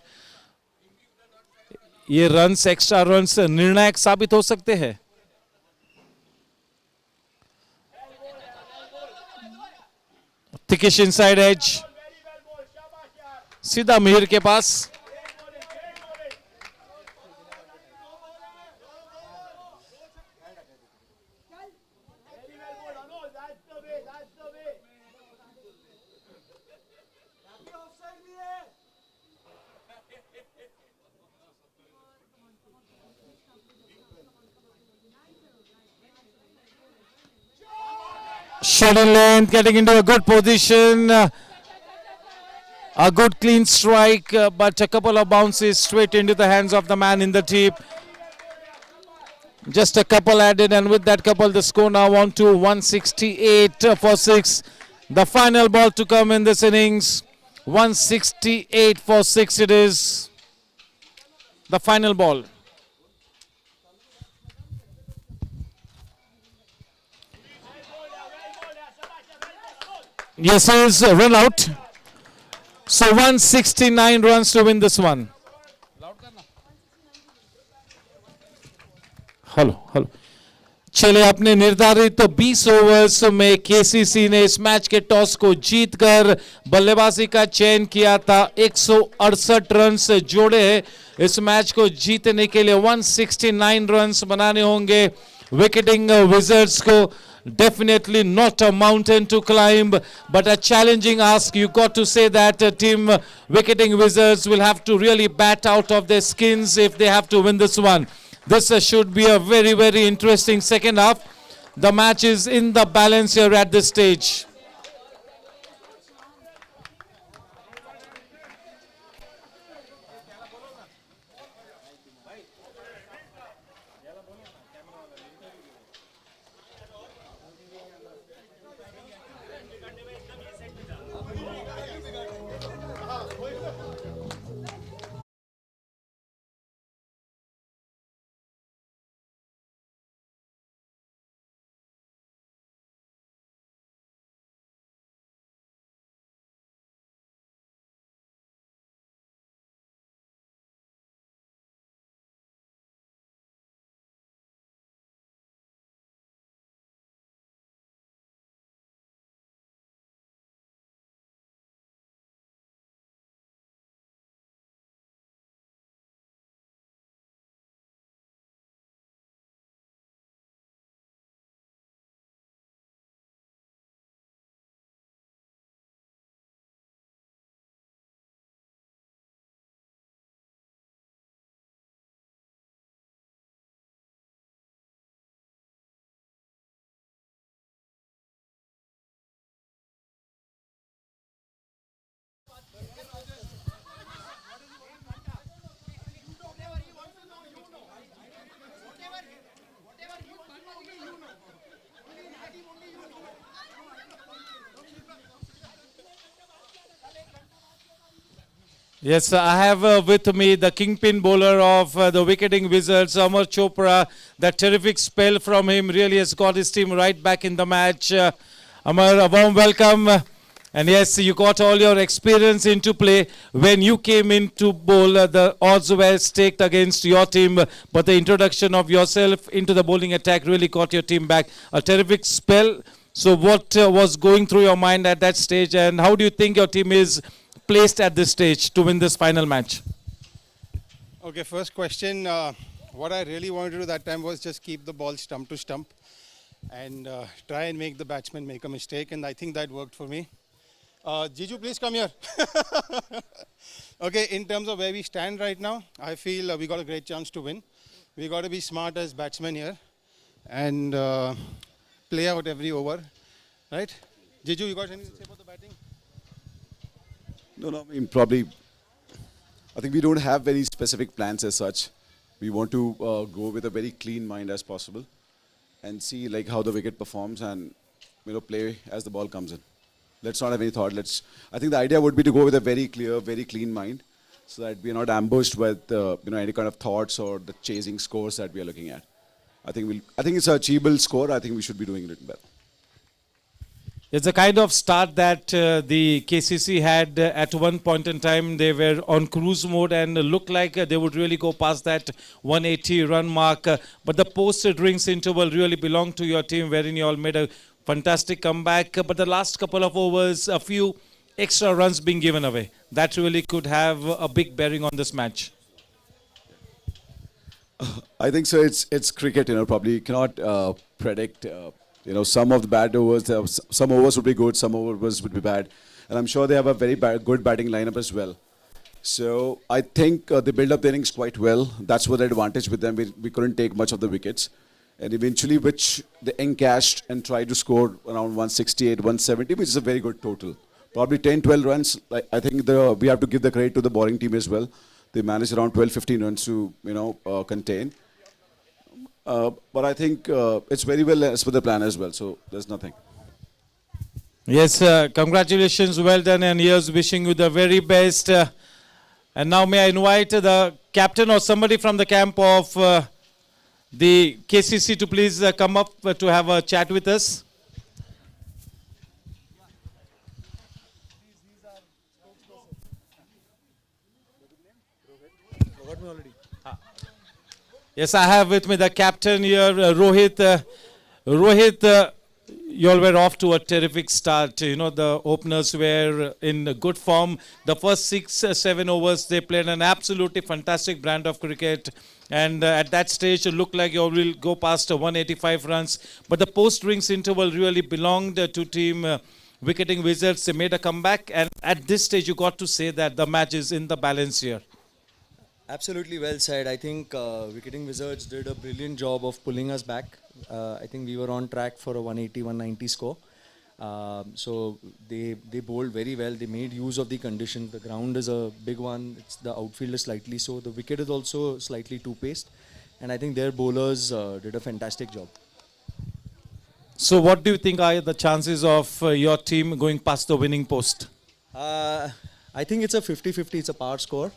ये रन्स एक्स्ट्रा रन्स निर्णायक साबित हो सकते हैं। थिकिश इनसाइड एज, सीधा मिहिर के पास। Shot in length, getting into a good position. A good clean strike, but a couple of bounces straight into the hands of the man in the deep. Just a couple added, and with that couple, the score now on to 168 for 6. The final ball to come in this innings. 168 for 6 it is. The final ball. Yes, is run out. So 169 runs to win this one. Hello चले, अपने निर्धारित तो 20 overs में KCC ने इस match के toss को जीतकर बल्लेबाजी का चयन किया था। 168 रन्स जोड़े हैं इस मैच को जीतने के लिए। 169 रन्स बनाने होंगे विकेटिंग विजर्ड्स को। Definitely not a mountain to climb, but a challenging ask. You got to say that team Wicketing Wizards will have to really bat out of their skins if they have to win this one. This should be a very, very interesting second half. The match is in the balance here at this stage. Yes, I have with me the kingpin bowler of the Wicketing Wizards, Amar Chopra. That terrific spell from him really has got his team right back in the match. Amar, a warm welcome. And yes, you got all your experience into play. When you came in to bowl, the odds were staked against your team, but the introduction of yourself into the bowling attack really got your team back. A terrific spell. So what was going through your mind at that stage, and how do you think your team is placed at this stage to win this final match? Okay, first question. What I really wanted to do that time was just keep the ball stump to stump and try and make the batsman make a mistake, and I think that worked for me. Jiju, please come here. Okay, in terms of where we stand right now, I feel we got a great chance to win. We got to be smart as batsmen here and play out every over, right? Jiju, you got anything to say about the batting? No, I mean, probably, I think we don't have very specific plans as such. We want to go with a very clean mind as possible and see like how the wicket performs and play as the ball comes in. Let's not have any thought. I think the idea would be to go with a very clear, very clean mind, so that we are not ambushed with any kind of thoughts or the chasing scores that we are looking at. I think it's an achievable score. I think we should be doing it well. It's a kind of start that the KCC had at one point in time. They were on cruise mode and looked like they would really go past that 180 run mark. But the post-drinks interval really belonged to your team, wherein you all made a fantastic comeback. But the last couple of overs, a few extra runs being given away. That really could have a big bearing on this match. I think so. It's cricket. Probably you cannot predict. Some of the bad overs. Some overs would be good. Some overs would be bad. And I'm sure they have a very good batting lineup as well. So I think they build up the innings quite well. That's what the advantage with them. We couldn't take much of the wickets, and eventually, which they encashed and tried to score around 168, 170, which is a very good total. Probably 10, 12 runs. I think we have to give the credit to the bowling team as well. They managed around 12, 15 runs to contain. But I think it's very well as per the plan as well. So there's nothing. Yes, congratulations, well done, and here's wishing you the very best. And now may I invite the captain or somebody from the camp of the KCC to please come up to have a chat with us. Yes, I have with me the captain here, Rohit. Rohit, you all were off to a terrific start. The openers were in good form. The first 6-7 overs, they played an absolutely fantastic brand of cricket. And at that stage, it looked like you all will go past 185 runs. But the post-drinks interval really belonged to team Wicketing Wizards. They made a comeback. And at this stage, you got to say that the match is in the balance here. Absolutely well said. I think Wicketing Wizards did a brilliant job of pulling us back. I think we were on track for a 180, 190 score. So they bowled very well. They made use of the condition. The ground is a big one. The outfield is slightly so. The wicket is also slightly two-paced. And I think their bowlers did a fantastic job. So what do you think are the chances of your team going past the winning post? I think it's a 50-50. It's a par score.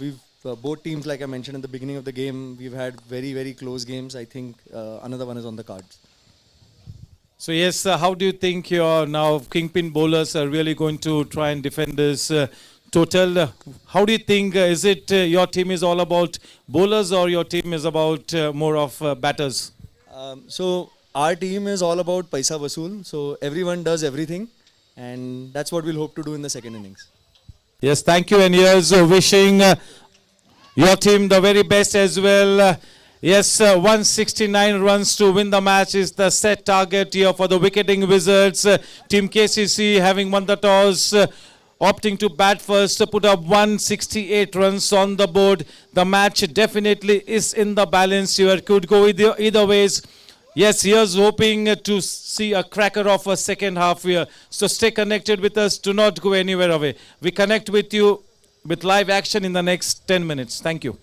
We've both teams, like I mentioned in the beginning of the game, we've had very, very close games. I think another one is on the cards. So yes, how do you think your now kingpin bowlers are really going to try and defend this total? How do you think, is it your team is all about bowlers or your team is about more of batters? So our team is all about paisa vasool. So everyone does everything, and that's what we'll hope to do in the second innings. Yes, thank you, and here's wishing your team the very best as well. Yes, 169 runs to win the match is the set target here for the Wicketing Wizards. Team KCC having won the toss, opting to bat first, put up 168 runs on the board. The match definitely is in the balance here. Could go either ways. Yes, here's hoping to see a cracker of a second half here. So stay connected with us. Do not go anywhere away. We connect with you with live action in the next 10 minutes. Thank you.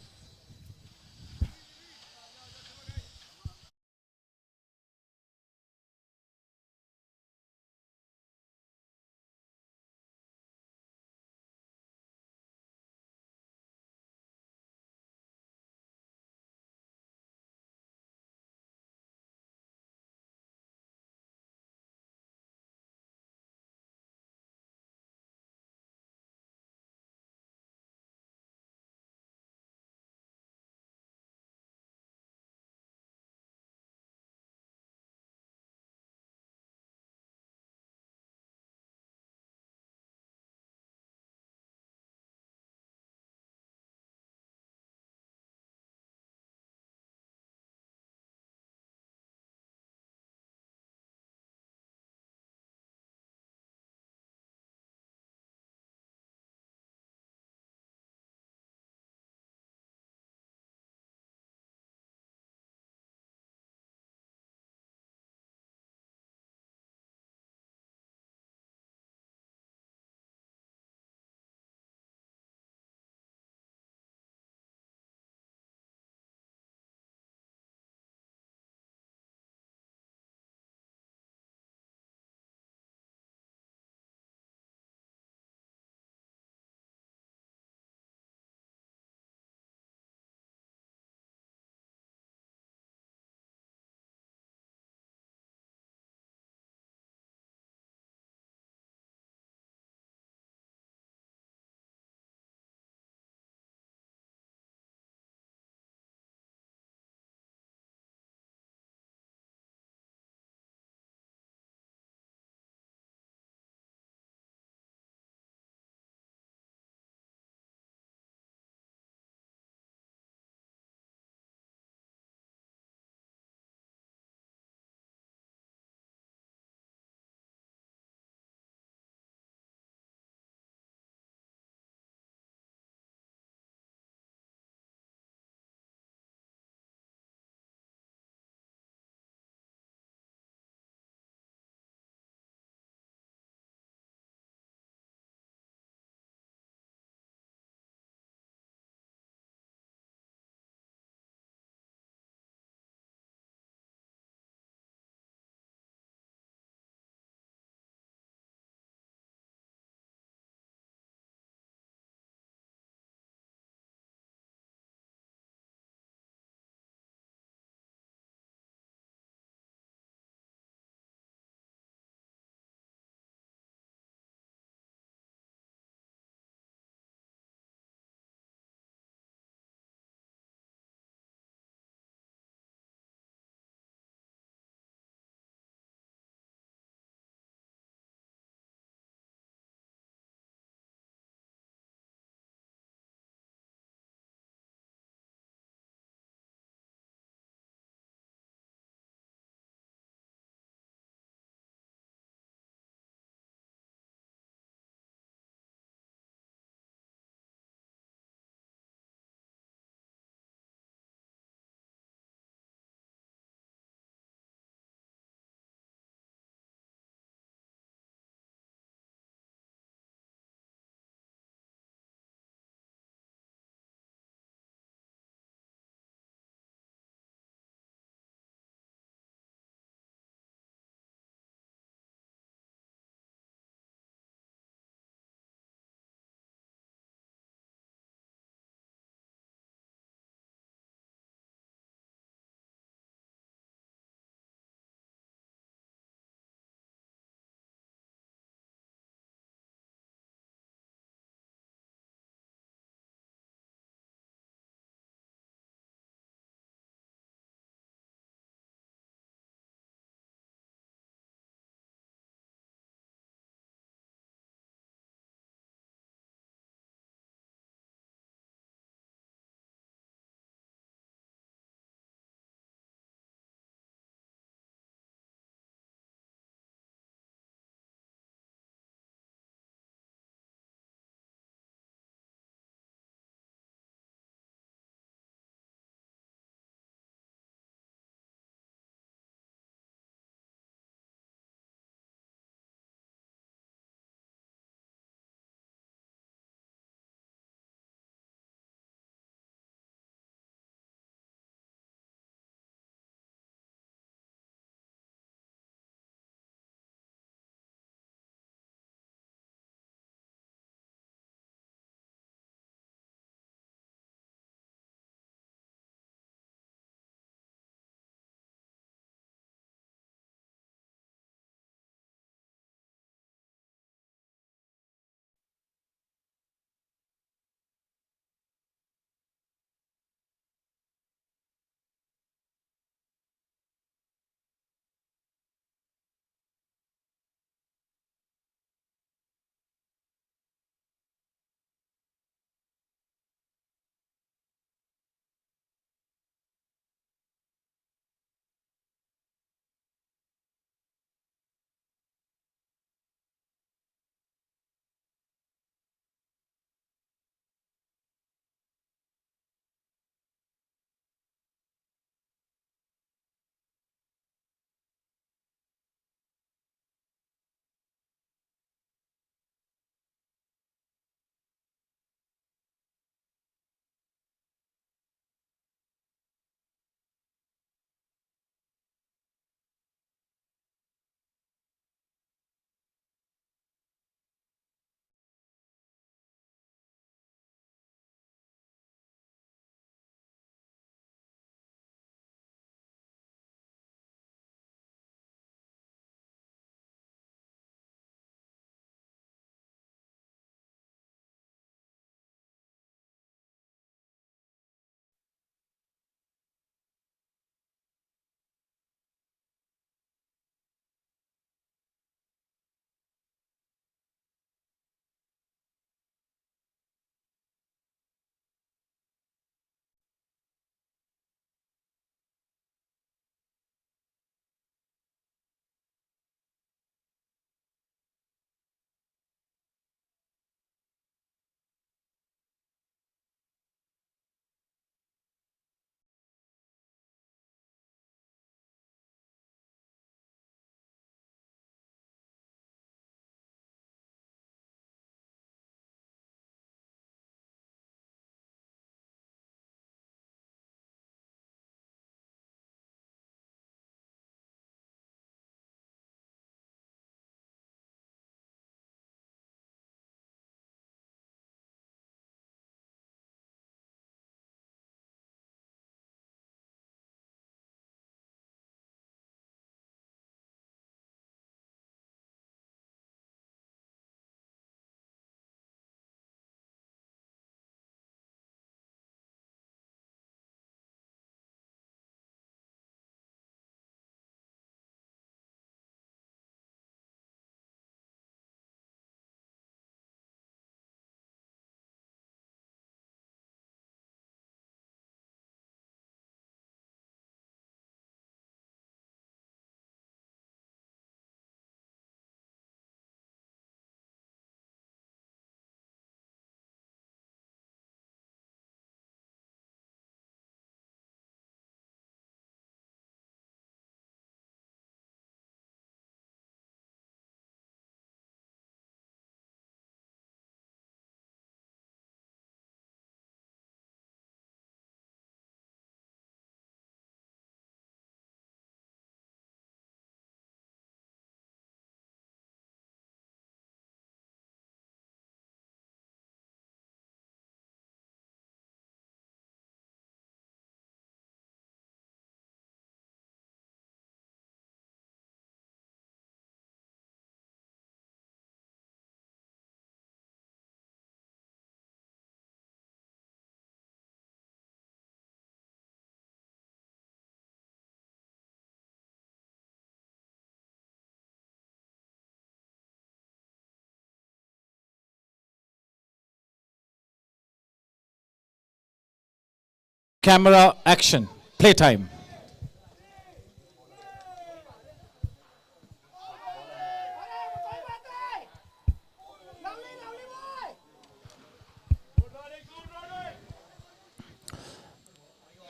Camera action. Playtime.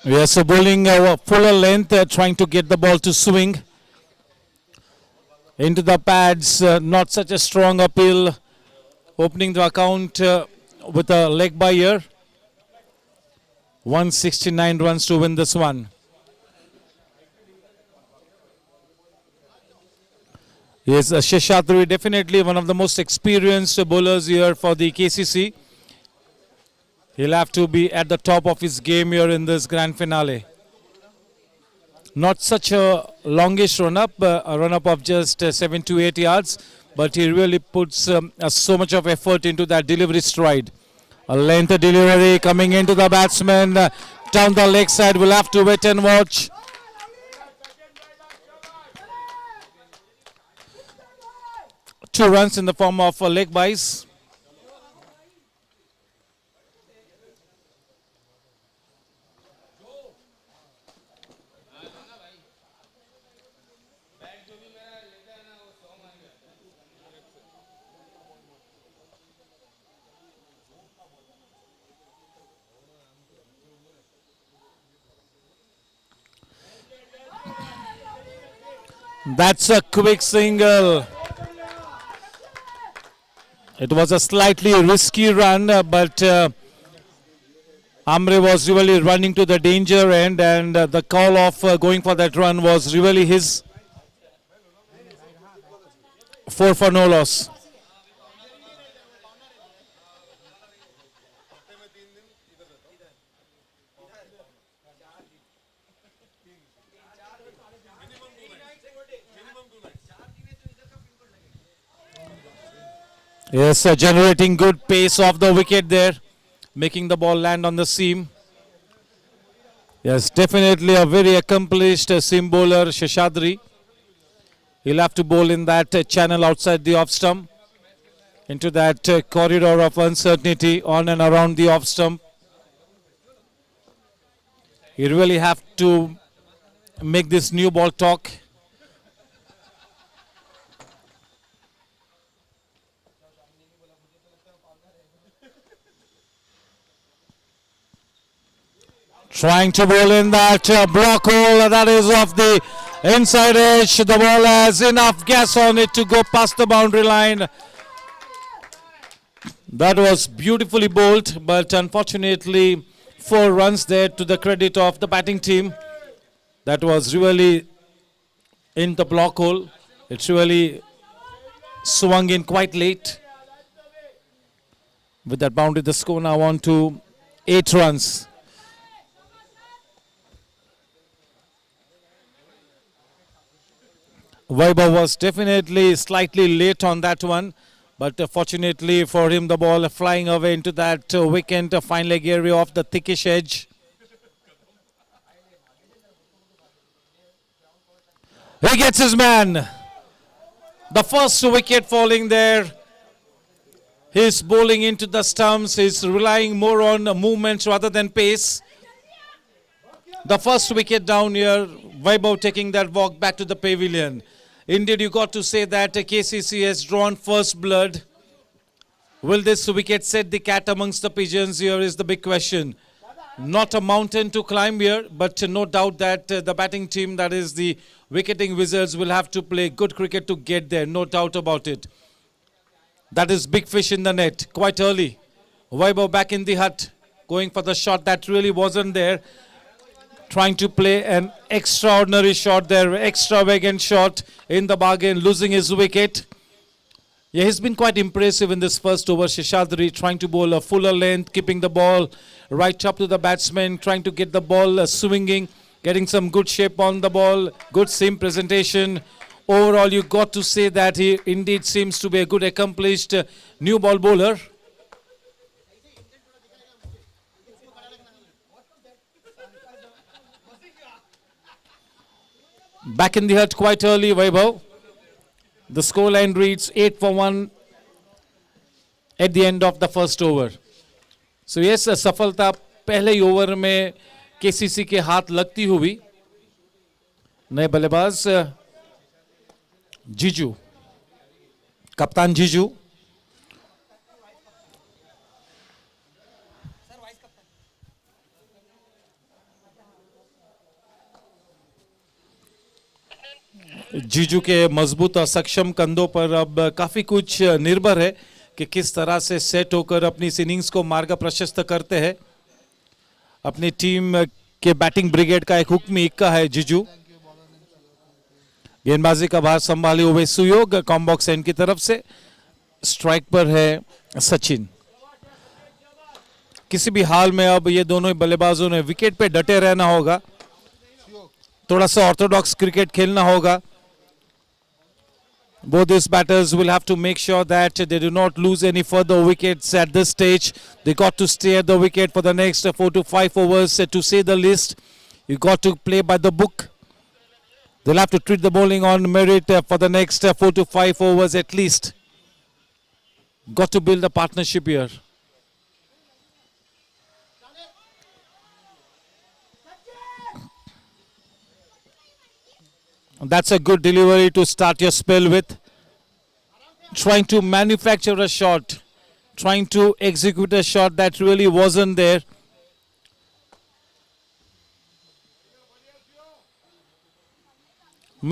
Yes, so bowling fuller length, trying to get the ball to swing into the pads. Not such a strong appeal. Opening the account with a leg by ear. 169 runs to win this one. Yes, Sheshadri definitely one of the most experienced bowlers here for the KCC. He'll have to be at the top of his game here in this grand finale. Not such a longish run-up, a run-up of just 7 to 8 yards, but he really puts so much of effort into that delivery stride. A length delivery coming into the batsman down the leg side. We'll have to wait and watch. Two runs in the form of leg byes. That's a quick single. It was a slightly risky run, but Amre was really running to the danger end, and the call of going for that run was really his. 4 for no loss. Yes, generating good pace off the wicket there, making the ball land on the seam. Yes, definitely a very accomplished seam bowler, Sheshadri. He'll have to bowl in that channel outside the off stump, into that corridor of uncertainty on and around the off stump. You really have to make this new ball talk. Trying to bowl in that block hole, that is off the inside edge. The ball has enough gas on it to go past the boundary line. That was beautifully bowled, but unfortunately 4 runs there to the credit of the batting team. That was really in the block hole. It really swung in quite late. With that boundary, the score now on to 8 runs. Vaibhav was definitely slightly late on that one, but fortunately for him, the ball flying away into that wicket, fine leg area off the thickish edge. He gets his man. The first wicket falling there. He's bowling into the stumps. He's relying more on movement rather than pace. The first wicket down here, Vaibhav taking that walk back to the pavilion. Indeed, you got to say that KCC has drawn first blood. Will this wicket set the cat amongst the pigeons? Here is the big question. Not a mountain to climb here, but no doubt that the batting team, that is the Wicketing Wizards, will have to play good cricket to get there. No doubt about it. That is big fish in the net quite early. Vaibhav back in the hut, going for the shot that really wasn't there. Trying to play an extraordinary shot there, extravagant shot in the bargain, losing his wicket. Yeah, he's been quite impressive in this first over. Sheshadri trying to bowl a fuller length, keeping the ball right up to the batsman, trying to get the ball swinging, getting some good shape on the ball, good seam presentation. Overall, you got to say that he indeed seems to be a good accomplished new ball bowler. Back in the hut quite early, Vaibhav. The scoreline reads 8 for 1 at the end of the first over. So yes, सफलता पहले ही over में KCC के हाथ लगती हुई। नए बल्लेबाज जीजू, कप्तान जीजू। जीजू के मजबूत और सक्षम कंधों पर अब काफी कुछ निर्भर है कि किस तरह से सेट होकर अपनी इस इनिंग्स को मार्ग प्रशस्त करते हैं। अपनी टीम के बैटिंग ब्रिगेड का एक हुक्मी इक्का है जीजू। गेंदबाजी का भार संभाले हुए सुयोग कॉम्बॉक्स एंड की तरफ से। स्ट्राइक पर है सचिन। किसी भी हाल में अब ये दोनों ही बल्लेबाजों ने विकेट पे डटे रहना होगा, थोड़ा सा ऑर्थोडॉक्स क्रिकेट खेलना होगा। Both these batters will have to make sure that they do not lose any further wickets at this stage. They got to stay at the wicket for the next 4 to 5 overs to say the least. You got to play by the book. They'll have to treat the bowling on merit for the next 4 to 5 overs at least. Got to build a partnership here. That's a good delivery to start your spell with. Trying to manufacture a shot, trying to execute a shot that really wasn't there.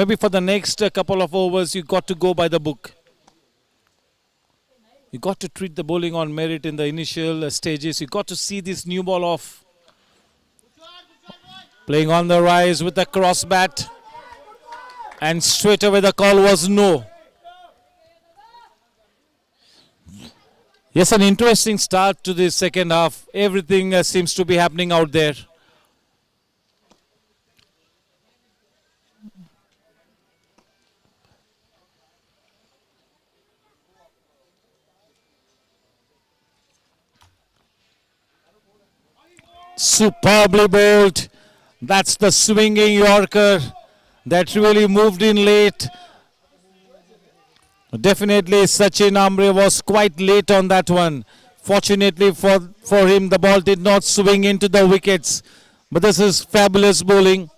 Maybe for the next couple of overs, you got to go by the book. You got to treat the bowling on merit in the initial stages. You got to see this new ball off. Playing on the rise with a cross bat. And straight away the call was no. Yes, an interesting start to the second half. Everything seems to be happening out there. Superbly bowled. That's the swinging Yorker that really moved in late. Definitely Sachin Amre was quite late on that one. Fortunately for him, the ball did not swing into the wickets. But this is fabulous bowling.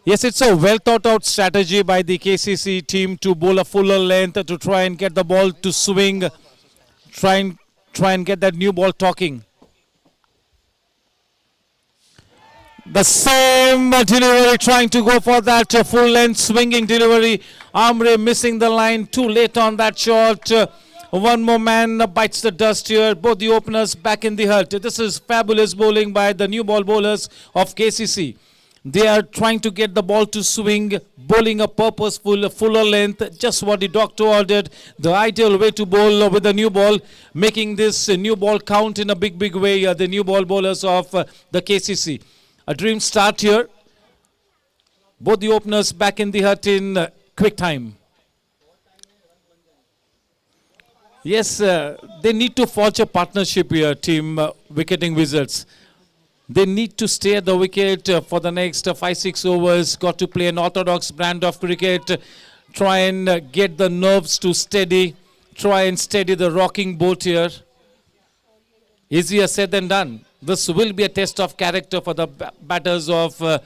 Yes, it's a well thought out strategy by the KCC team to bowl a fuller length to try and get the ball to swing. Try and get that new ball talking. The same delivery, trying to go for that full length swinging delivery. Amre missing the line, too late on that shot. One more man bites the dust here. Both the openers back in the hut. This is fabulous bowling by the new ball bowlers of KCC. They are trying to get the ball to swing, bowling a purposeful, fuller length, just what the doctor ordered. The ideal way to bowl with the new ball, making this new ball count in a big way. The new ball bowlers of the KCC. A dream start here. Both the openers back in the hut in quick time. Yes, they need to forge a partnership here, team Wicketing Wizards. They need to stay at the wicket for the next 5-6 overs. Got to play an orthodox brand of cricket. Try and get the nerves to steady. Try and steady the rocking boat here. Easier said than done. This will be a test of character for the batters of the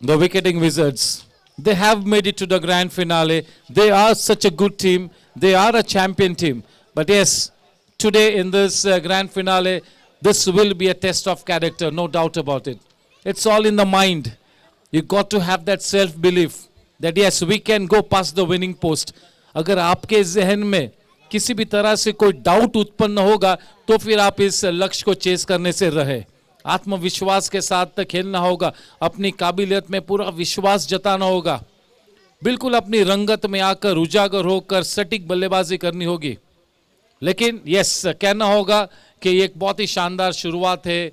Wicketing Wizards. They have made it to the grand finale. They are such a good team. They are a champion team. But yes, today in this grand finale, this will be a test of character, no doubt about it. It's all in the mind. You got to have that self-belief that yes, we can go past the winning post. अगर आपके ज़हन में किसी भी तरह से कोई doubt उत्पन्न होगा तो फिर आप इस लक्ष्य को चेस करने से रहे। आत्मविश्वास के साथ खेलना होगा, अपनी काबिलियत में पूरा विश्वास जताना होगा, बिल्कुल अपनी रंगत में आकर उजागर होकर सटीक बल्लेबाजी करनी होगी। लेकिन यस, कहना होगा कि ये एक बहुत ही शानदार शुरुआत है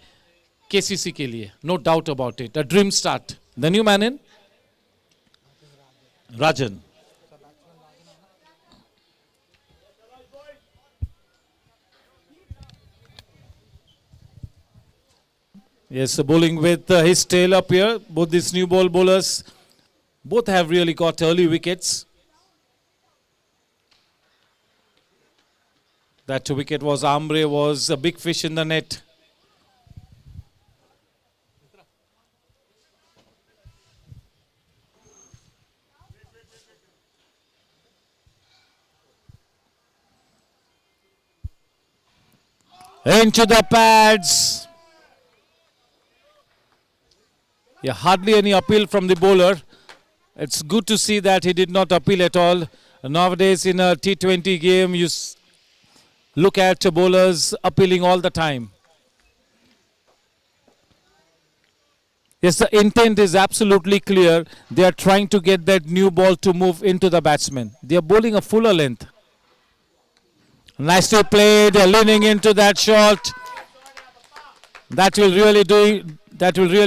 केसीसी के लिए, no doubt about it. A dream start. The new man in Rajan. Yes, bowling with his tail up here. Both these new ball bowlers, both have really got early wickets. That wicket was Ambre, was a big fish in the net. Into the pads. Yeah, hardly any appeal from the bowler. It's good to see that he did not appeal at all. Nowadays in a T20 game, you look at bowlers appealing all the time. Yes, the intent is absolutely clear. They are trying to get that new ball to move into the batsman. They are bowling a fuller length. Nicely played, leaning into that shot. That will really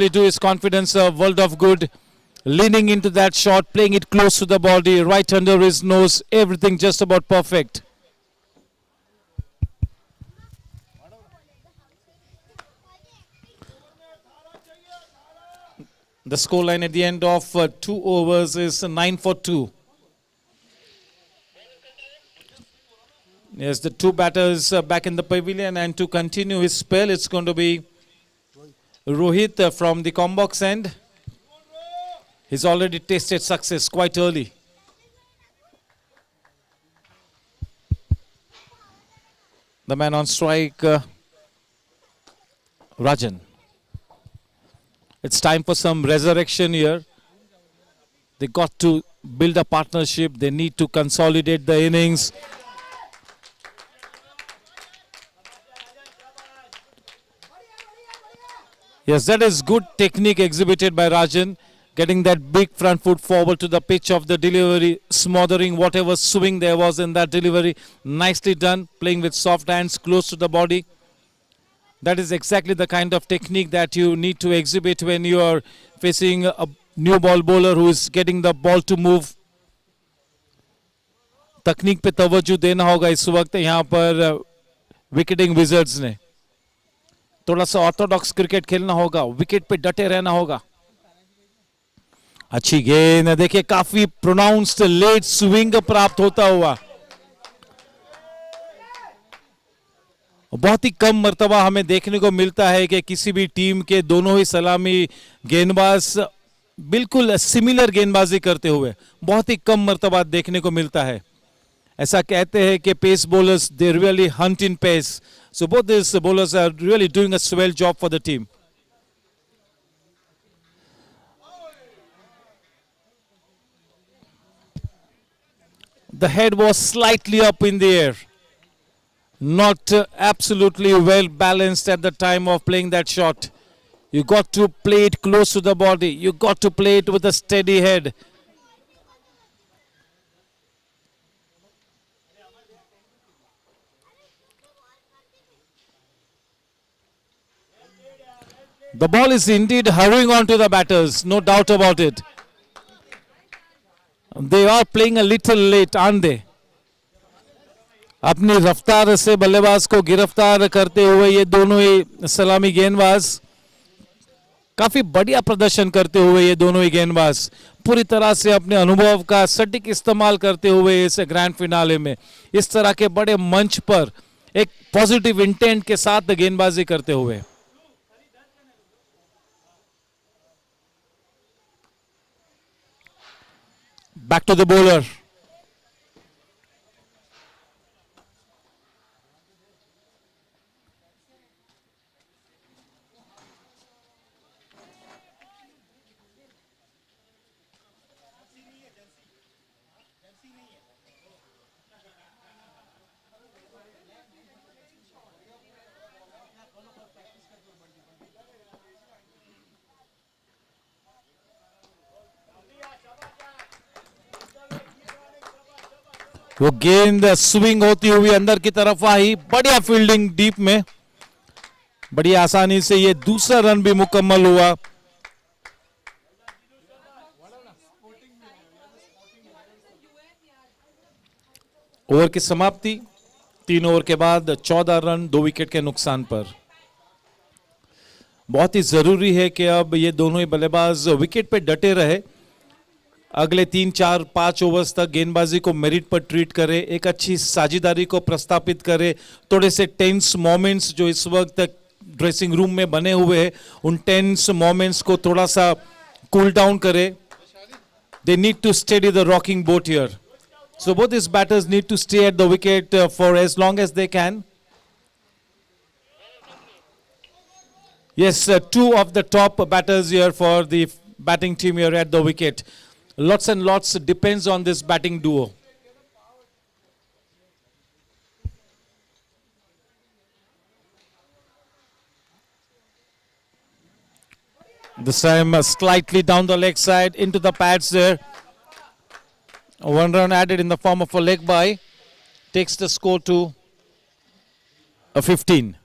do his confidence a world of good. Leaning into that shot, playing it close to the body, right under his nose, everything just about perfect. The scoreline at the end of 2 overs is 9 for 2. Yes, the two batters back in the pavilion, and to continue his spell, it's going to be Rohit from the Combox end. He's already tasted success quite early. The man on strike, Rajan. It's time for some resurrection here. They got to build a partnership. They need to consolidate the innings. Yes, that is good technique exhibited by Rajan. Getting that big front foot forward to the pitch of the delivery, smothering whatever swing there was in that delivery. Nicely done, playing with soft hands close to the body. That is exactly the kind of technique that you need to exhibit when you are facing a new ball bowler who is getting the ball to move. तकनीक पे तवज्जो देना होगा इस वक्त यहाँ पर विकेटिंग wizards ने. थोड़ा सा ऑर्थोडॉक्स क्रिकेट खेलना होगा, विकेट पे डटे रहना होगा. अच्छी गेंद, देखिए काफी प्रोनाउंस्ड लेट स्विंग प्राप्त होता हुआ. बहुत ही कम मर्तबा हमें देखने को मिलता है कि किसी भी टीम के दोनों ही सलामी गेंदबाज बिल्कुल सिमिलर गेंदबाजी करते हुए बहुत ही कम मर्तबा देखने को मिलता है. ऐसा कहते हैं कि pace bowlers they really hunt in pace. So both this bowlers are really doing a swell job for the team. The head was slightly up in the air. Not absolutely well balanced at the time of playing that shot. You got to play it close to the body. You got to play it with a steady head. The ball is indeed hurrying on to the batters, no doubt about it. They are playing a little late, aren't they? अपनी रफ्तार से बल्लेबाज को गिरफ्तार करते हुए ये दोनों ही सलामी गेंदबाज काफी बढ़िया प्रदर्शन करते हुए ये दोनों ही गेंदबाज पूरी तरह से अपने अनुभव का सटीक इस्तेमाल करते हुए इस ग्रैंड फिनाले में इस तरह के बड़े मंच पर एक पॉजिटिव इंटेंट के साथ गेंदबाजी करते हुए. Back to the bowler. वो गेंद स्विंग होती हुई अंदर की तरफ आई. बढ़िया फील्डिंग डीप में, बड़ी आसानी से ये दूसरा रन भी मुकम्मल हुआ. ओवर की समाप्ति 3 ओवर के बाद 14 रन 2 विकेट के नुकसान पर. बहुत ही जरूरी है कि अब ये दोनों ही बल्लेबाज विकेट पे डटे रहे. अगले 3-4-5 ओवर्स तक गेंदबाजी को मेरिट पर ट्रीट करे, एक अच्छी साझेदारी को प्रस्तापित करे, थोड़े से टेंस मोमेंट्स जो इस वक्त ड्रेसिंग रूम में बने हुए हैं उन टेंस मोमेंट्स को थोड़ा सा कूल डाउन करे. They need to steady the rocking boat here. So both these batters need to stay at the wicket for as long as they can. Yes, two of the top batters here for the batting team here at the wicket. Lots and lots depends on this batting duo. This time slightly down the leg side into the pads there. One run added in the form of a leg bye. Takes the score to a 15.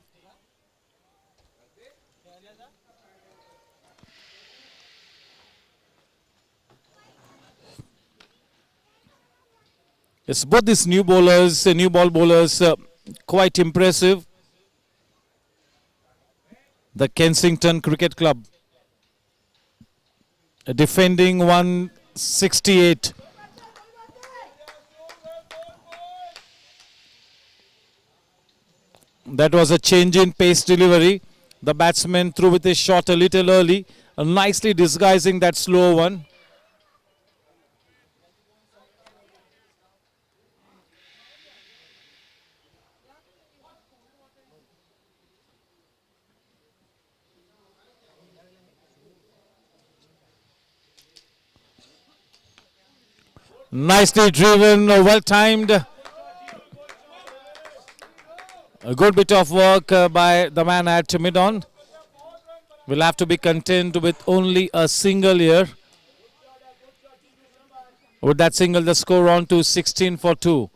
Yes, both these new bowlers, new ball bowlers, quite impressive. The Kensington Cricket Club defending 168. That was a change in pace delivery. The batsman threw with his shot a little early, nicely disguising that slow one. Nicely driven, well timed. A good bit of work by the man at mid-on. Will have to be content with only a single here. With that single, the score on to 16 for 2.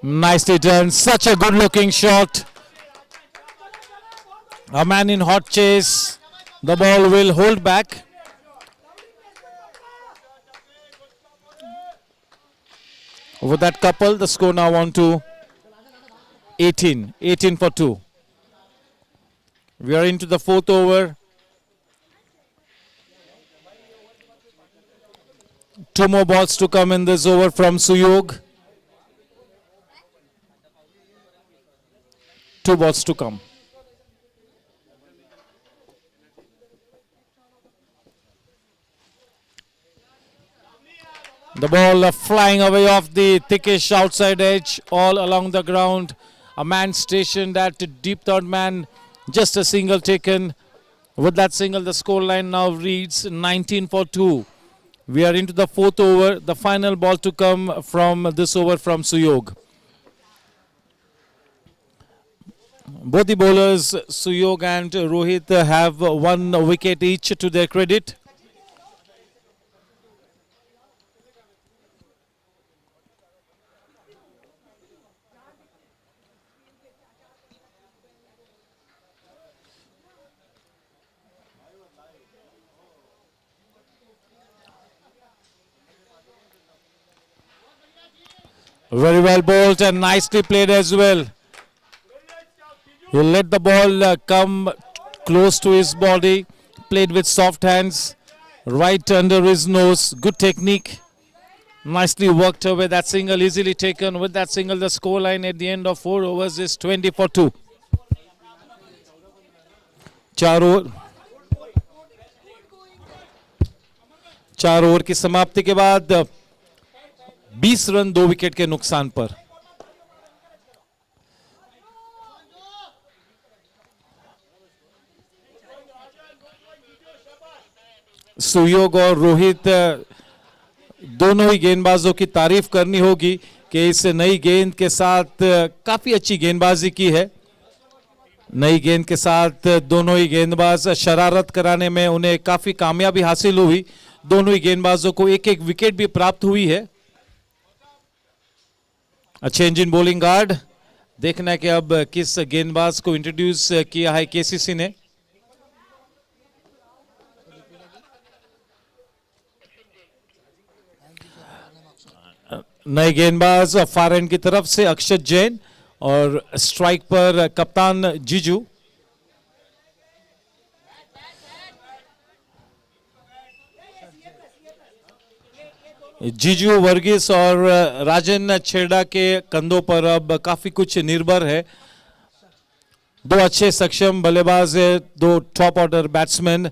Nicely done. Such a good-looking shot. A man in hot chase. The ball will hold back. Over that couple, the score now on to 18. 18 for 2. We are into the fourth over. 2 more balls to come in this over from Suyog. 2 balls to come. The ball flying away off the thickish outside edge, all along the ground. A man stationed at deep third man, just a single taken. With that single, the scoreline now reads 19 for 2. We are into the fourth over. The final ball to come from this over from Suyog. Both the bowlers, Suyog and Rohit, have 1 wicket each to their credit. Very well bowled and nicely played as well. He let the ball come close to his body, played with soft hands, right under his nose. Good technique. Nicely worked away. That single easily taken. With that single, the scoreline at the end of 4 overs is 20 for 2. 4 over की समाप्ति के बाद 20 run 2 wicket के नुकसान पर. सुयोग और रोहित दोनों ही गेंदबाजों की तारीफ करनी होगी कि इस नई गेंद के साथ काफी अच्छी गेंदबाजी की है. नई गेंद के साथ दोनों ही गेंदबाज शरारत कराने में उन्हें काफी कामयाबी हासिल हुई. दोनों ही गेंदबाजों को एक एक विकेट भी प्राप्त हुई है. Change in bowling guard. देखना है कि अब किस गेंदबाज को इंट्रोड्यूस किया है केसीसी ने. नए गेंदबाज फार एंड की तरफ से अक्षत जैन और स्ट्राइक पर कप्तान जीजू. जीजू वर्गीस और राजन छेड़ा के कंधों पर अब काफी कुछ निर्भर है। दो अच्छे सक्षम बल्लेबाज है, दो टॉप ऑर्डर बैट्समैन।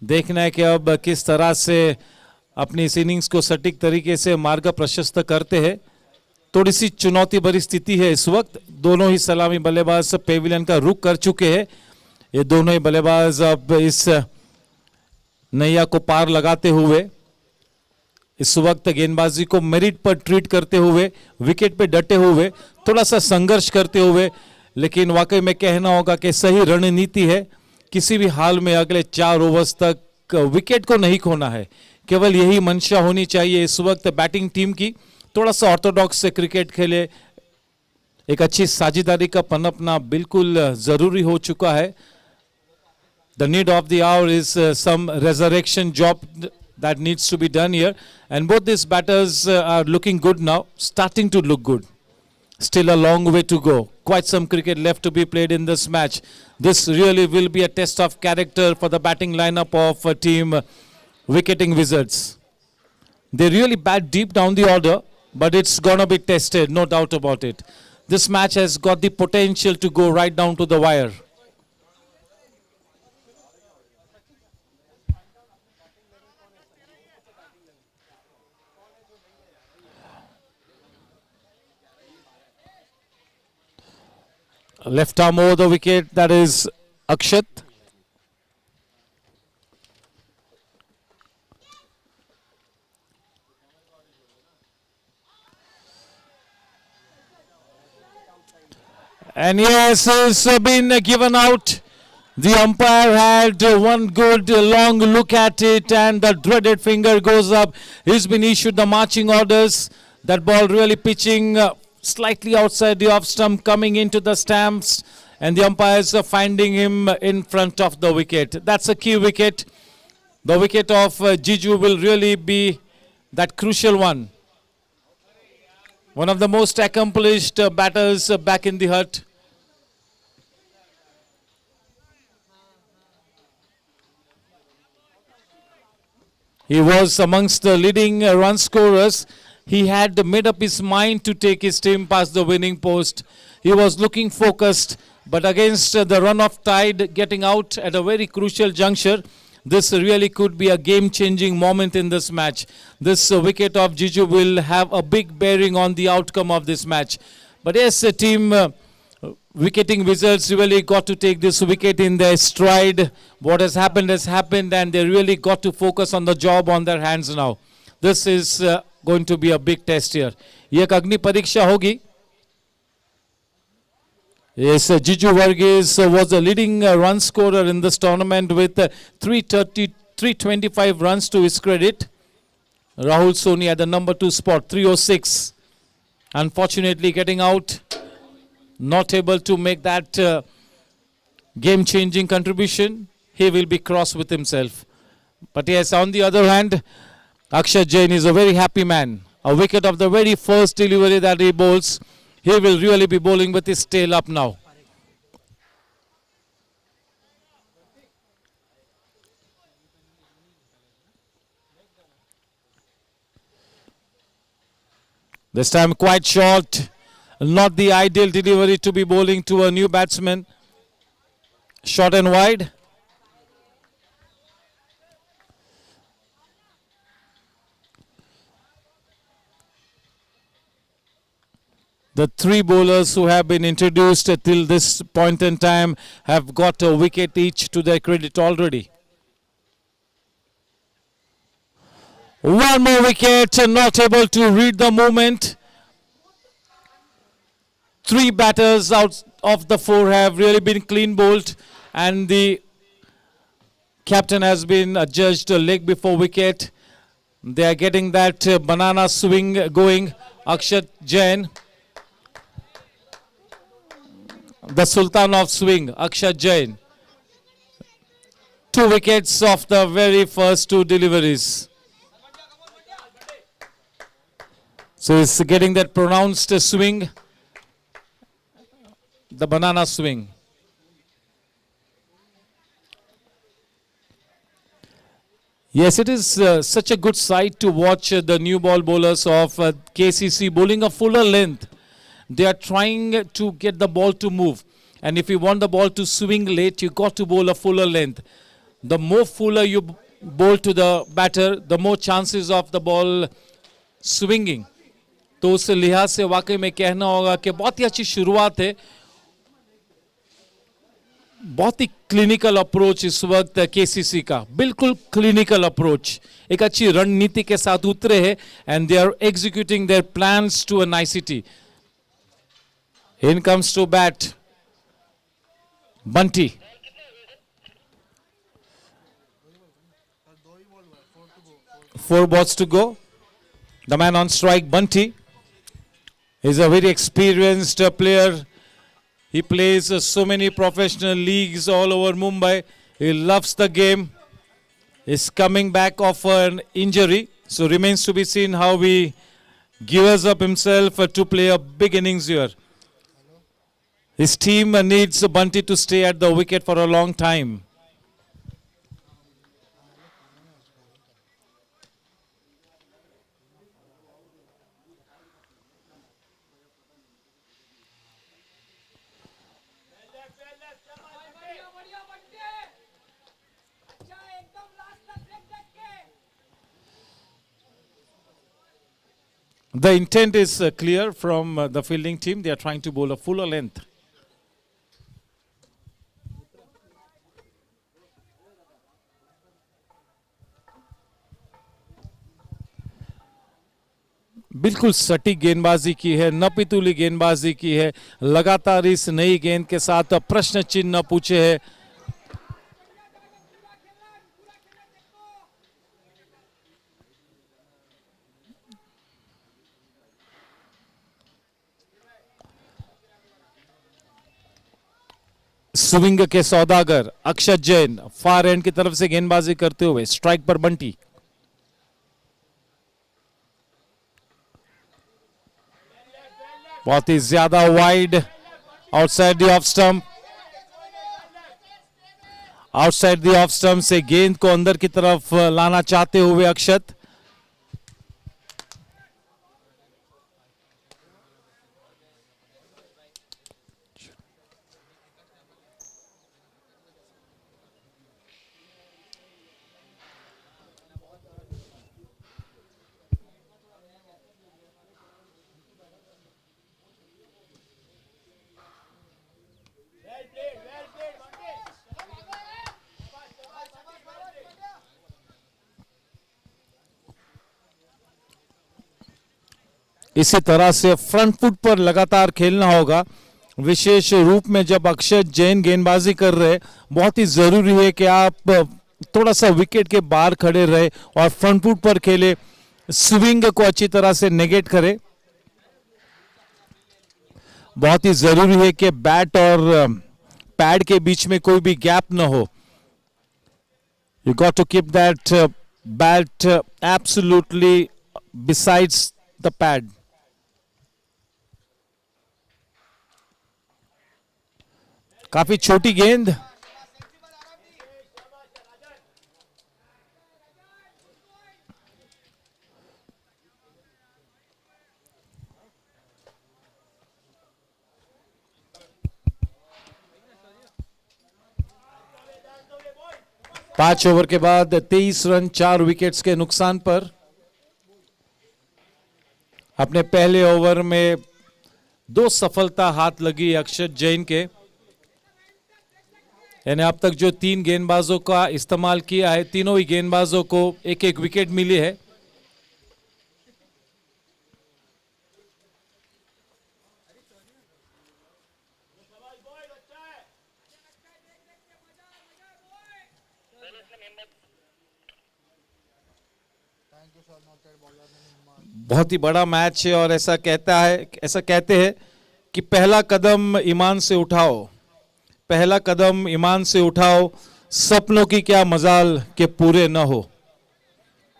देखना है कि अब किस तरह से अपनी इस इनिंग्स को सटीक तरीके से मार्ग प्रशस्त करते हैं। थोड़ी सी चुनौती भरी स्थिति है इस वक्त। दोनों ही सलामी बल्लेबाज पेविलियन का रुख कर चुके हैं। ये दोनों ही बल्लेबाज अब इस नैया को पार लगाते हुए इस वक्त गेंदबाजी को मेरिट पर ट्रीट करते हुए, विकेट पे डटे हुए, थोड़ा सा संघर्ष करते हुए, लेकिन वाकई में कहना होगा कि सही रणनीति है। किसी भी हाल में अगले 4 ओवर्स तक विकेट को नहीं खोना है, केवल यही मंशा होनी चाहिए इस वक्त बैटिंग टीम की। थोड़ा सा ऑर्थोडॉक्स से क्रिकेट खेले, एक अच्छी साझेदारी का पनपना बिल्कुल जरूरी हो चुका है। The need of the hour is some resurrection job that needs to be done here, and both these batters are looking good now, starting to look good. Still a long way to go. Quite some cricket left to be played in this match. This really will be a test of character for the batting lineup of team Wicketing Wizards. They really bat deep down the order, but it's gonna be tested, no doubt about it. This match has got the potential to go right down to the wire. Left arm over the wicket, that is Akshat. And yes, it's been given out. The umpire had one good long look at it, and the dreaded finger goes up. He's been issued the marching orders. That ball really pitching slightly outside the off stump, coming into the stamps, and the umpires are finding him in front of the wicket. That's a key wicket. The wicket of Jiju will really be that crucial one. One of the most accomplished batters back in the hut. He was amongst the leading run scorers. He had made up his mind to take his team past the winning post. He was looking focused, but against the run of tide getting out at a very crucial juncture, this really could be a game-changing moment in this match. This wicket of Jiju will have a big bearing on the outcome of this match. But yes, team Wicketing Wizards really got to take this wicket in their stride. What has happened, and they really got to focus on the job on their hands now. This is going to be a big test here. ये एक अग्नि परीक्षा होगी. Yes, Jiju Varghese was the leading run scorer in this tournament with 325 runs to his credit. Rahul Soni at the number 2 spot, 306. Unfortunately getting out, not able to make that game-changing contribution. He will be cross with himself. But yes, on the other hand, Akshat Jain is a very happy man. A wicket of the very first delivery that he bowls. He will really be bowling with his tail up now. This time quite short. Not the ideal delivery to be bowling to a new batsman. Short and wide. The 3 bowlers who have been introduced till this point in time have got a wicket each to their credit already. One more wicket, not able to read the movement. 3 batters out of the 4 have really been clean bowled, and the captain has been adjudged a leg before wicket. They are getting that banana swing going. Akshat Jain, the Sultan of Swing, Akshat Jain. 2 wickets off the very first 2 deliveries. So he's getting that pronounced swing, the banana swing. Yes, it is such a good sight to watch the new ball bowlers of KCC bowling a fuller length. They are trying to get the ball to move. And if you want the ball to swing late, you got to bowl a fuller length. The more fuller you bowl to the batter, the more chances of the ball swinging. तो उस लिहाज से वाकई में कहना होगा कि बहुत ही अच्छी शुरुआत है, बहुत ही क्लिनिकल अप्रोच इस वक्त केसीसी का, बिल्कुल क्लिनिकल अप्रोच, एक अच्छी रणनीति के साथ उतरे हैं and they are executing their plans to a nicety. In comes to bat Bunty. Four balls to go. The man on strike, Bunty, is a very experienced player. He plays so many professional leagues all over Mumbai. He loves the game. He's coming back off an injury. So remains to be seen how he gears up himself to play a big innings here. His team needs Bunty to stay at the wicket for a long time. The intent is clear from the fielding team. They are trying to bowl a fuller length. बिल्कुल सटीक गेंदबाजी की है, न पितूली गेंदबाजी की है, लगातार इस नई गेंद के साथ प्रश्न चिन्ह पूछे है. स्विंग के सौदागर अक्षत जैन फार एंड की तरफ से गेंदबाजी करते हुए स्ट्राइक पर बंटी. बहुत ही ज्यादा wide outside the off stump. Outside the off stump से गेंद को अंदर की तरफ लाना चाहते हुए अक्षत. इसी तरह से फ्रंट फुट पर लगातार खेलना होगा, विशेष रूप में जब अक्षत जैन गेंदबाजी कर रहे. बहुत ही जरूरी है कि आप थोड़ा सा विकेट के बाहर खड़े रहे और फ्रंट फुट पर खेले, स्विंग को अच्छी तरह से नेगेट करे. बहुत ही जरूरी है कि बैट और पैड के बीच में कोई भी गैप न हो. You got to keep that bat absolutely besides the pad. काफी छोटी गेंद. पांच ओवर के बाद 23 रन 4 विकेट्स के नुकसान पर. अपने पहले ओवर में 2 सफलता हाथ लगी अक्षत जैन के. यानी अब तक जो 3 गेंदबाजों का इस्तेमाल किया है, तीनों ही गेंदबाजों को एक एक विकेट मिली है. बहुत ही बड़ा मैच है और ऐसा कहते हैं कि पहला कदम ईमान से उठाओ, पहला कदम ईमान से उठाओ, सपनों की क्या मजाल के पूरे न हो.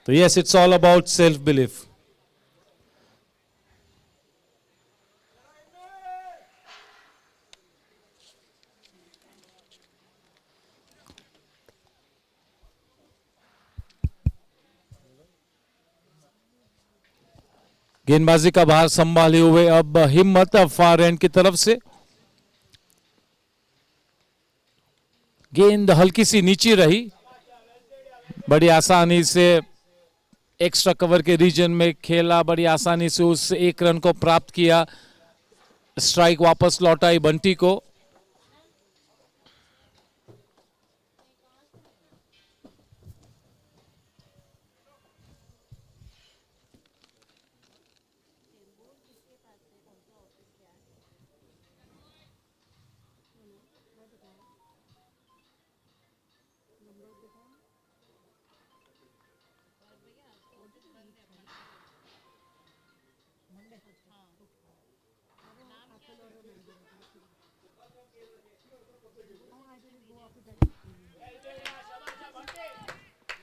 तो yes, it's all about self belief. गेंदबाजी का भार संभाले हुए अब हिम्मत फार एंड की तरफ से। गेंद हल्की सी नीचे रही, बड़ी आसानी से एक्स्ट्रा कवर के रीजन में खेला, बड़ी आसानी से उस एक रन को प्राप्त किया। स्ट्राइक वापस लौटाई बंटी को।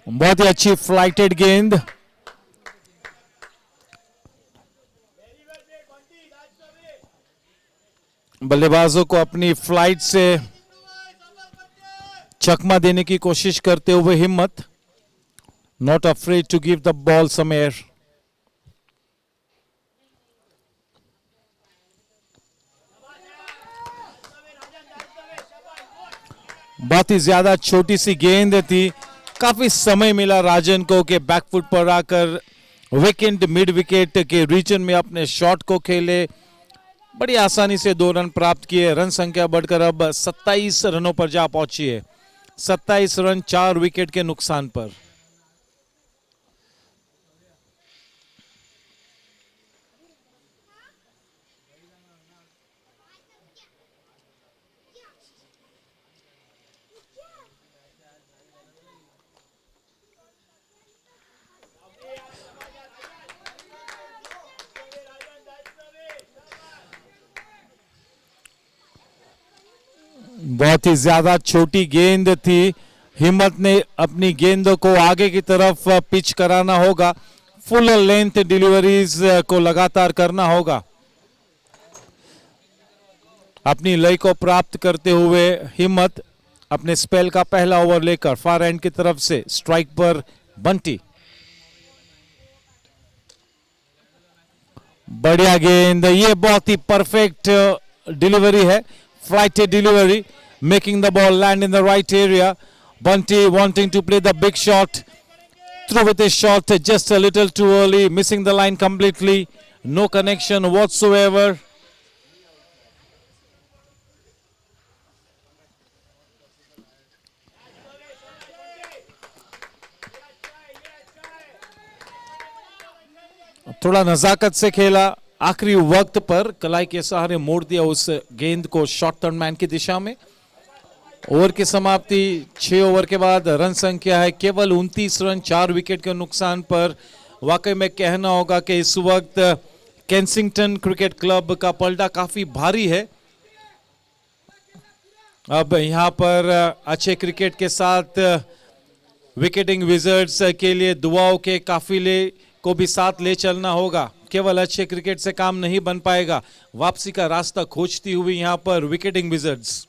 बहुत ही अच्छी फ्लाइटेड गेंद। बल्लेबाजों को अपनी फ्लाइट से चकमा देने की कोशिश करते हुए हिम्मत, not afraid to give the ball some air. बहुत ही ज्यादा छोटी सी गेंद थी, काफी समय मिला राजन को कि बैकफुट पर आकर विकेट मिड विकेट के रीजन में अपने शॉट को खेले। बड़ी आसानी से 2 रन प्राप्त किए। रन संख्या बढ़कर अब 27 रनों पर जा पहुंची है। 27 रन 4 विकेट के नुकसान पर। बहुत ही ज्यादा छोटी गेंद थी। हिम्मत ने अपनी गेंदों को आगे की तरफ पिच कराना होगा। फुल लेंथ डिलीवरीज को लगातार करना होगा। अपनी लय को प्राप्त करते हुए हिम्मत अपने स्पेल का पहला ओवर लेकर फार एंड की तरफ से स्ट्राइक पर बंटी। बढ़िया गेंद, ये बहुत ही परफेक्ट डिलीवरी है। Flighted delivery, making the ball land in the right area. Bunty wanting to play the big shot, through with his shot just a little too early, missing the line completely. No connection whatsoever. थोड़ा नजाकत से खेला, आखिरी वक्त पर कलाई के सहारे मोड़ दिया उस गेंद को शॉर्ट टर्न मैन की दिशा में। ओवर की समाप्ति 6 ओवर के बाद। रन संख्या है केवल 29 रन 4 विकेट के नुकसान पर। वाकई में कहना होगा कि इस वक्त केंसिंगटन क्रिकेट क्लब का पलड़ा काफी भारी है। अब यहां पर अच्छे क्रिकेट के साथ विकेटिंग विजर्ड्स के लिए दुआओं के काफिले को भी साथ ले चलना होगा। केवल अच्छे क्रिकेट से काम नहीं बन पाएगा। वापसी का रास्ता खोजती हुई यहां पर विकेटिंग विजर्ड्स।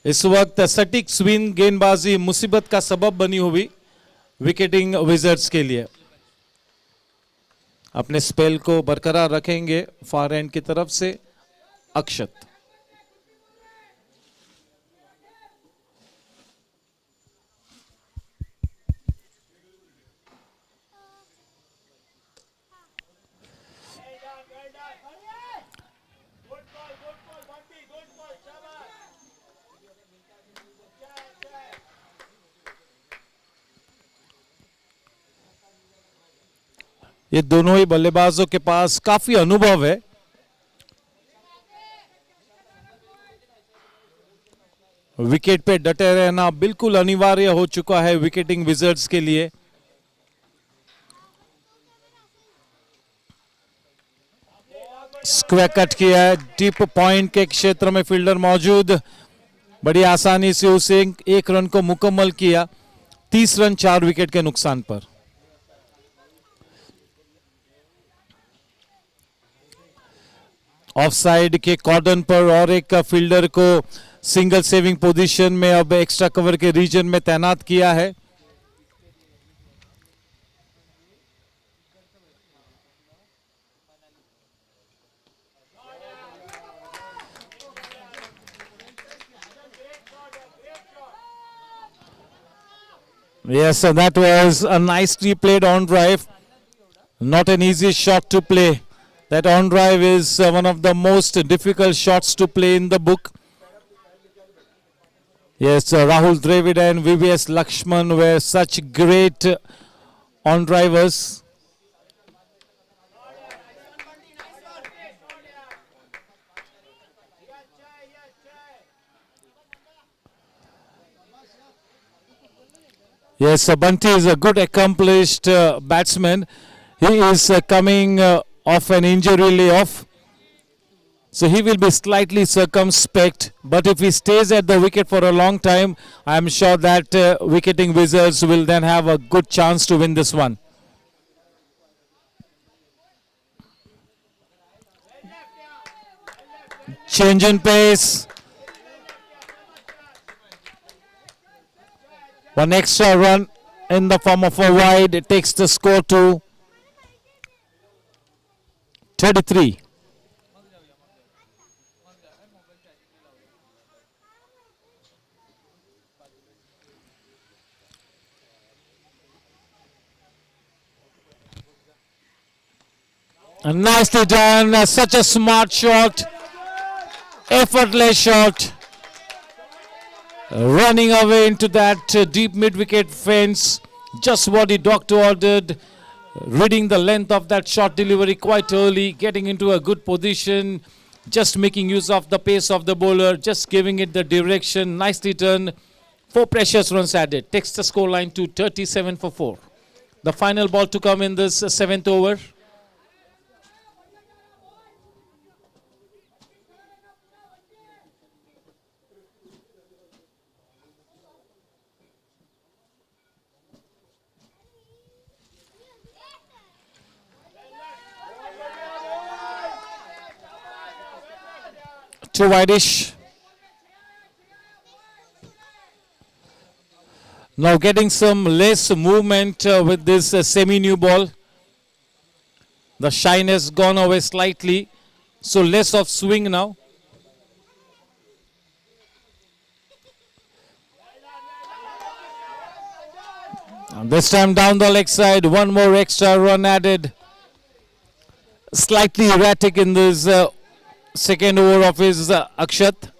इस वक्त सटीक स्विंग गेंदबाजी मुसीबत का सबब बनी हुई विकेटिंग विजर्ड्स के लिए। अपने स्पेल को बरकरार रखेंगे फार एंड की तरफ से अक्षत। ये दोनों ही बल्लेबाजों के पास काफी अनुभव है। विकेट पे डटे रहना बिल्कुल अनिवार्य हो चुका है विकेटिंग विजर्ड्स के लिए। स्क्वायर कट किया है, डीप पॉइंट के क्षेत्र में फील्डर मौजूद, बड़ी आसानी से उसे एक रन को मुकम्मल किया। 30 रन 4 विकेट के नुकसान पर। ऑफ साइड के कॉर्डन पर और एक फील्डर को सिंगल सेविंग पोजीशन में अब एक्स्ट्रा कवर के रीजन में तैनात किया है। Yes, so that was a nicely played on drive. Not an easy shot to play. That on drive is one of the most difficult shots to play in the book. Yes, Rahul Dravid and VVS Lakshman were such great on drivers. Yes, Bunty is a good accomplished batsman. He is coming off an injury layoff. So he will be slightly circumspect. But if he stays at the wicket for a long time, I am sure that wicketing Wizards will then have a good chance to win this one. Change in pace. One extra run in the form of a wide. It takes the score to 33. And nicely done. Such a smart shot. Effortless shot. Running away into that deep mid-wicket fence. Just what the doctor ordered. Reading the length of that shot delivery quite early. Getting into a good position. Just making use of the pace of the bowler. Just giving it the direction. Nicely done. 4 precious runs added. Takes the scoreline to 37 for 4. The final ball to come in this 7th over. Too wideish. Now getting some less movement with this semi-new ball. The shine has gone away slightly. So less of swing now. And this time down the leg side. One more extra run added. Slightly erratic in this second over of his Akshat.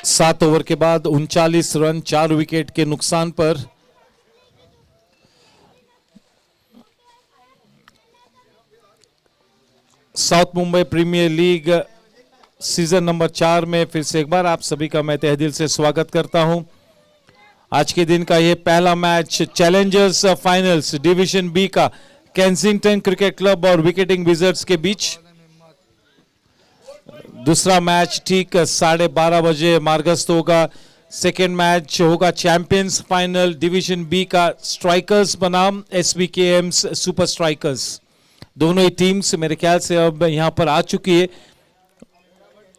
सात over के बाद 39 run 4 wicket के नुकसान पर south Mumbai premier league season number 4 में फिर से एक बार आप सभी का मैं तहे दिल से स्वागत करता हूं। आज के दिन का यह पहला match challengers finals division B का केंसिंगटन क्रिकेट क्लब और विकेटिंग विजर्ड्स के बीच। दूसरा मैच ठीक 12:30 बजे मार्गस्थ होगा। सेकेंड मैच होगा चैंपियंस फाइनल डिवीजन बी का स्ट्राइकर्स बनाम एसबीकेएम्स सुपर स्ट्राइकर्स। दोनों ही टीम्स मेरे ख्याल से अब यहां पर आ चुकी है।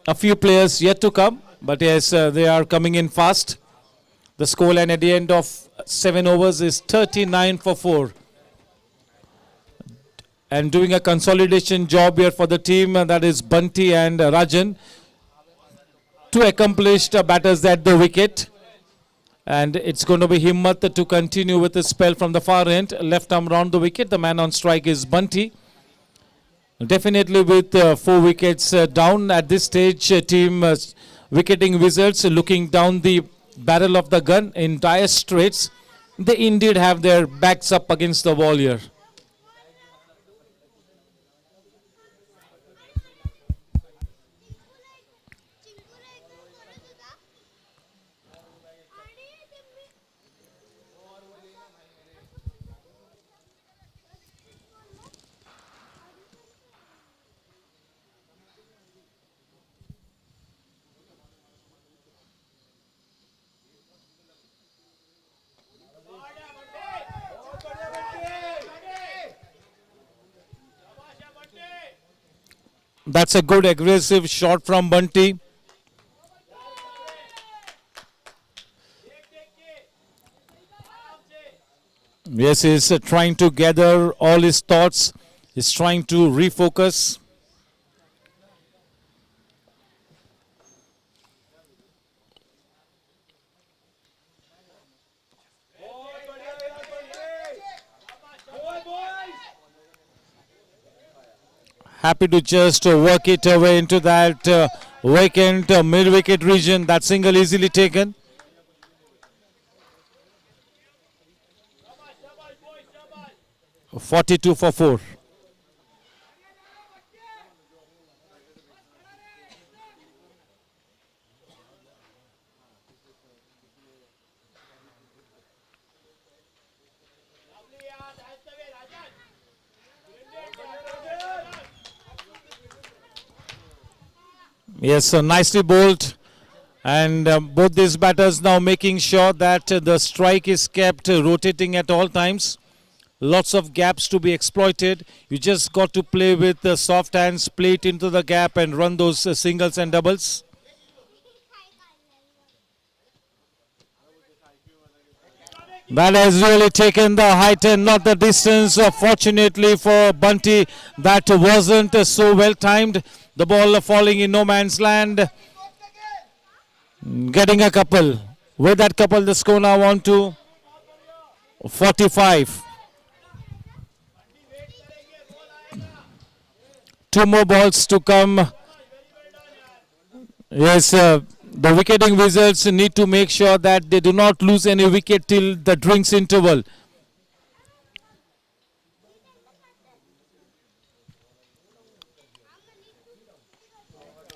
A few players yet to come, but yes, they are coming in fast. The scoreline at the end of 7 overs is 39 for 4. And doing a consolidation job here for the team, that is Bunty and Rajan. Two accomplished batters at the wicket. And it's going to be Himmat to continue with the spell from the far end. Left arm round the wicket. The man on strike is Bunty. Definitely with 4 wickets down at this stage, team wicketing Wizards looking down the barrel of the gun in dire straits. They indeed have their backs up against the wall here. That's a good aggressive shot from Bunty. Yes, he's trying to gather all his thoughts. He's trying to refocus. Happy to just work it away into that vacant mid-wicket region. That single easily taken. .42 for 4. Yes, nicely bowled. And both these batters now making sure that the strike is kept rotating at all times. Lots of gaps to be exploited. You just got to play with the soft hands, play it into the gap and run those singles and doubles. That has really taken the height and not the distance. Fortunately for Bunty, that wasn't so well timed. The ball falling in no man's land. Getting a couple. With that couple, the score now on to 45. Two more balls to come. Yes, the wicketing wizards need to make sure that they do not lose any wicket till the drinks interval.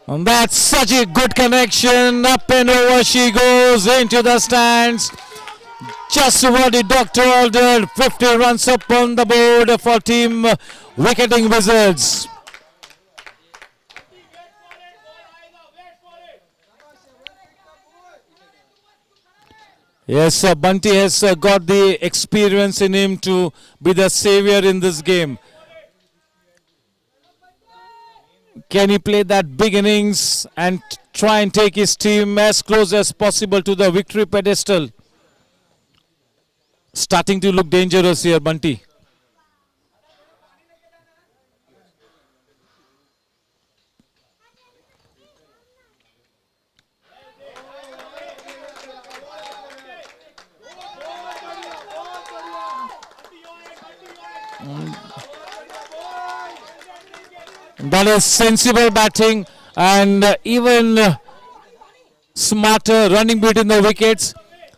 And that's such a good connection. Up and over she goes into the stands. Just what the doctor ordered. 50 runs up on the board for team Wicketing Wizards. Yes, Bunty has got the experience in him to be the savior in this game. Can he play that big innings and try and take his team as close as possible to the victory pedestal? Starting to look dangerous here, Bunty. That is sensible batting and even smarter running between the wickets.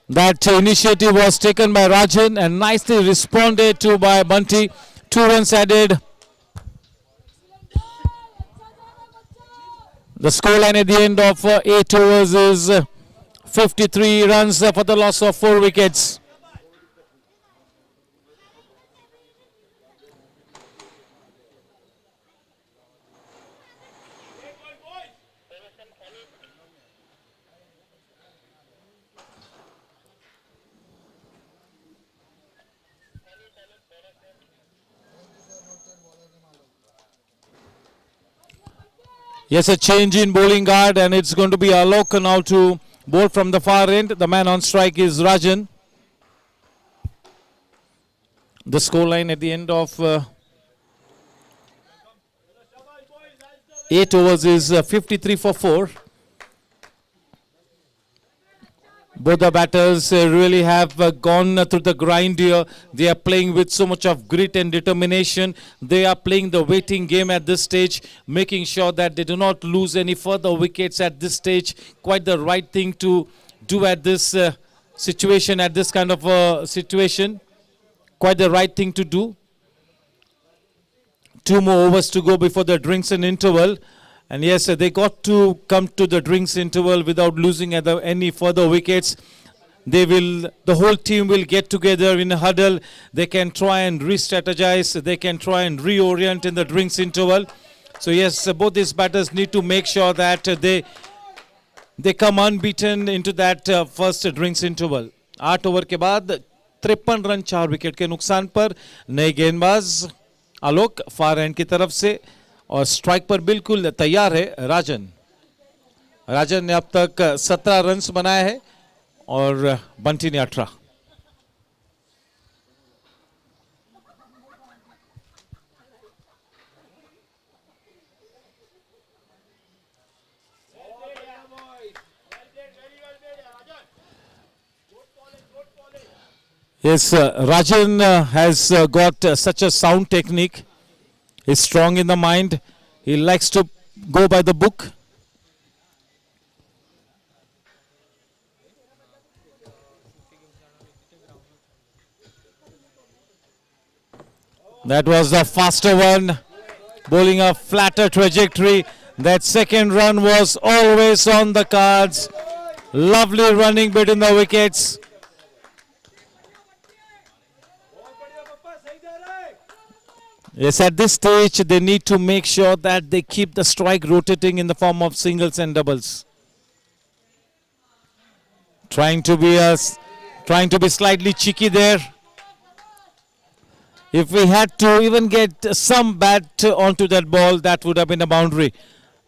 That initiative was taken by Rajan and nicely responded to by Bunty. 2 runs added. The scoreline at the end of 8 overs is 53 runs for the loss of 4 wickets. Yes, a change in bowling guard and it's going to be Alok now to bowl from the far end. The man on strike is Rajan. The scoreline at the end of 8 overs is 53 for 4. Both the batters really have gone through the grind here. They are playing with so much of grit and determination. They are playing the waiting game at this stage, making sure that they do not lose any further wickets at this stage. Quite the right thing to do at this situation, at this kind of situation. Quite the right thing to do. 2 more overs to go before the drinks and interval. And yes, they got to come to the drinks interval without losing any further wickets. The whole team will get together in a huddle. They can try and re-strategize. They can try and reorient in the drinks interval. So yes, both these batters need to make sure that they come unbeaten into that first drinks interval. 8 over के बाद 53 run 4 wicket के नुकसान पर नए गेंदबाज आलोक far and की तरफ से और स्ट्राइक पर बिल्कुल तैयार है राजन। राजन ने अब तक 17 रन्स बनाए हैं और बंटी ने 18। Yes, Rajan has got such a sound technique. He's strong in the mind. He likes to go by the book. That was the faster one, bowling a flatter trajectory. That second run was always on the cards. Lovely running between the wickets. Yes, at this stage, they need to make sure that they keep the strike rotating in the form of singles and doubles. Trying to be slightly cheeky there. If we had to even get some bat onto that ball, that would have been a boundary.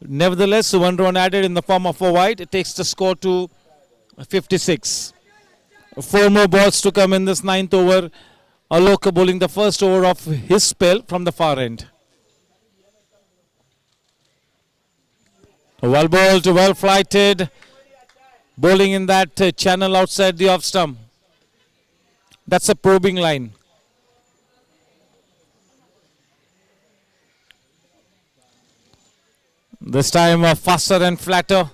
Nevertheless, one run added in the form of a wide. It takes the score to 56. 4 more balls to come in this 9th over. Alok bowling the first over of his spell from the far end. Well bowled, well flighted. Bowling in that channel outside the off stump. That's a probing line. This time faster and flatter.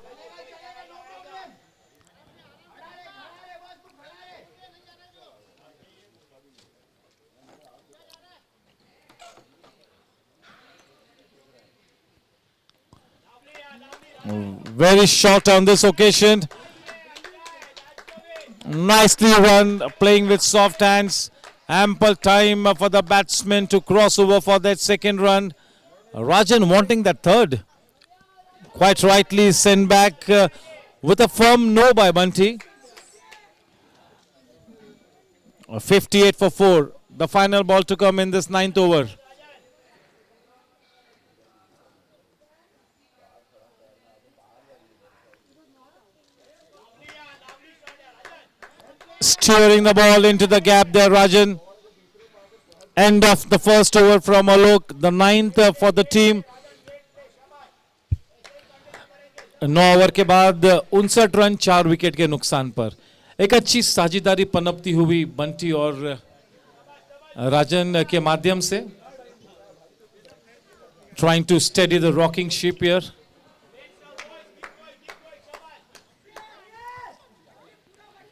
Very short on this occasion. Nicely run, playing with soft hands. Ample time for the batsman to cross over for that second run. Rajan wanting that third. Quite rightly sent back with a firm no by Bunty. 58 for 4. The final ball to come in this 9th over. Steering the ball into the gap there, Rajan. End of the first over from Alok. The 9th for the team. 9 over के बाद 59 run 4 wicket के नुकसान पर एक अच्छी साझेदारी पनपती हुई बंटी और राजन के माध्यम से. Trying to steady the rocking ship here.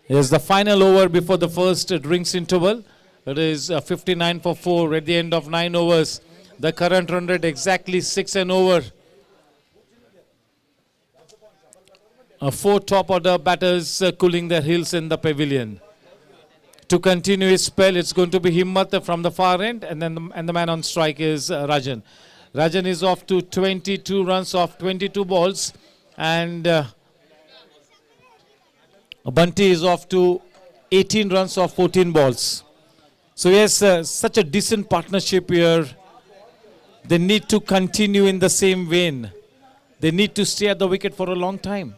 Here's the final over before the first drinks interval. It is 59 for 4 at the end of 9 overs. The current run rate exactly 6 and over. 4 top order batters cooling their heels in the pavilion. To continue his spell, it's going to be Himmat from the far end, and then the man on strike is Rajan. Rajan is off to 22 runs off 22 balls, and Bunty is off to 18 runs off 14 balls. So yes, such a decent partnership here. They need to continue in the same vein. They need to stay at the wicket for a long time.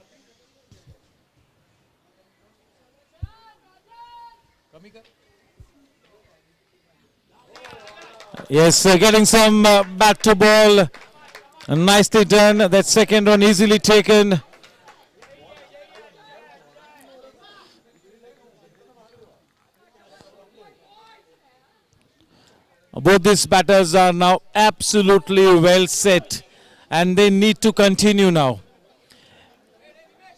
Yes, getting some bat to ball. Nicely done. That second run easily taken. Both these batters are now absolutely well set, and they need to continue now.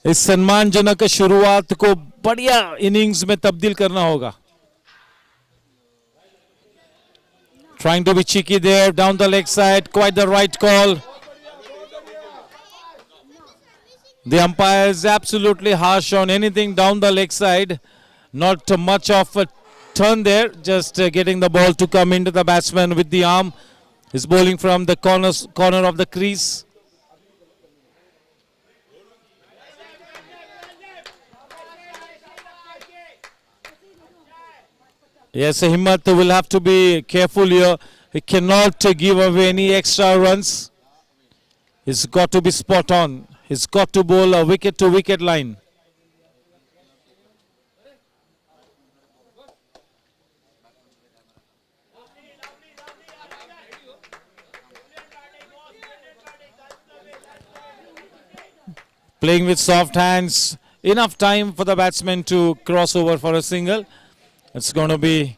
इस सम्मानजनक शुरुआत को बढ़िया innings में तब्दील करना होगा. Trying to be cheeky there, down the leg side, quite the right call. The umpire is absolutely harsh on anything down the leg side. Not much of a turn there, just getting the ball to come into the batsman with the arm. He's bowling from the corner of the crease. Yes, Himmat will have to be careful here. He cannot give away any extra runs. He's got to be spot on. He's got to bowl a wicket to wicket line. Playing with soft hands. Enough time for the batsman to cross over for a single. It's going to be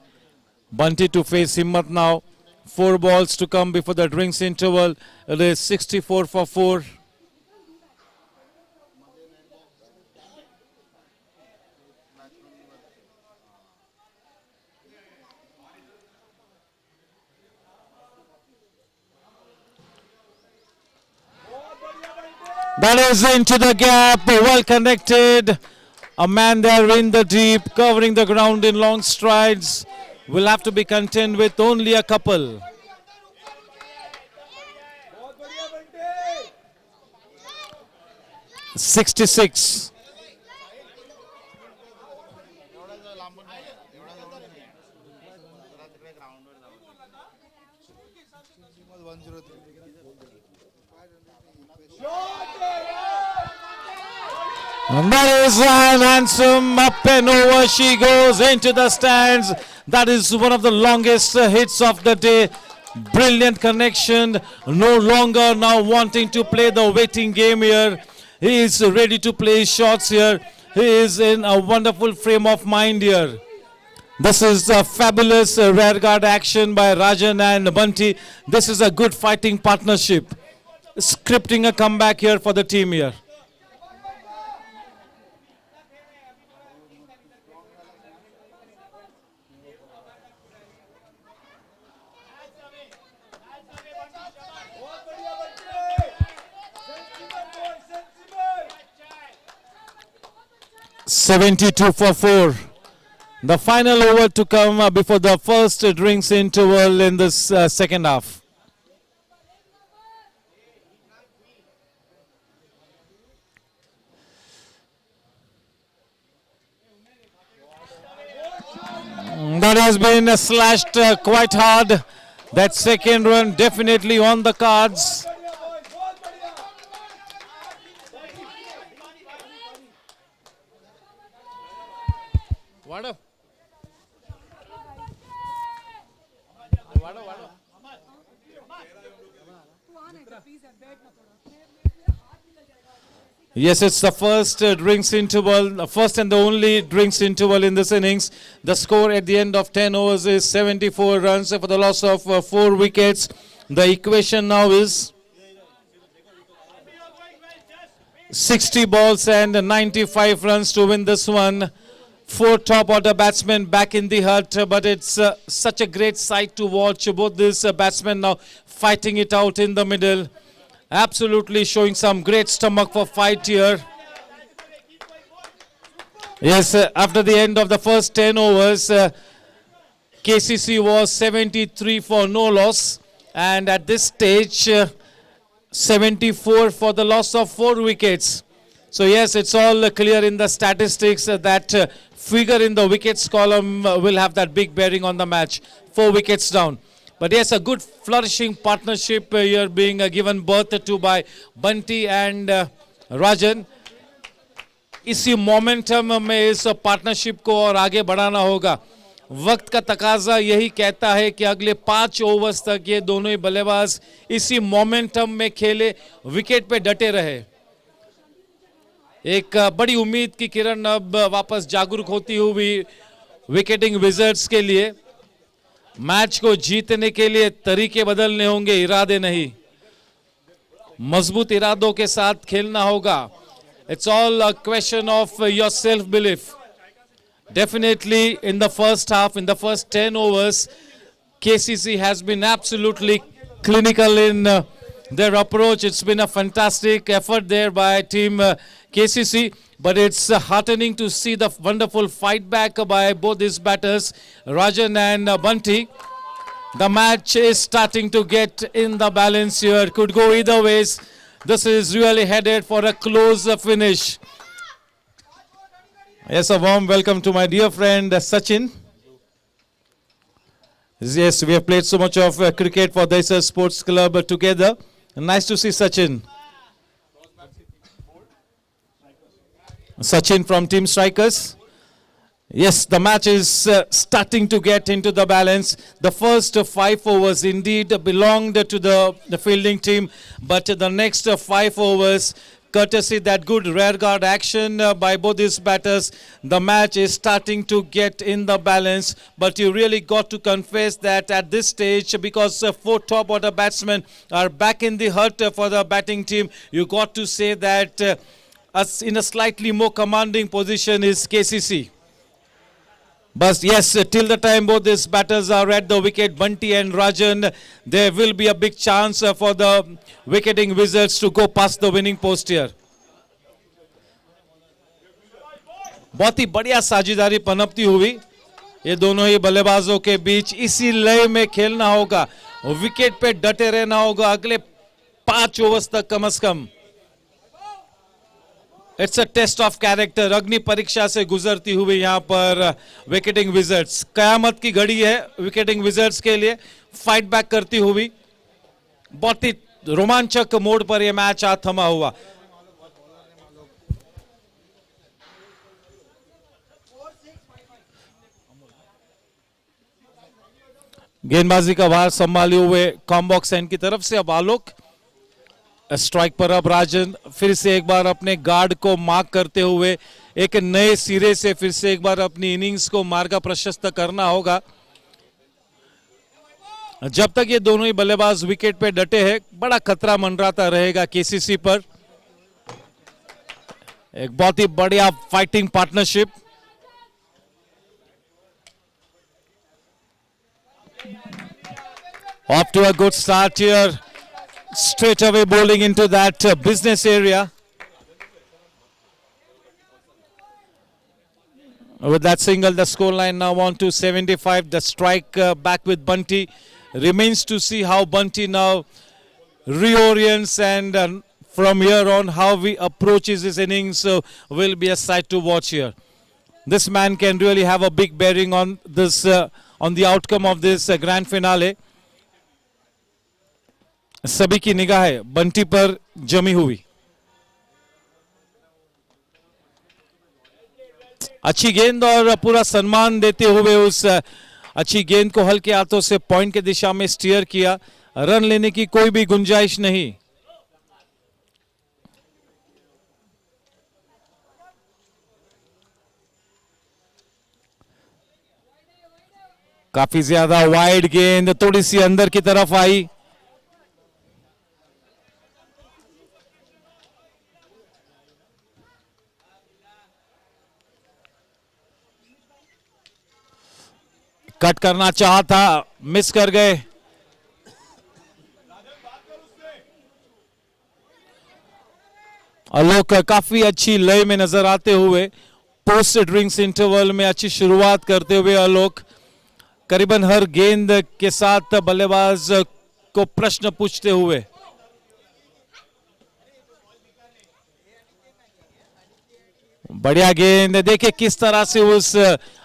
Bunty to face Himmat now. 4 balls to come before the drinks interval. It is 64 for 4. That is into the gap, well connected. A man there in the deep, covering the ground in long strides. Will have to be content with only a couple. "66. And that is an handsome up and over. She goes into the stands. That is one of the longest hits of the day. Brilliant connection. No longer now wanting to play the waiting game here. He is ready to play shots here. He is in a wonderful frame of mind here. This is a fabulous rearguard action by Rajan and Bunty. This is a good fighting partnership. Scripting a comeback here for the team here. "72 for 4. The final over to come before the first drinks interval in this second half. That has been slashed quite hard. That second run definitely on the cards. Yes, it's the first drinks interval, the first and the only drinks interval in this innings. The score at the end of 10 overs is 74 runs for the loss of 4 wickets. The equation now is 60 balls and 95 runs to win this one. 4 top order batsmen back in the hut, but it's such a great sight to watch. Both these batsmen now fighting it out in the middle. Absolutely showing some great stomach for fight here. Yes, after the end of the first 10 overs, KCC was 73 for no loss. And at this stage, 74 for the loss of 4 wickets. So yes, it's all clear in the statistics that figure in the wickets column will have that big bearing on the match. 4 wickets down. But yes, a good flourishing partnership here being given birth to by Bunty and Rajan. इसी momentum में इस partnership को और आगे बढ़ाना होगा. वक्त का तकाजा यही कहता है कि अगले 5 ओवर्स तक ये दोनों ही बल्लेबाज इसी मोमेंटम में खेले, विकेट पे डटे रहे. एक बड़ी उम्मीद की किरण अब वापस जागरूक होती हुई विकेटिंग विजर्ड्स के लिए. मैच को जीतने के लिए तरीके बदलने होंगे, इरादे नहीं. मजबूत इरादों के साथ खेलना होगा. It's all a question of your self-belief. Definitely in the first half, in the first 10 overs, KCC has been absolutely clinical in their approach. It's been a fantastic effort there by team KCC. But it's heartening to see the wonderful fight back by both these batters, Rajan and Bunty. The match is starting to get in the balance here. Could go either ways. This is really headed for a close finish. Yes, a warm welcome to my dear friend Sachin. Yes, we have played so much of cricket for this sports club together. Nice to see Sachin. Sachin from Team Strikers. Yes, the match is starting to get into the balance. The first 5 overs indeed belonged to the fielding team, but the next 5 overs, courtesy that good rear guard action by both these batters, the match is starting to get in the balance. But you really got to confess that at this stage, because 4 top order batsmen are back in the hut for the batting team, you got to say that us in a slightly more commanding position is KCC. But yes, till the time both these batters are at the wicket, Bunty and Rajan, there will be a big chance for the wicketing Wizards to go past the winning post here. बहुत ही बढ़िया साझेदारी पनपती हुई ये दोनों ही बल्लेबाजों के बीच, इसी लय में खेलना होगा, विकेट पे डटे रहना होगा अगले 5 ओवर्स तक कम से कम. It's a test of character, अग्नि परीक्षा से गुजरती हुई यहाँ पर विकेटिंग विजर्ड्स. कयामत की घड़ी है विकेटिंग विजर्ड्स के लिए, फाइट बैक करती हुई. बहुत ही रोमांचक मोड पर यह मैच आज थमा हुआ. गेंदबाजी का भार संभाले हुए कॉम्बॉक्स एंड की तरफ से अब आलोक. स्ट्राइक पर अब राजन फिर से एक बार अपने गार्ड को मार्क करते हुए एक नए सिरे से फिर से एक बार अपनी इनिंग्स को मार्ग प्रशस्त करना होगा. जब तक ये दोनों ही बल्लेबाज विकेट पे डटे हैं, बड़ा खतरा मंडराता रहेगा केसीसी पर. एक बहुत ही बढ़िया fighting partnership. Off to a good start here. Straight away bowling into that business area. With that single, the scoreline now on to 75. The strike back with Bunty. Remains to see how Bunty now reorients and from here on how he approaches his innings will be a sight to watch here. This man can really have a big bearing on this on the outcome of this grand finale. सभी की निगाहें बंटी पर जमी हुई. अच्छी गेंद और पूरा सम्मान देते हुए उस अच्छी गेंद को हल्के हाथों से पॉइंट के दिशा में स्टीयर किया. रन लेने की कोई भी गुंजाइश नहीं. काफी ज्यादा वाइड गेंद थोड़ी सी अंदर की तरफ आई. कट करना चाहा था, मिस कर गए. आलोक काफी अच्छी लय में नजर आते हुए पोस्ट ड्रिंक्स इंटरवल में अच्छी शुरुआत करते हुए आलोक करीबन हर गेंद के साथ बल्लेबाज को प्रश्न पूछते हुए. बढ़िया गेंद, देखिए किस तरह से उस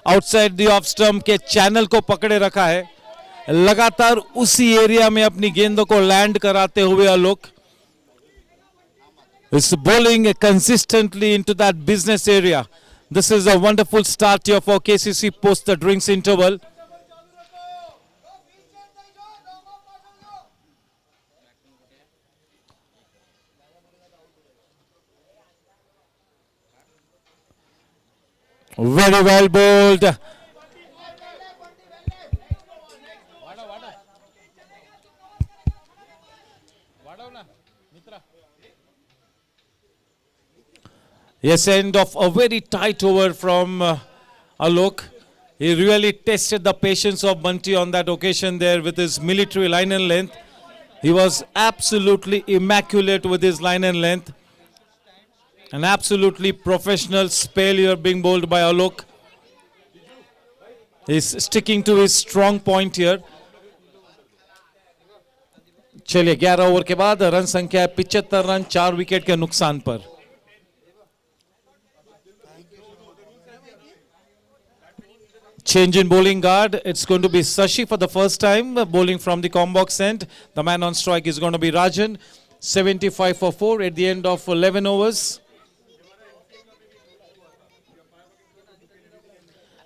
आउटसाइड द ऑफ स्टंप के चैनल को पकड़े रखा है. लगातार उसी एरिया में अपनी गेंदों को लैंड कराते हुए आलोक is bowling consistently into that business area. This is a wonderful start here for KCC post the drinks interval. Very well bowled. Yes, end of a very tight over from Alok. He really tested the patience of Bunty on that occasion there with his military line and length. He was absolutely immaculate with his line and length. An absolutely professional spell here being bowled by Alok. He's sticking to his strong point here. चलिए 11 over के बाद run संख्या है 75 run 4 wicket के नुकसान पर. Change in bowling guard. It's going to be Sashi for the first time bowling from the combox end. The man on strike is going to be Rajan. 75 for 4 at the end of 11 overs.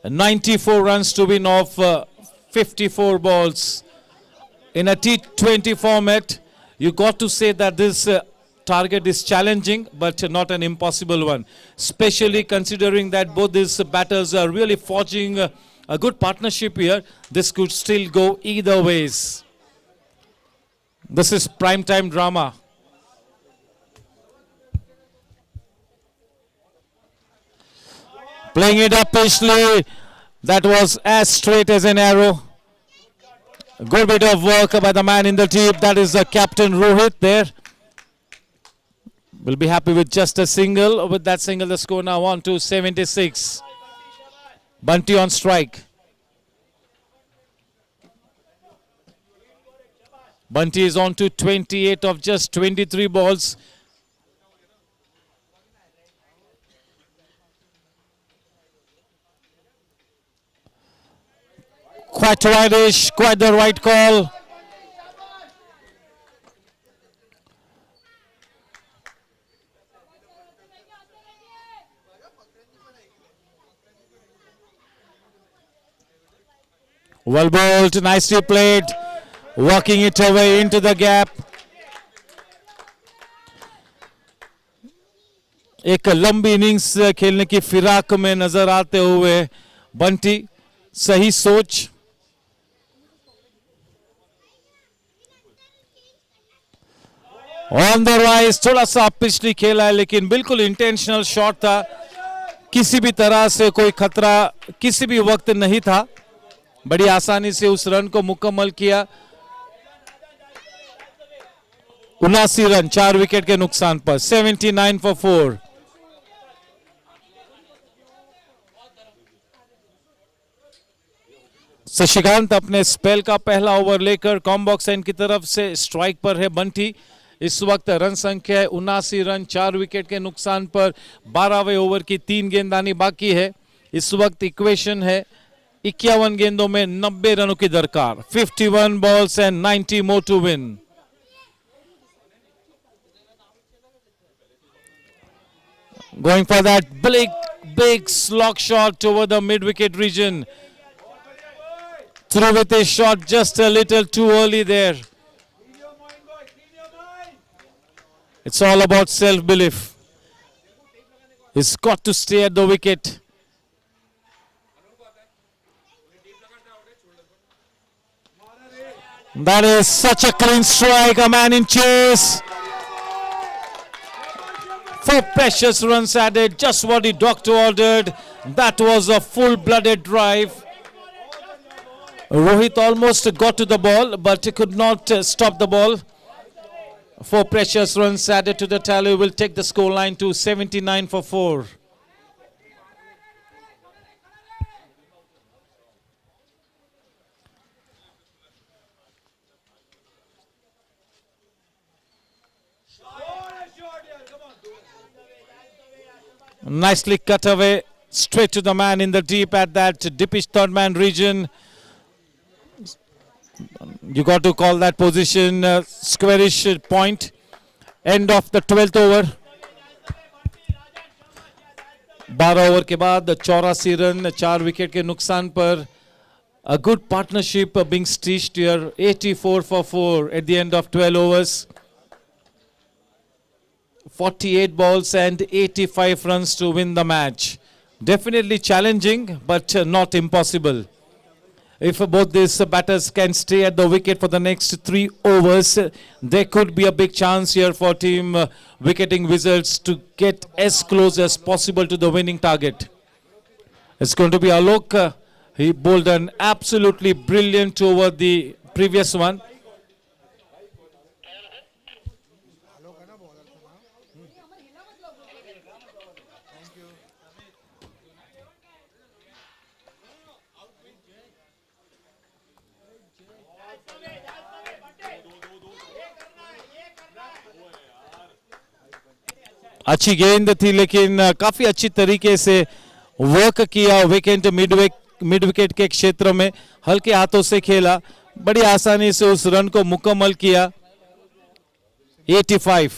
94 runs to win off 54 balls. In a T20 format, you got to say that this target is challenging, but not an impossible one. Especially considering that both these batters are really forging a good partnership here. This could still go either ways. This is prime time drama. Playing it up Pishley. That was as straight as an arrow. A good bit of work by the man in the team. That is the captain Rohit there. Will be happy with just a single. With that single, the score now on to 76. Bunty on strike. Bunty is on to 28 of just 23 balls. Quite wide-ish, quite the right call. Well bowled, nicely played. Walking it away into the gap. एक लंबी innings खेलने की फिराक में नजर आते हुए बंटी, सही सोच. ऑन द राइज, थोड़ा सा पिछली खेला है लेकिन बिल्कुल इंटेंशनल शॉट था. किसी भी तरह से कोई खतरा किसी भी वक्त नहीं था. बड़ी आसानी से उस रन को मुकम्मल किया. 79 रन 4 विकेट के नुकसान पर. 79 for 4. शशिकांत अपने स्पेल का पहला ओवर लेकर कॉम्बॉक्स एंड की तरफ से स्ट्राइक पर है बंटी. इस वक्त रन संख्या है 79 रन 4 विकेट के नुकसान पर. 12वें ओवर की 3 गेंदबाजी बाकी है. इस वक्त इक्वेशन है 51 गेंदों में 90 रनों की दरकार. 51 balls and 90 more to win. Going for that big slog shot over the mid-wicket region. Through with a shot just a little too early there. It's all about self-belief. He's got to stay at the wicket. That is such a clean strike, a man in chase. 4 precious runs added, just what the doctor ordered. That was a full-blooded drive. Rohit almost got to the ball, but he could not stop the ball. 4 precious runs added to the tally will take the scoreline to 79 for 4. Nicely cut away, straight to the man in the deep at that deepish third man region. You got to call that position squarish point. End of the 12th over. 12 over के बाद 84 run 4 wicket के नुकसान पर. A good partnership being stitched here. 84 for 4 at the end of 12 overs. 48 balls and 85 runs to win the match. Definitely challenging, but not impossible. If both these batters can stay at the wicket for the next 3 overs, there could be a big chance here for team Wicketing Wizards to get as close as possible to the winning target. It's going to be Alok. He bowled an absolutely brilliant over the previous one. अच्छी गेंद थी लेकिन काफी अच्छी तरीके से work किया wicket mid wicket के क्षेत्र में. हल्के हाथों से खेला, बड़ी आसानी से उस रन को मुकम्मल किया. 85.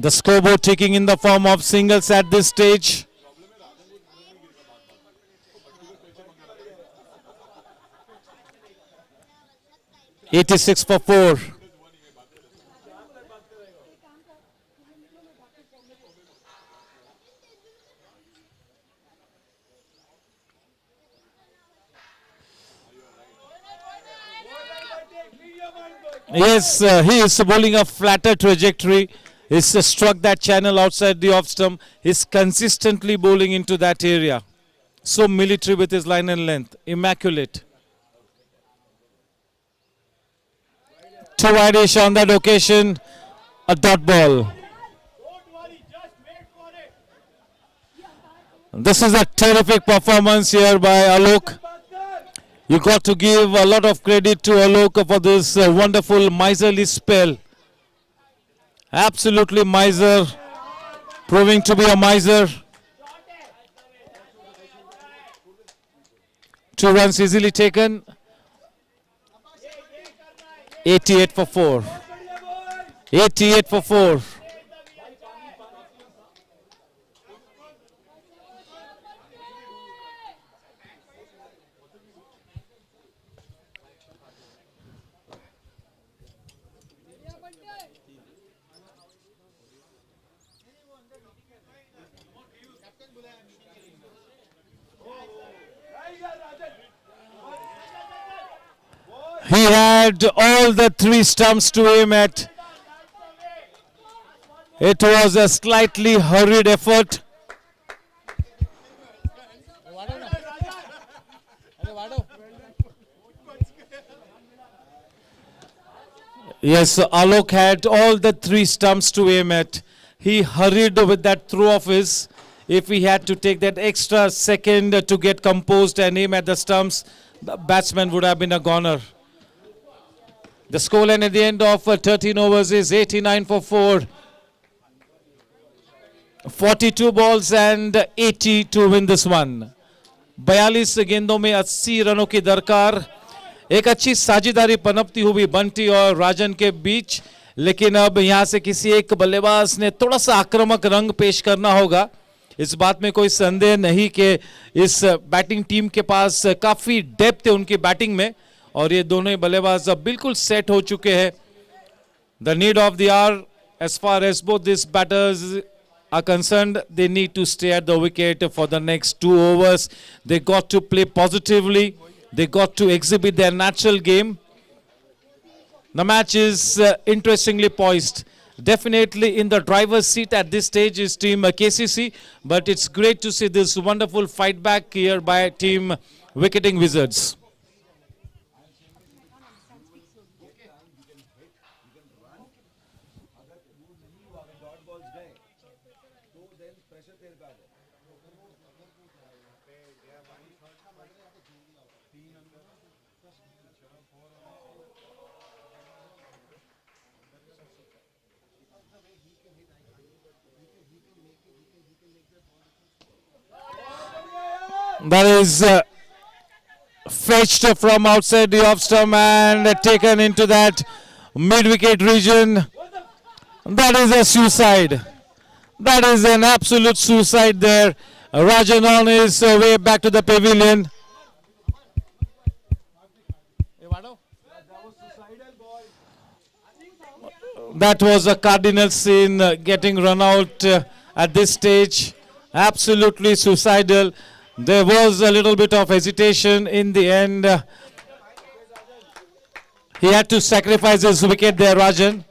The scoreboard ticking in the form of singles at this stage. $86 for 4. Yes, he is bowling a flatter trajectory. He's struck that channel outside the off stump. He's consistently bowling into that area. So military with his line and length. Immaculate. Two wide-ish on that occasion. A dot ball. This is a terrific performance here by Alok. You got to give a lot of credit to Alok for this wonderful miserly spell. Absolutely miser. Proving to be a miser. 2 runs easily taken. 88 for 4. 88 for 4. He had all the 3 stumps to aim at. It was a slightly hurried effort. Yes, Alok had all the 3 stumps to aim at. He hurried with that throw of his. If he had to take that extra second to get composed and aim at the stumps, the batsman would have been a goner. The scoreline at the end of 13 overs is 89 for 4. 42 balls and 80 to win this one. 42 गेंदों में 80 रनों की दरकार. एक अच्छी साझेदारी पनपती हुई बंटी और राजन के बीच, लेकिन अब यहां से किसी एक बल्लेबाज ने थोड़ा सा आक्रामक रंग पेश करना होगा. इस बात में कोई संदेह नहीं कि इस बैटिंग टीम के पास काफी डेप्थ है उनकी बैटिंग में और ये दोनों ही बल्लेबाज अब बिल्कुल सेट हो चुके हैं. The need of the hour as far as both these batters are concerned, they need to stay at the wicket for the next 2 overs. They got to play positively. They got to exhibit their natural game. The match is interestingly poised. Definitely in the driver's seat at this stage is team KCC, but it's great to see this wonderful fight back here by team Wicketing Wizards. That is fetched from outside the off stump and taken into that mid-wicket region. That is a suicide. That is an absolute suicide there. Rajan on his way back to the pavilion. That was a cardinal sin, getting run out at this stage. Absolutely suicidal. There was a little bit of hesitation in the end. He had to sacrifice his wicket there, Rajan.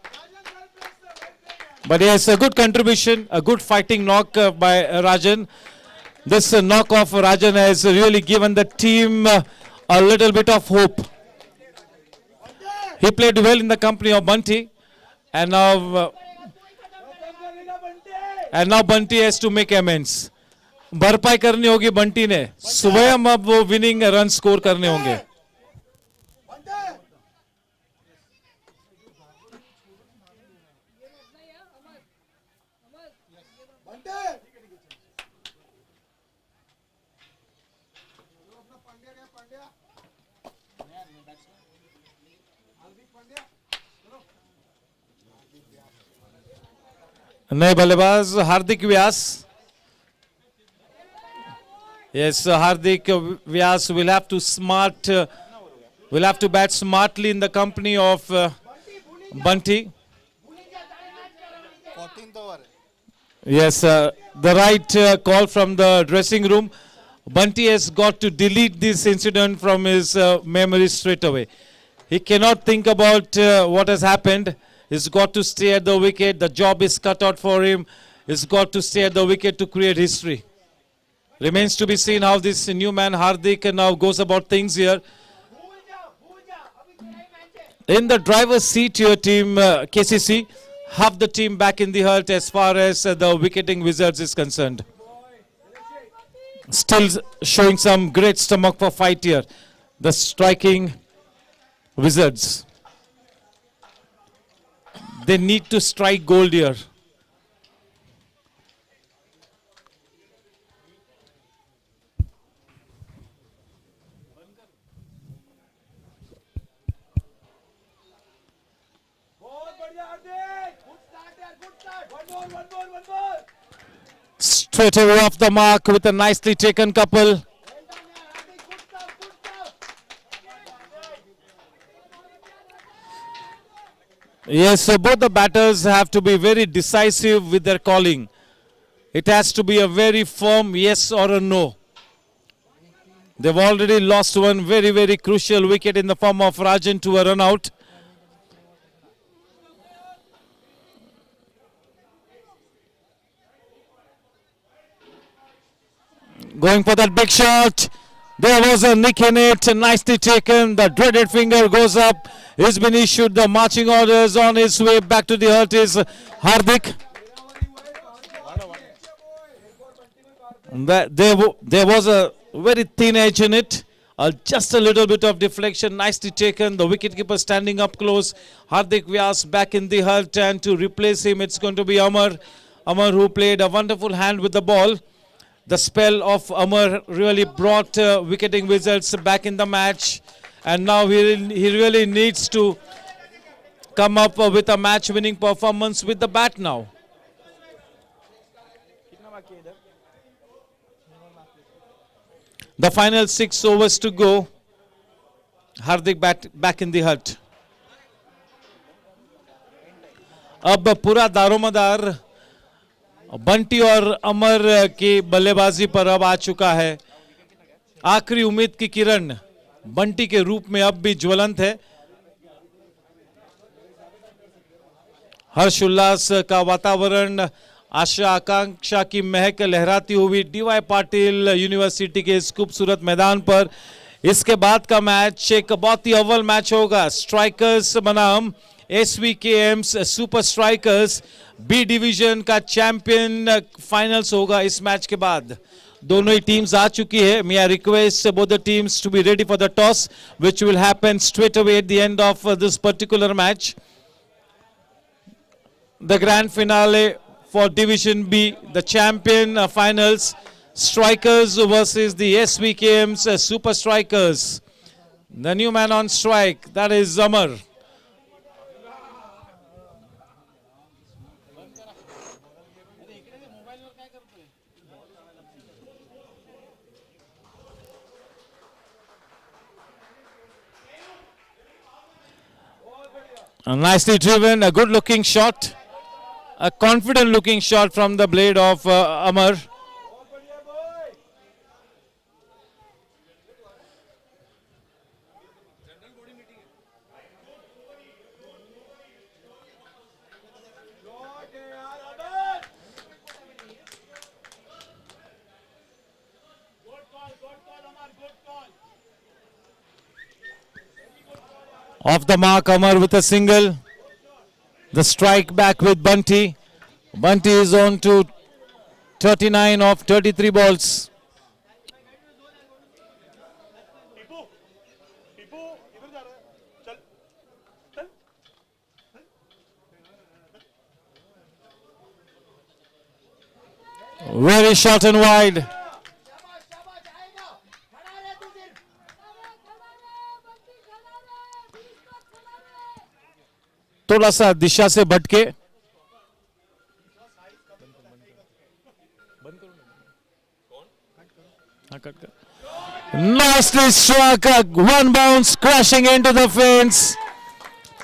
But yes, a good contribution, a good fighting knock by Rajan. This knock of Rajan has really given the team a little bit of hope. He played well in the company of Bunty, and now Bunty has to make amends. भरपाई करनी होगी बंटी ने. स्वयं अब वो winning run score करने होंगे. नए बल्लेबाज हार्दिक व्यास. Yes, Hardik Vyas will have to bat smartly in the company of Bunty. 14th over. Yes, the right call from the dressing room. Bunty has got to delete this incident from his memory straight away. He cannot think about what has happened. He's got to stay at the wicket. The job is cut out for him. He's got to stay at the wicket to create history. Remains to be seen how this new man Hardik now goes about things here. In the driver's seat, your team KCC, half the team back in the hurt as far as the wicketing Wizards is concerned. Still showing some great stomach for fight here. The striking Wizards. They need to strike gold here. Straight away off the mark with a nicely taken couple. Yes, so both the batters have to be very decisive with their calling. It has to be a very firm yes or a no. They've already lost one very, very crucial wicket in the form of Rajan to a run out. Going for that big shot. There was a nick in it, nicely taken. The dreaded finger goes up. He's been issued the marching orders. On his way back to the hurt is Hardik. There was a very thin edge in it. Just a little bit of deflection, nicely taken. The wicketkeeper standing up close. Hardik Vyas back in the hurt, and to replace him, it's going to be Amar. Amar, who played a wonderful hand with the ball. The spell of Amar really brought wicketing Wizards back in the match, and now he really needs to come up with a match-winning performance with the bat now. The final 6 overs to go. Hardik back in the hut. अब पूरा दारोमदार बंटी और अमर की बल्लेबाजी पर अब आ चुका है. आखिरी उम्मीद की किरण बंटी के रूप में अब भी ज्वलंत है. हर्ष उल्लास का वातावरण, आशा आकांक्षा की महक लहराती हुई डीवाई पाटिल यूनिवर्सिटी के इस खूबसूरत मैदान पर. इसके बाद का मैच एक बहुत ही अव्वल मैच होगा. स्ट्राइकर्स बनाम SVKM's super strikers B division का चैंपियन फाइनल्स होगा इस मैच के बाद. दोनों ही टीम्स आ चुकी है. May I request both the teams to be ready for the toss, which will happen straight away at the end of this particular match. The grand finale for Division B, the champion finals, strikers versus the SVKM's super strikers. The new man on strike, that is Zamar. Nicely driven, a good looking shot. A confident looking shot from the blade of Amar. Off the mark, Amar with a single. The strike back with Bunty. Bunty is on to 39 of 33 balls. Very short and wide. थोड़ा सा दिशा से भटके. Nicely struck, one bounce crashing into the fence.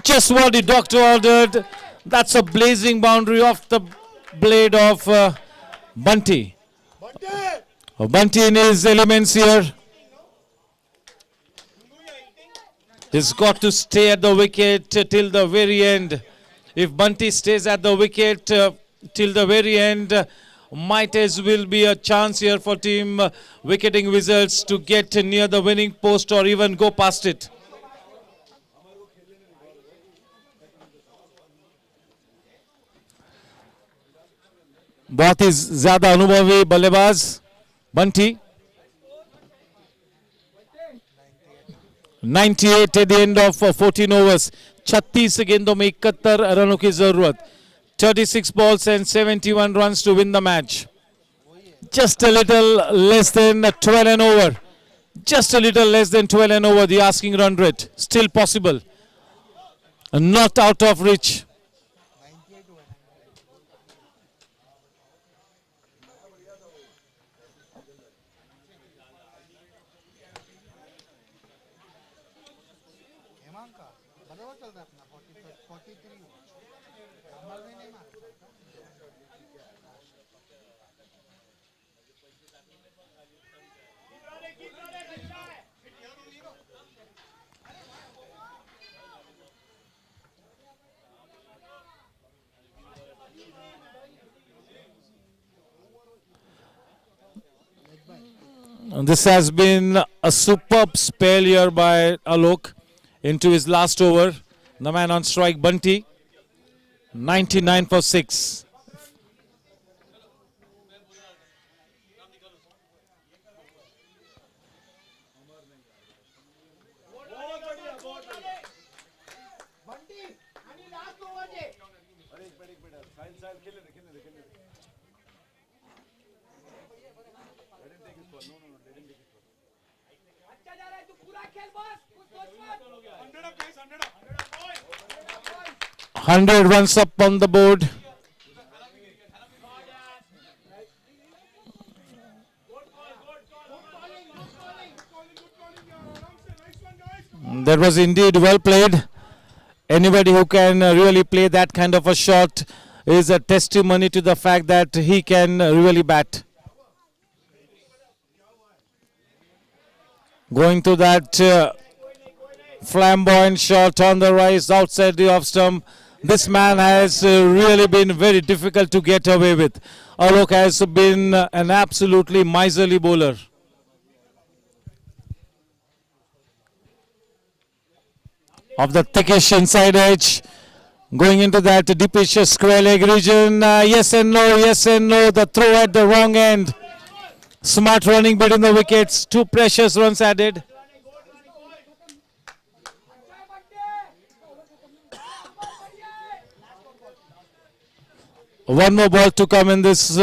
Just what the doctor ordered. That's a blazing boundary off the blade of Bunty. Bunty in his elements here. He's got to stay at the wicket till the very end. If Bunty stays at the wicket till the very end, might as well be a chance here for team Wicketing Wizards to get near the winning post or even go past it. बहुत ही ज्यादा अनुभवी बल्लेबाज Bunty 98 at the end of 14 overs. 36 गेंदों में 71 रनों की जरूरत. 36 balls and 71 runs to win the match. Just a little less than 12 and over. Just a little less than 12 and over the asking run rate. Still possible. Not out of reach. This has been a superb spell here by Alok into his last over. The man on strike, Bunty, 99 for 6. Hundred runs up on the board. That was indeed well played. Anybody who can really play that kind of a shot is a testimony to the fact that he can really bat. Going to that flamboyant shot on the rise outside the off stump. This man has really been very difficult to get away with. Alok has been an absolutely miserly bowler. Of the thickish inside edge, going into that deepish square leg region. Yes and no, yes and no. The throw at the wrong end. Smart running between the wickets. 2 precious runs added. One more ball to come in this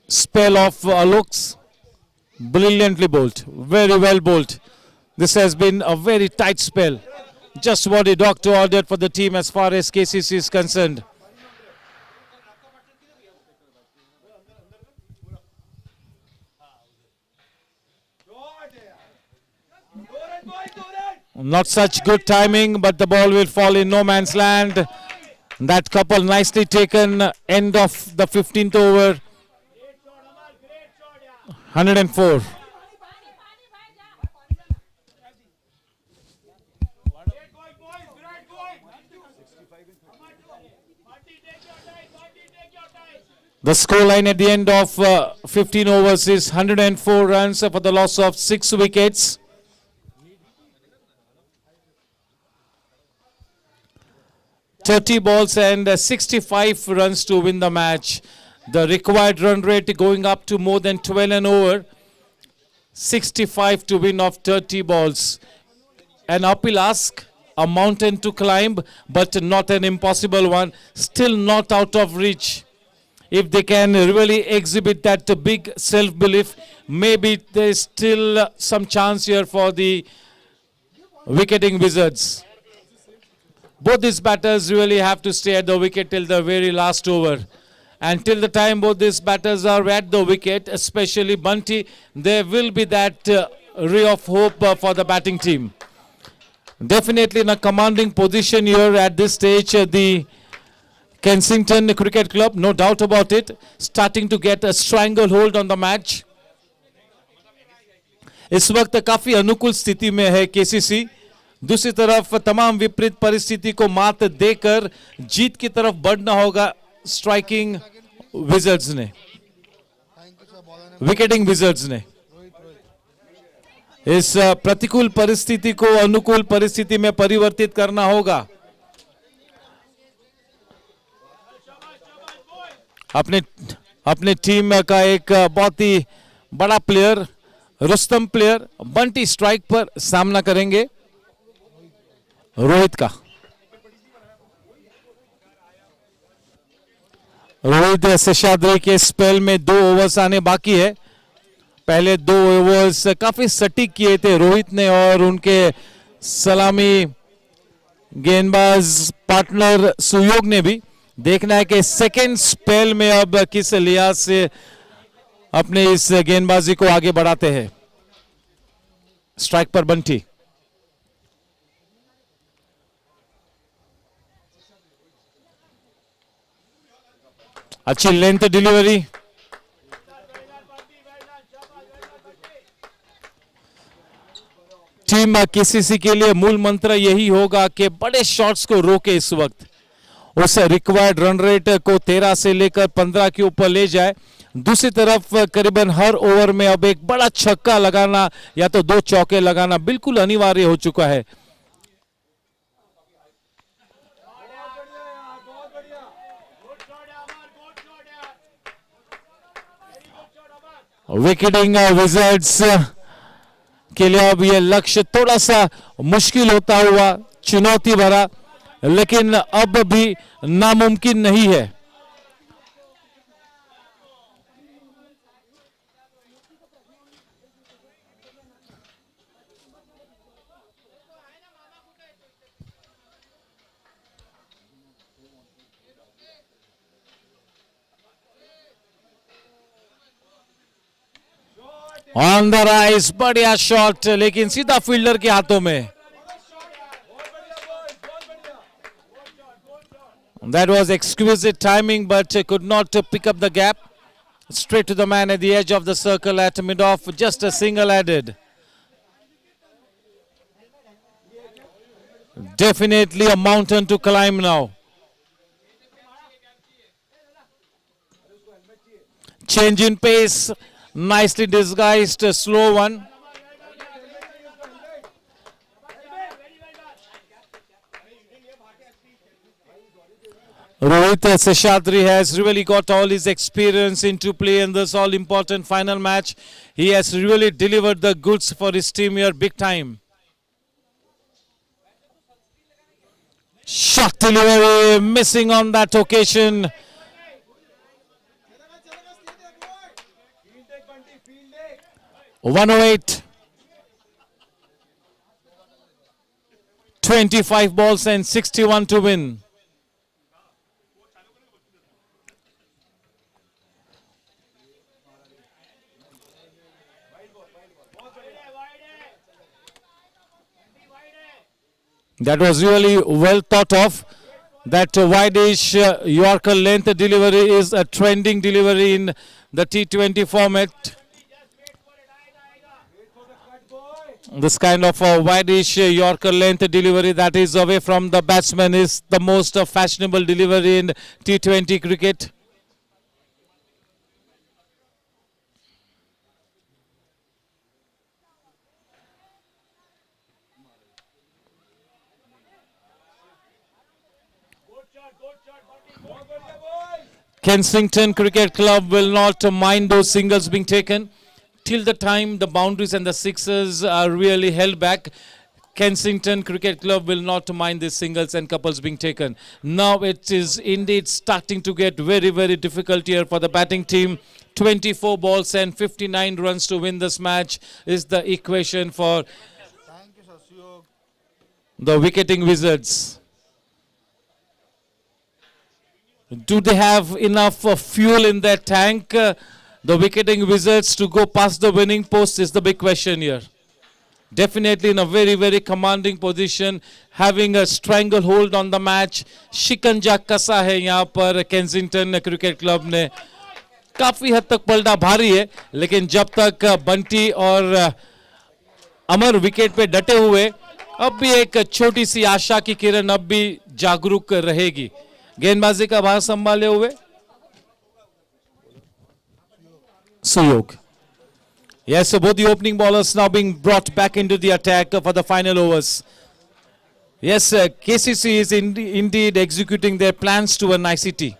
spell of Alok's. Brilliantly bowled. Very well bowled. This has been a very tight spell. Just what the doctor ordered for the team as far as KCC is concerned. Not such good timing, but the ball will fall in no man's land. That couple nicely taken. End of the 15th over. 104. The scoreline at the end of 15 overs is 104 runs for the loss of 6 wickets. .30 balls and 65 runs to win the match. The required run rate going up to more than 12 and over. 65 to win of 30 balls. An uphill ask, a mountain to climb, but not an impossible one. Still not out of reach. If they can really exhibit that big self-belief, maybe there's still some chance here for the Wicketing Wizards. Both these batters really have to stay at the wicket till the very last over. And till the time both these batters are at the wicket, especially Bunty, there will be that ray of hope for the batting team. Definitely in a commanding position here at this stage, the Kensington Cricket Club, no doubt about it, starting to get a stranglehold on the match. इस वक्त काफी अनुकूल स्थिति में है KCC. दूसरी तरफ तमाम विपरीत परिस्थिति को मात देकर जीत की तरफ बढ़ना होगा स्ट्राइकिंग विजर्ड्स ने, विकेटिंग विजर्ड्स ने. इस प्रतिकूल परिस्थिति को अनुकूल परिस्थिति में परिवर्तित करना होगा. अपने टीम का एक बहुत ही बड़ा player, Rustam player, Bunty strike पर सामना करेंगे रोहित का. रोहित शेषाद्री के स्पेल में 2 ओवर्स आने बाकी है. पहले 2 ओवर्स काफी सटीक किए थे रोहित ने और उनके सलामी गेंदबाज पार्टनर सुयोग ने भी. देखना है कि सेकेंड स्पेल में अब किस लिहाज से अपने इस गेंदबाजी को आगे बढ़ाते हैं. स्ट्राइक पर बंटी. अच्छी लेंथ डिलीवरी. टीम केसीसी के लिए मूल मंत्र यही होगा कि बड़े शॉट्स को रोके. इस वक्त उस रिक्वायर्ड रन रेट को 13 से लेकर 15 के ऊपर ले जाए. दूसरी तरफ करीबन हर ओवर में अब एक बड़ा छक्का लगाना या तो 2 चौके लगाना बिल्कुल अनिवार्य हो चुका है. विकेटिंग विजर्ड्स के लिए अब यह लक्ष्य थोड़ा सा मुश्किल होता हुआ, चुनौती भरा, लेकिन अब भी नामुमकिन नहीं है. ऑन द राइज, बढ़िया शॉट, लेकिन सीधा फील्डर के हाथों में. That was exquisite timing, but could not pick up the gap. Straight to the man at the edge of the circle at mid-off, just a single added. Definitely a mountain to climb now. Change in pace, nicely disguised, a slow one. Rohit Seshadri has really got all his experience into play in this all-important final match. He has really delivered the goods for his team here big time. Shot delivery, missing on that occasion. (108). 25 balls and 61 to win. That was really well thought of. That wide-ish Yorker length delivery is a trending delivery in the T20 format. This kind of wide-ish Yorker length delivery that is away from the batsman is the most fashionable delivery in T20 cricket. Kensington Cricket Club will not mind those singles being taken. Till the time the boundaries and the sixes are really held back, Kensington Cricket Club will not mind these singles and couples being taken. Now it is indeed starting to get very, very difficult here for the batting team. 24 balls and 59 runs to win this match is the equation for the Wicketing Wizards. Do they have enough fuel in their tank, the Wicketing Wizards, to go past the winning post is the big question here. Definitely in a very, very commanding position, having a stranglehold on the match. शिकंजा कसा है यहाँ पर Kensington cricket club ने. काफी हद तक पलटा भारी है, लेकिन जब तक बंटी और अमर विकेट पे डटे हुए, अब भी एक छोटी सी आशा की किरण अब भी जागरूक रहेगी. गेंदबाजी का भार संभाले हुए सुयोग. Yes, so both the opening bowlers now being brought back into the attack for the final overs. Yes, KCC is indeed executing their plans to a nicety.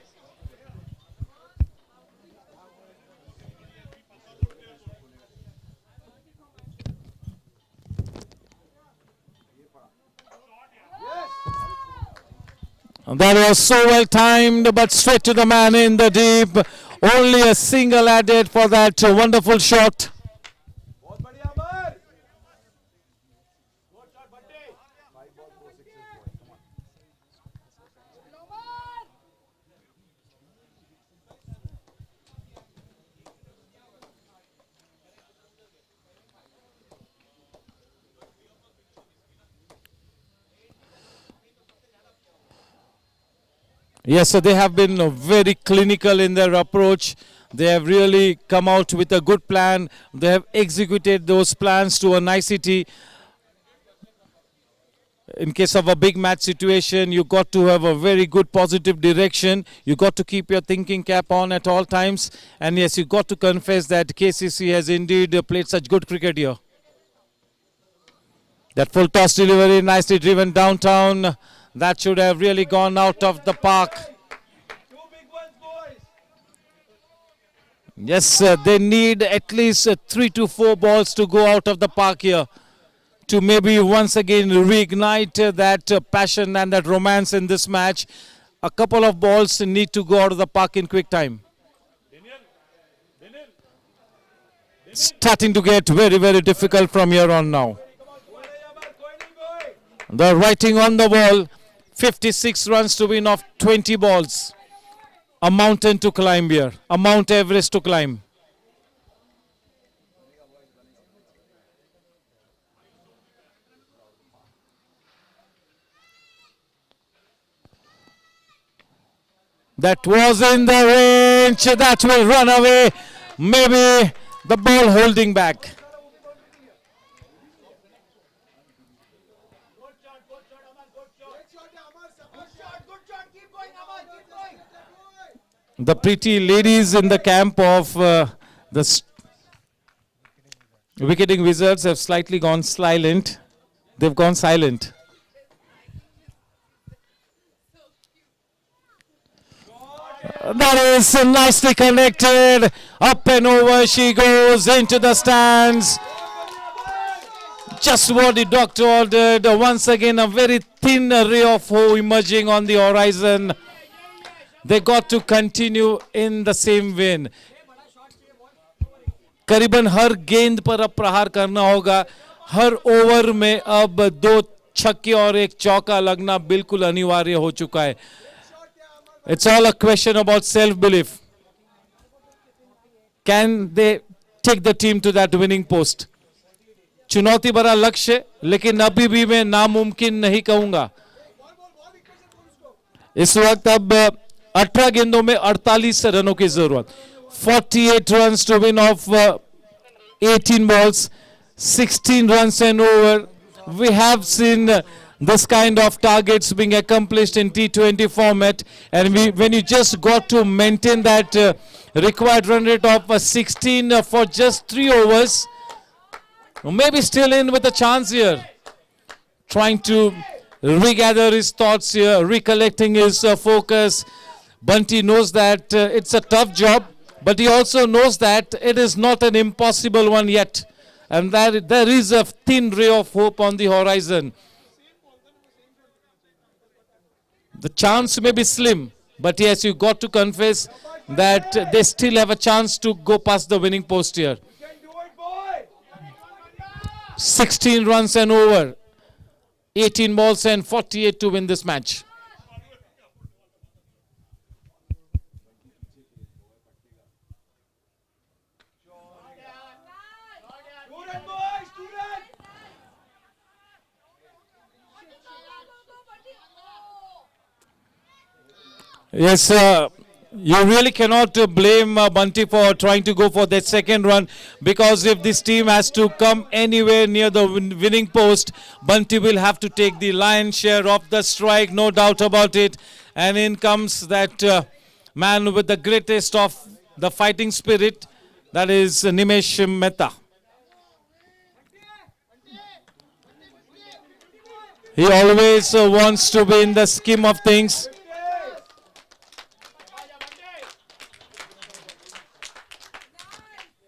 That was so well timed, but straight to the man in the deep. Only a single added for that wonderful shot. Yes, so they have been very clinical in their approach. They have really come out with a good plan. They have executed those plans to a nicety. In case of a big match situation, you got to have a very good positive direction. You got to keep your thinking cap on at all times. And yes, you got to confess that KCC has indeed played such good cricket here. That full toss delivery, nicely driven downtown. That should have really gone out of the park. Yes, they need at least 3 to 4 balls to go out of the park here to maybe once again reignite that passion and that romance in this match. A couple of balls need to go out of the park in quick time. Starting to get very, very difficult from here on now. The writing on the wall. 56 runs to win off 20 balls. A mountain to climb here. A Mount Everest to climb. That was in the range. That will run away. Maybe the ball holding back. The pretty ladies in the camp of the Wicketing Wizards have slightly gone silent. They've gone silent. That is nicely connected. Up and over she goes into the stands. Just what the doctor ordered. Once again, a very thin ray of hope emerging on the horizon. They got to continue in the same vein. करीबन हर गेंद पर अब प्रहार करना होगा. हर over में अब 2 छक्के और 1 चौका लगना बिल्कुल अनिवार्य हो चुका है. It's all a question about self-belief. Can they take the team to that winning post? चुनौती भरा लक्ष्य, लेकिन अभी भी मैं नामुमकिन नहीं कहूंगा. इस वक्त अब 18 गेंदों में 48 रनों की जरूरत. 48 runs to win off 18 balls, 16 runs and over. We have seen this kind of targets being accomplished in T20 format, and when you just got to maintain that required run rate of 16 for just 3 overs, maybe still in with a chance here. Trying to regather his thoughts here, recollecting his focus. Bunty knows that it's a tough job, but he also knows that it is not an impossible one yet. And that there is a thin ray of hope on the horizon. The chance may be slim, but yes, you got to confess that they still have a chance to go past the winning post here. 16 runs and over. 18 balls and 48 to win this match. Yes, you really cannot blame Bunty for trying to go for that second run, because if this team has to come anywhere near the winning post, Bunty will have to take the lion's share of the strike, no doubt about it. And in comes that man with the greatest of the fighting spirit, that is Nimesh Mehta. He always wants to be in the scheme of things.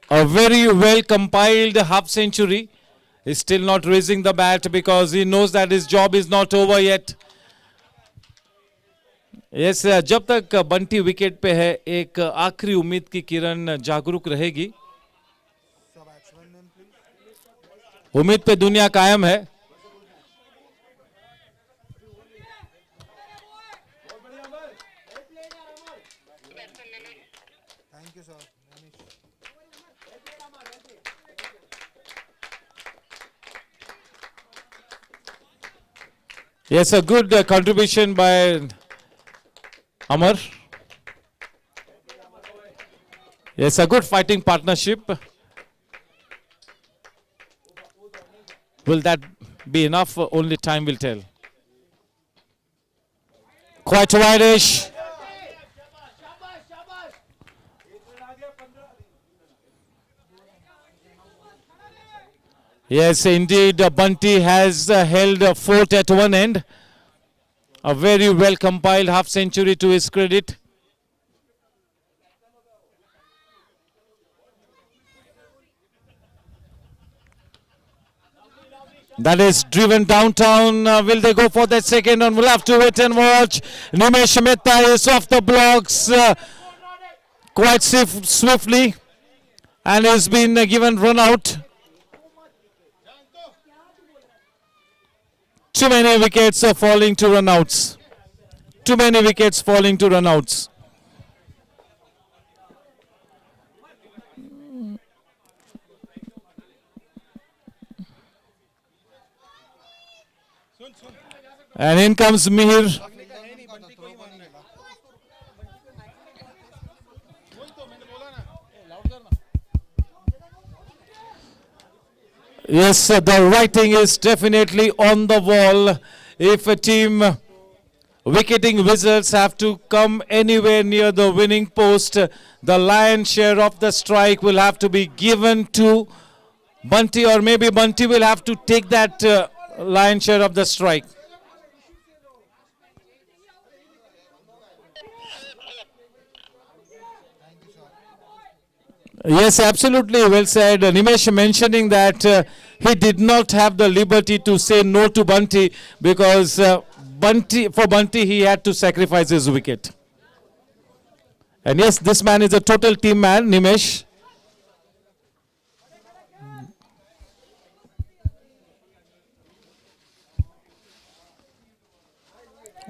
A very well compiled half century. He's still not raising the bat because he knows that his job is not over yet. Yes, जब तक Bunty wicket पे है, एक आखिरी उम्मीद की किरण जागरूक रहेगी. उम्मीद पे दुनिया कायम है. Yes, a good contribution by Amar. Yes, a good fighting partnership. Will that be enough? Only time will tell. Quite wide-ish. Yes, indeed, Bunty has held fort at one end. A very well compiled half century to his credit. That is driven downtown. Will they go for that second one? We'll have to wait and watch. Nimesh Mehta is off the blocks quite swiftly and has been given run out. Too many wickets are falling to runouts. Too many wickets falling to runouts. And in comes Mihir. Yes, the writing is definitely on the wall. If a team wicketing wizards have to come anywhere near the winning post, the lion's share of the strike will have to be given to Bunty, or maybe Bunty will have to take that lion's share of the strike. Yes, absolutely well said. Nimesh mentioning that he did not have the liberty to say no to Bunty because for Bunty he had to sacrifice his wicket. And yes, this man is a total team man, Nimesh.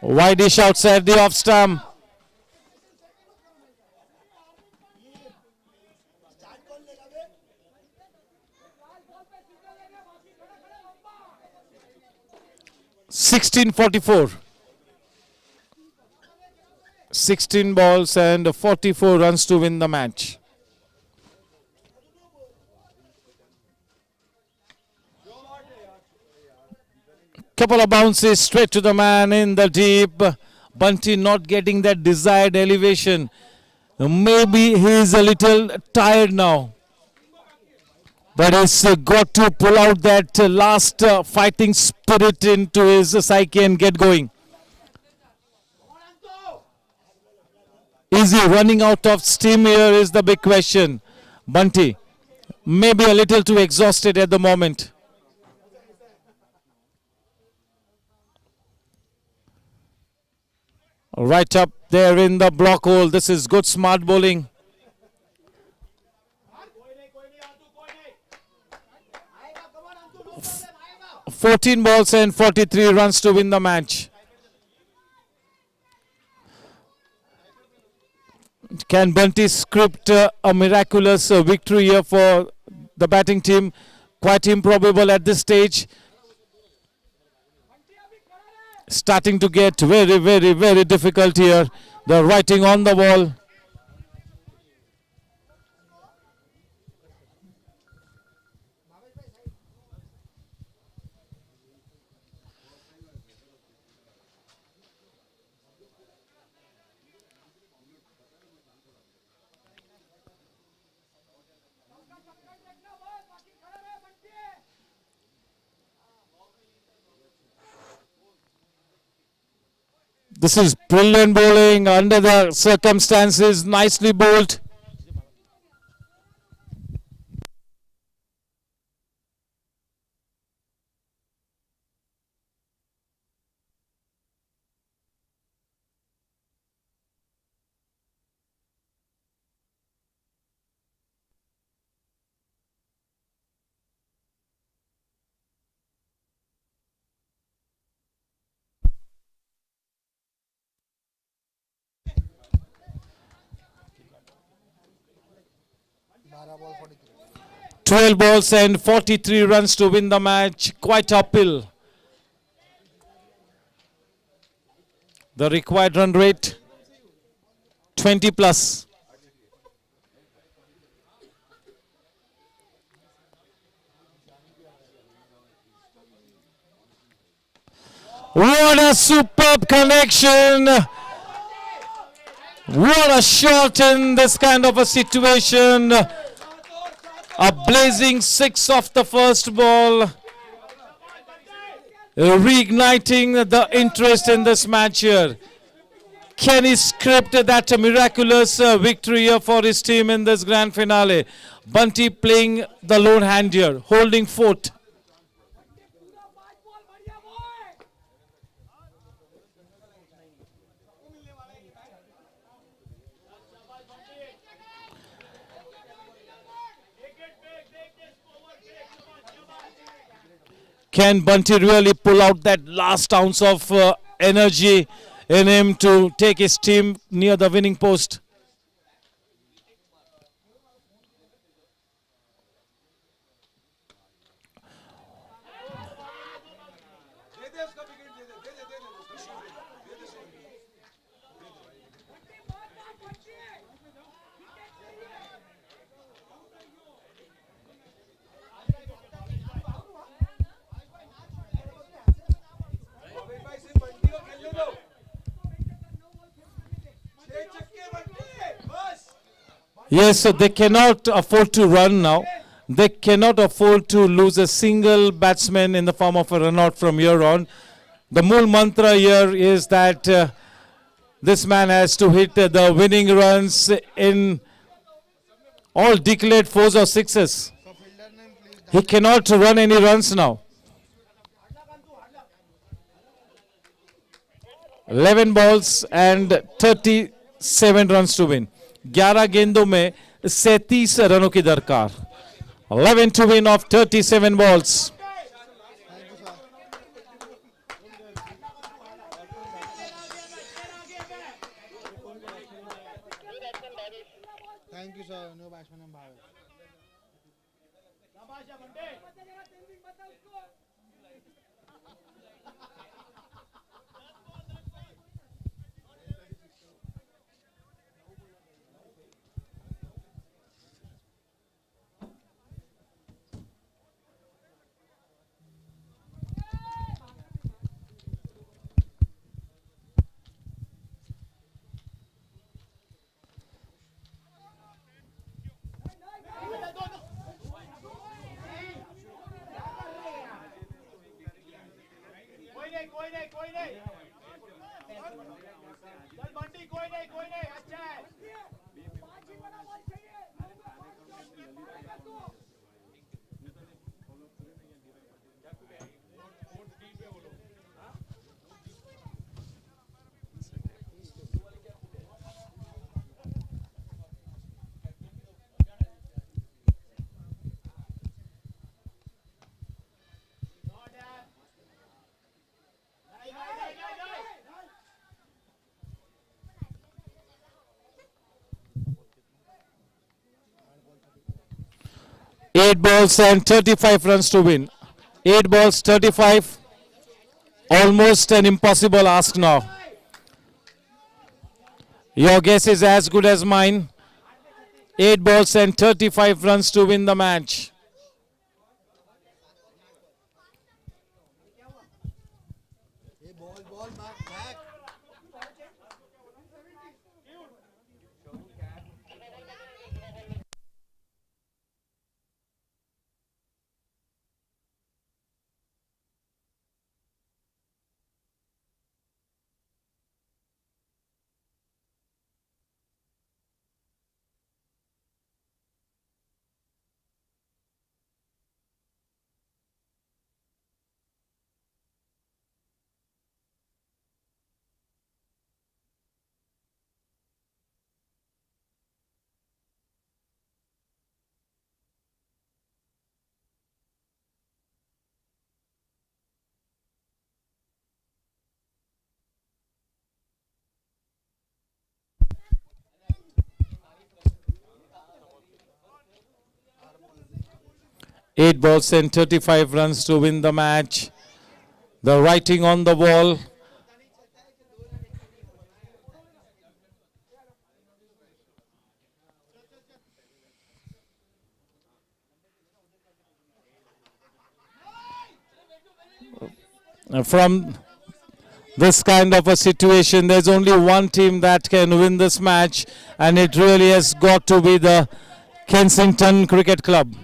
Wide dish outside the off stump. (16:44). 16 balls and 44 runs to win the match. Couple of bounces straight to the man in the deep. Bunty not getting that desired elevation. Maybe he is a little tired now. But he's got to pull out that last fighting spirit into his psyche and get going. Is he running out of steam here is the big question. Bunty, maybe a little too exhausted at the moment. Right up there in the block hole. This is good smart bowling. 14 balls and 43 runs to win the match. Can Bunty script a miraculous victory here for the batting team? Quite improbable at this stage. starting to get very, very, very difficult here. The writing on the wall. This is brilliant bowling under the circumstances, nicely bowled. ball 43. 12 balls and 43 runs to win the match. Quite uphill. The required run rate 20 plus. What a superb connection. What a shot in this kind of a situation. A blazing six off the first ball. Reigniting the interest in this match here. Can he script that miraculous victory here for his team in this grand finale? Bunty playing the lone hand here, holding fort. Can Bunty really pull out that last ounce of energy in him to take his team near the winning post? Yes, so they cannot afford to run now. They cannot afford to lose a single batsman in the form of a run out from here on. The Mool mantra here is that this man has to hit the winning runs in all declared fours or sixes. He cannot run any runs now. 11 balls and 37 runs to win. 11 गेंदों में 37 रनों की दरकार. 11 to win of 37 balls. Thank you, sir. No batsman and bowler. 8 balls and 35 runs to win. 8 balls, 35. Almost an impossible ask now. Your guess is as good as mine. 8 balls and 35 runs to win the match. Eight balls and 35 runs to win the match. The writing on the wall. From this kind of a situation, there's only one team that can win this match, and it really has got to be the Kensington Cricket Club.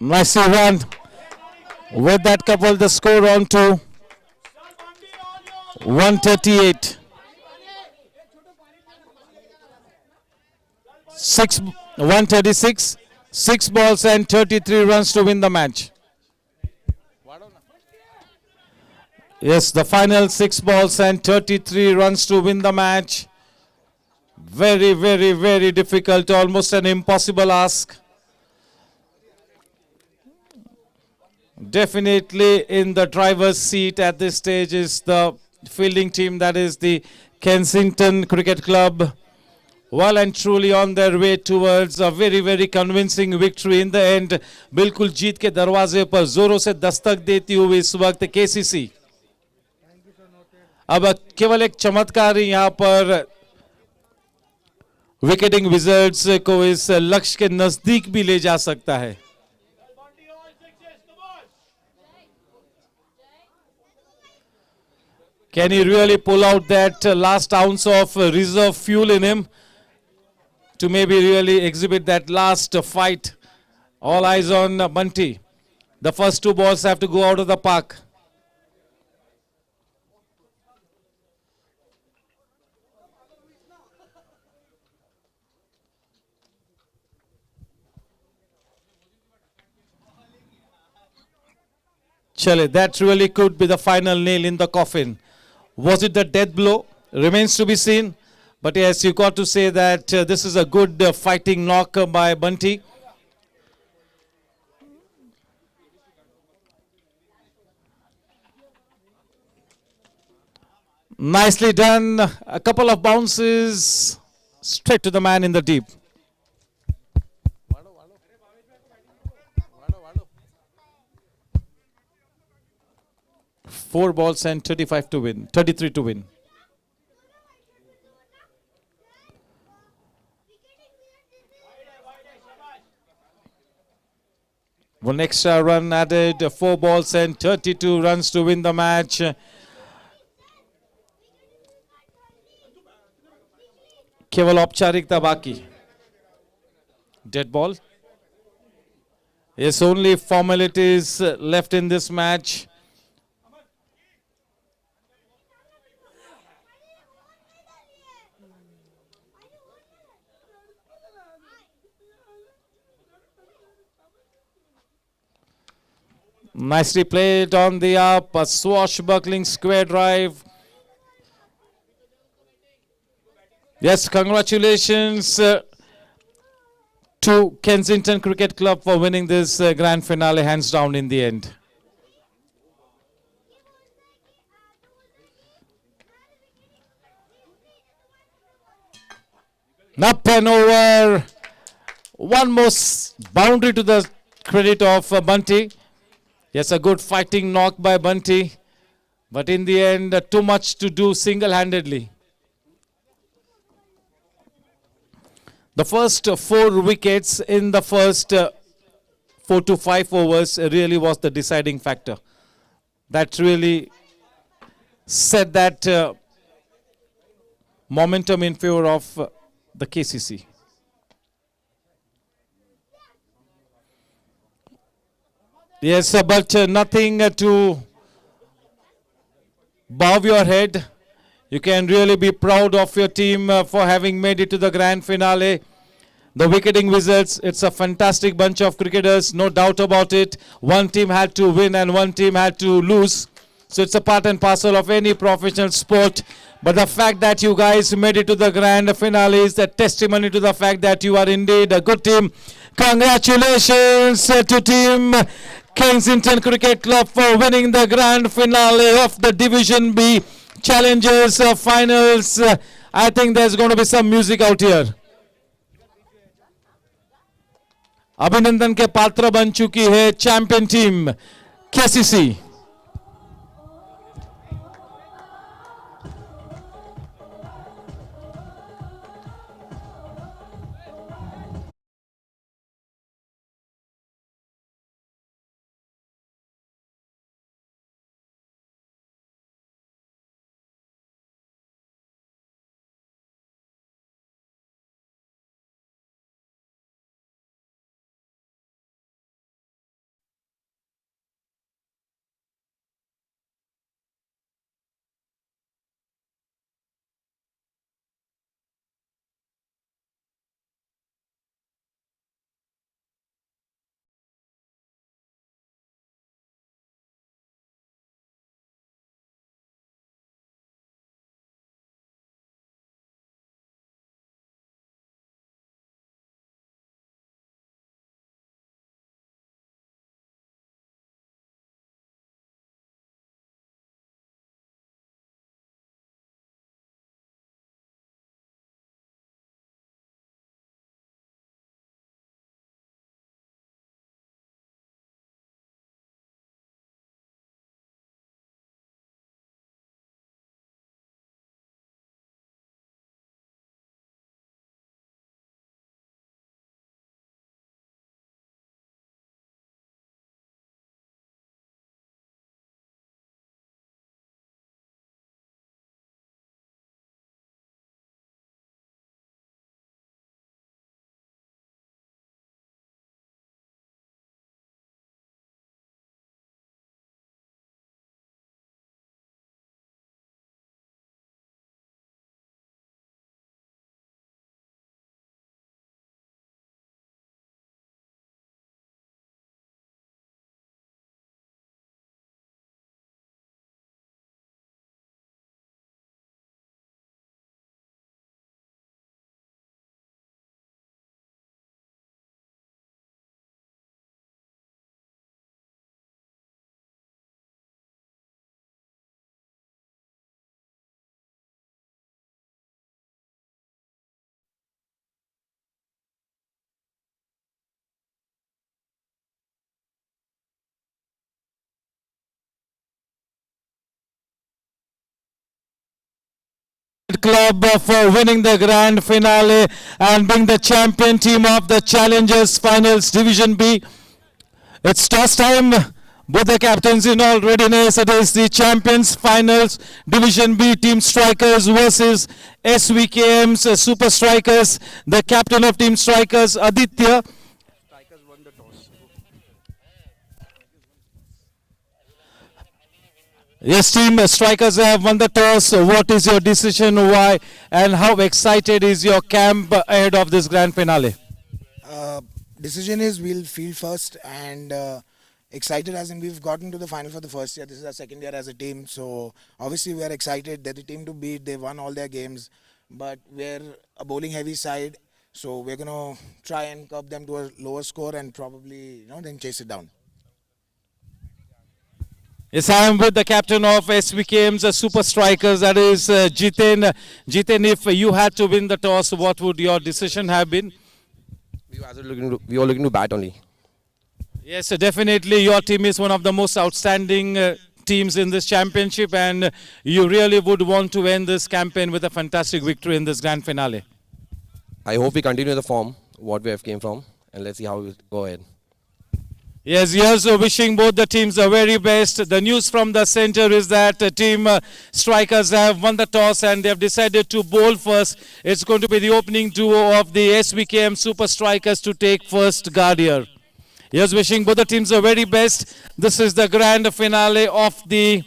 Nicely run. With that couple, the score on to 138. 136. 6 balls and 33 runs to win the match. Yes, the final 6 balls and 33 runs to win the match. Very, very, very difficult, almost an impossible ask. Definitely in the driver's seat at this stage is the fielding team, that is the Kensington Cricket Club. Well and truly on their way towards a very, very convincing victory in the end. बिल्कुल जीत के दरवाजे पर जोरों से दस्तक देती हुई इस वक्त केसीसी. अब केवल एक चमत्कार ही यहाँ पर विकेटिंग विजर्ड्स को इस लक्ष्य के नजदीक भी ले जा सकता है. Can he really pull out that last ounce of reserve fuel in him to maybe really exhibit that last fight? All eyes on Bunty. The first 2 balls have to go out of the park. Chale, that really could be the final nail in the coffin. Was it the death blow? Remains to be seen. But yes, you got to say that this is a good fighting knock by Bunty. Nicely done. A couple of bounces straight to the man in the deep. Four balls and 35 to win, 33 to win. One extra run added, 4 balls and 32 runs to win the match. केवल औपचारिकता बाकी. Dead ball. Yes, only formalities left in this match. Nicely played on the up, a swashbuckling square drive. Yes, congratulations to Kensington Cricket Club for winning this grand finale hands down in the end. Up and over. One more boundary to the credit of Bunty. Yes, a good fighting knock by Bunty. But in the end, too much to do single-handedly. The first 4 wickets in the first 4 to 5 overs really was the deciding factor. That really set that momentum in favor of the KCC. Yes, but nothing to bow your head. You can really be proud of your team for having made it to the grand finale. The Wicketing Wizards, it's a fantastic bunch of cricketers, no doubt about it. One team had to win and one team had to lose. So it's a part and parcel of any professional sport. But the fact that you guys made it to the grand finale is a testimony to the fact that you are indeed a good team. Congratulations to Team Kensington Cricket Club for winning the grand finale of the Division B Challengers Finals. I think there's going to be some music out here. अभिनंदन के पात्र बन चुकी है champion team KCC. Club for winning the grand finale and being the champion team of the Challengers Finals Division B. It's toss time. Both the captains in all readiness. It is the Champions Finals Division B Team Strikers versus SVKM's Super Strikers. The captain of Team Strikers, Aditya. Yes, Team Strikers have won the toss. What is your decision? Why? And how excited is your camp ahead of this grand finale? Decision is we'll field first, and excited as in we've gotten to the final for the first year. This is our second year as a team. So obviously we are excited. They're the team to beat. They won all their games. But we're a bowling heavy side. So we're going to try and curb them to a lower score and probably, then chase it down. Yes, I am with the captain of SBKM's Super Strikers, that is Jiten. Jiten, if you had to win the toss, what would your decision have been? We were looking to bat only. Yes, definitely your team is one of the most outstanding teams in this championship, and you really would want to end this campaign with a fantastic victory in this grand finale. I hope we continue the form, what we have came from, and let's see how we go ahead. Yes, wishing both the teams the very best. The news from the center is that team strikers have won the toss and they have decided to bowl first. It's going to be the opening duo of the SBKM Super Strikers to take first guard here. Yes, wishing both the teams the very best. This is the grand finale of the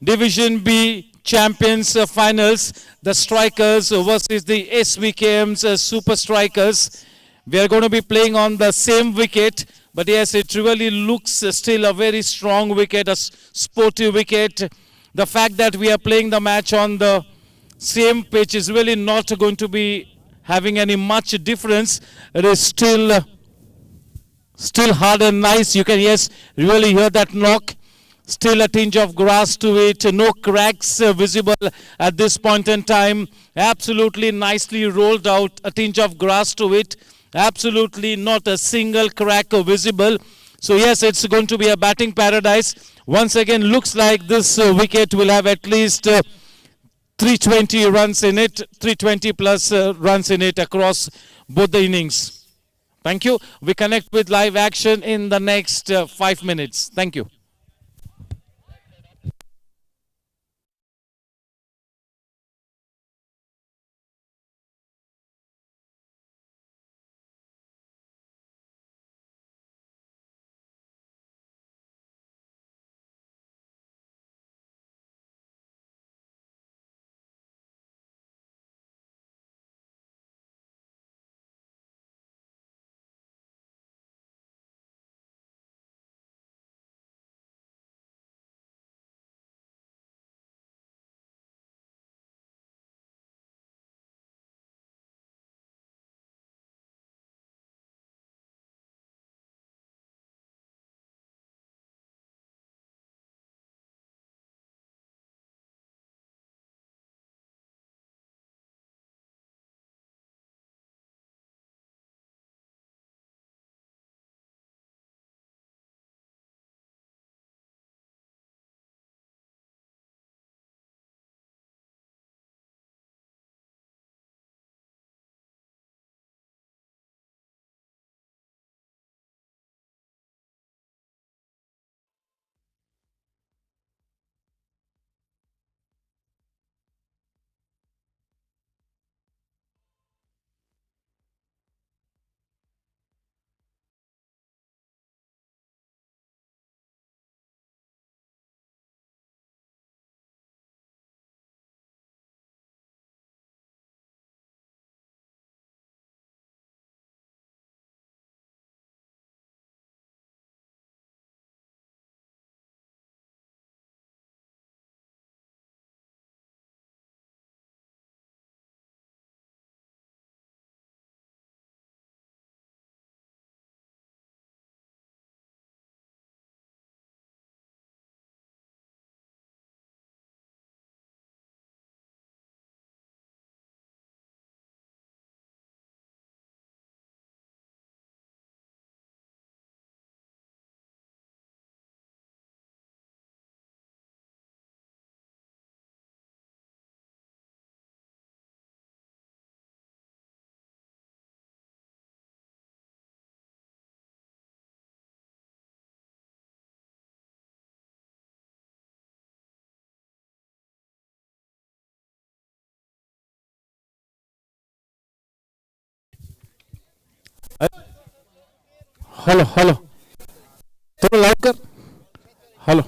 Division B Champions Finals. The Strikers versus the SBKM's Super Strikers. We are going to be playing on the same wicket. But yes, it really looks still a very strong wicket, a sporty wicket. The fact that we are playing the match on the same pitch is really not going to be having any much difference. It is still hard and nice. You can, yes, really hear that knock. Still a tinge of grass to it. No cracks visible at this point in time. Absolutely nicely rolled out. A tinge of grass to it. Absolutely not a single crack visible. So yes, it's going to be a batting paradise. Once again, looks like this wicket will have at least 320 runs in it, 320 plus runs in it across both the innings. Thank you. We connect with live action in the next 5 minutes. Thank you. Hello hello थोड़ा loud कर hello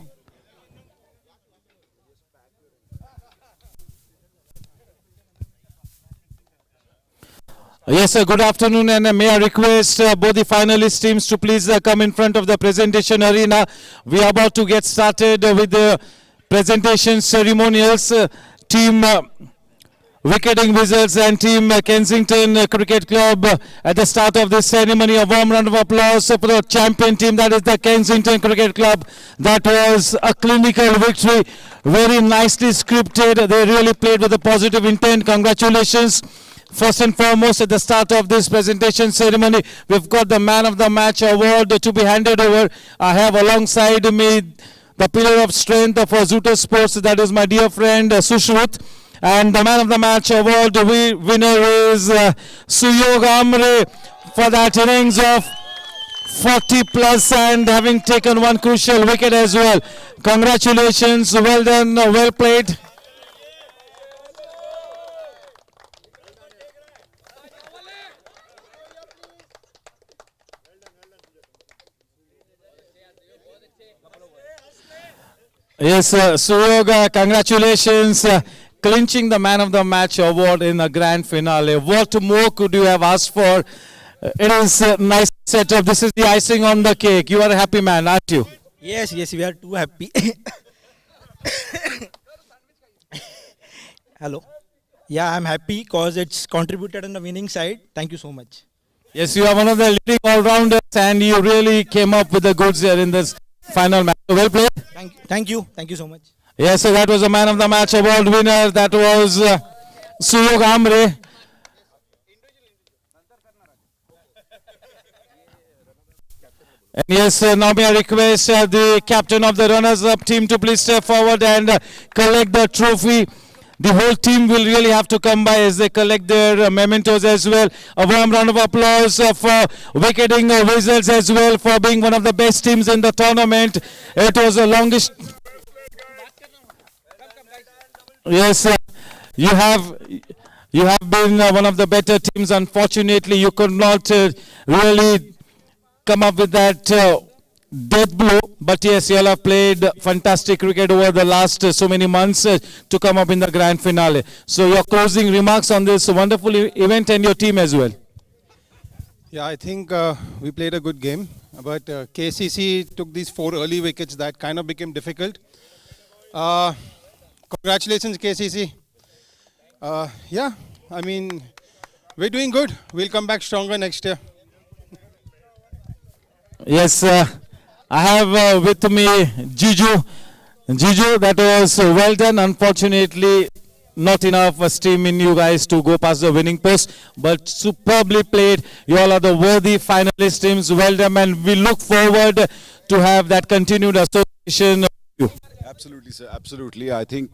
yes Yes, sir. Good afternoon, and may I request both the finalist teams to please come in front of the presentation arena. We are about to get started with the presentation ceremonials. Team Wicketing Wizards and Team Kensington Cricket Club at the start of this ceremony. A warm round of applause for the champion team, that is the Kensington Cricket Club. That was a clinical victory, very nicely scripted. They really played with a positive intent. Congratulations. First and foremost, at the start of this presentation ceremony, we've got the Man of the Match award to be handed over. I have alongside me the pillar of strength for Zoota Sports, that is my dear friend Sushruth. And the Man of the Match award winner is Suyog Amre for that innings of 40 plus and having taken one crucial wicket as well. Congratulations, well done, well played. Yes, Suyog, congratulations. Clinching the Man of the Match award in the grand finale. What more could you have asked for? It is a nice setup. This is the icing on the cake. You are a happy man, aren't you? Yes, we are too happy. Hello. Yeah, I'm happy because it's contributed on the winning side. Thank you so much. Yes, you are one of the leading all-rounders and you really came up with the goods here in this final match. Well played. Thank you so much. Yes, so that was a Man of the Match award winner. That was Suyog Amre. And yes, now may I request the captain of the runners-up team to please step forward and collect the trophy. The whole team will really have to come by as they collect their mementos as well. A warm round of applause for Wicketing Wizards as well for being one of the best teams in the tournament. It was the longest. Yes, you have been one of the better teams. Unfortunately, you could not really come up with that death blow. But yes, you all have played fantastic cricket over the last so many months to come up in the grand finale. So your closing remarks on this wonderful event and your team as well. Yeah, I think we played a good game, but KCC took these 4 early wickets that kind of became difficult. Congratulations, KCC. Yeah, I mean, we're doing good. We'll come back stronger next year. Yes, I have with me Jiju. Jiju, that was well done. Unfortunately, not enough steam in you guys to go past the winning post, but superbly played. You all are the worthy finalist teams. Well done, and we look forward to have that continued association with you. Absolutely, sir. Absolutely. I think,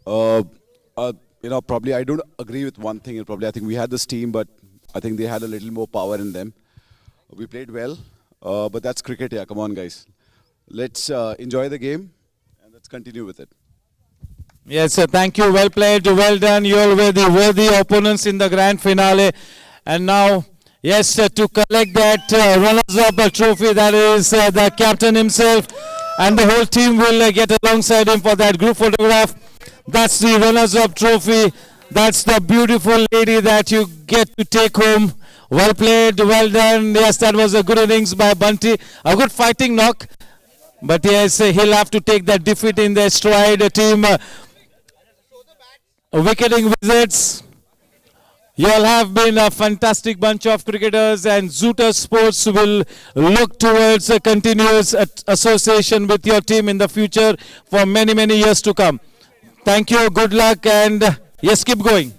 probably I don't agree with one thing. Probably I think we had this team, but I think they had a little more power in them. We played well, but that's cricket. Yeah, come on, guys. Let's enjoy the game and let's continue with it. Yes, sir. Thank you. Well played. Well done. You all were the worthy opponents in the grand finale. And now, yes, to collect that runners-up trophy, that is the captain himself. And the whole team will get alongside him for that group photograph. That's the runners-up trophy. That's the beautiful lady that you get to take home. Well played, well done. Yes, that was a good innings by Bunty. A good fighting knock. But yes, he'll have to take that defeat in their stride. Team Wicketing Wizards. You all have been a fantastic bunch of cricketers, and Zoota Sports will look towards a continuous association with your team in the future for many, many years to come. Thank you, good luck, and yes, keep going.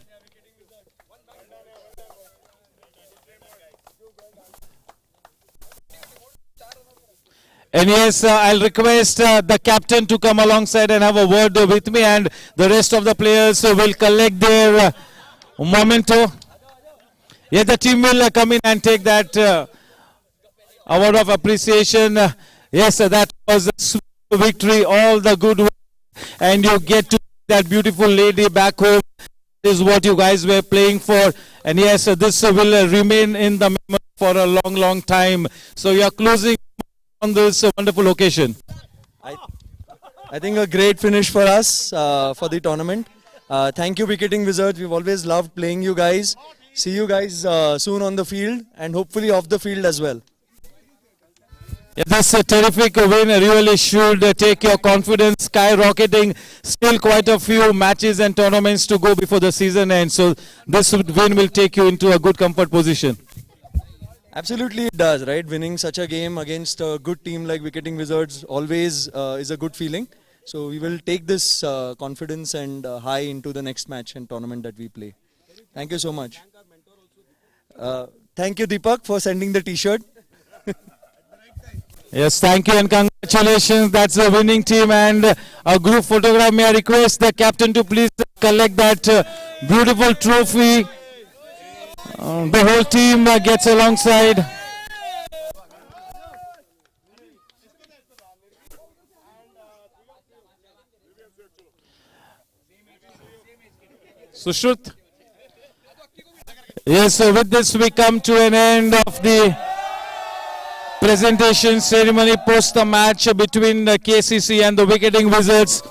And yes, I'll request the captain to come alongside and have a word with me, and the rest of the players will collect their memento. Yes, the team will come in and take that award of appreciation. Yes, that was a sweet victory, all the good work, and you get to that beautiful lady back home. This is what you guys were playing for, and yes, this will remain in the memory for a long, long time. So you are closing on this wonderful occasion. I think a great finish for us for the tournament. Thank you, Wicketing Wizards. We've always loved playing you guys. See you guys soon on the field and hopefully off the field as well. Yeah, that's a terrific win. Really should take your confidence skyrocketing. Still quite a few matches and tournaments to go before the season ends. So this win will take you into a good comfort position. Absolutely it does, right? Winning such a game against a good team like Wicketing Wizards always is a good feeling. So we will take this confidence and high into the next match and tournament that we play. Thank you so much. Thank you Deepak for sending the t-shirt. Yes, thank you and congratulations. That's a winning team and a group photograph. May I request the captain to please collect that beautiful trophy. The whole team gets alongside. Sushrut. Yes, so with this we come to an end of the presentation ceremony post the match between the KCC and the Wicketing Wizards.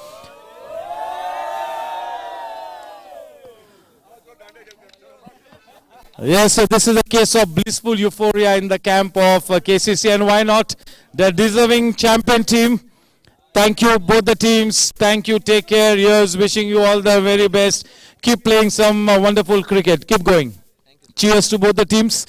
Yes, so this is a case of blissful euphoria in the camp of KCC, and why not the deserving champion team. Thank you both the teams. Thank you. Take care. Yours. Wishing you all the very best. Keep playing some wonderful cricket. Keep going. Cheers to both the teams.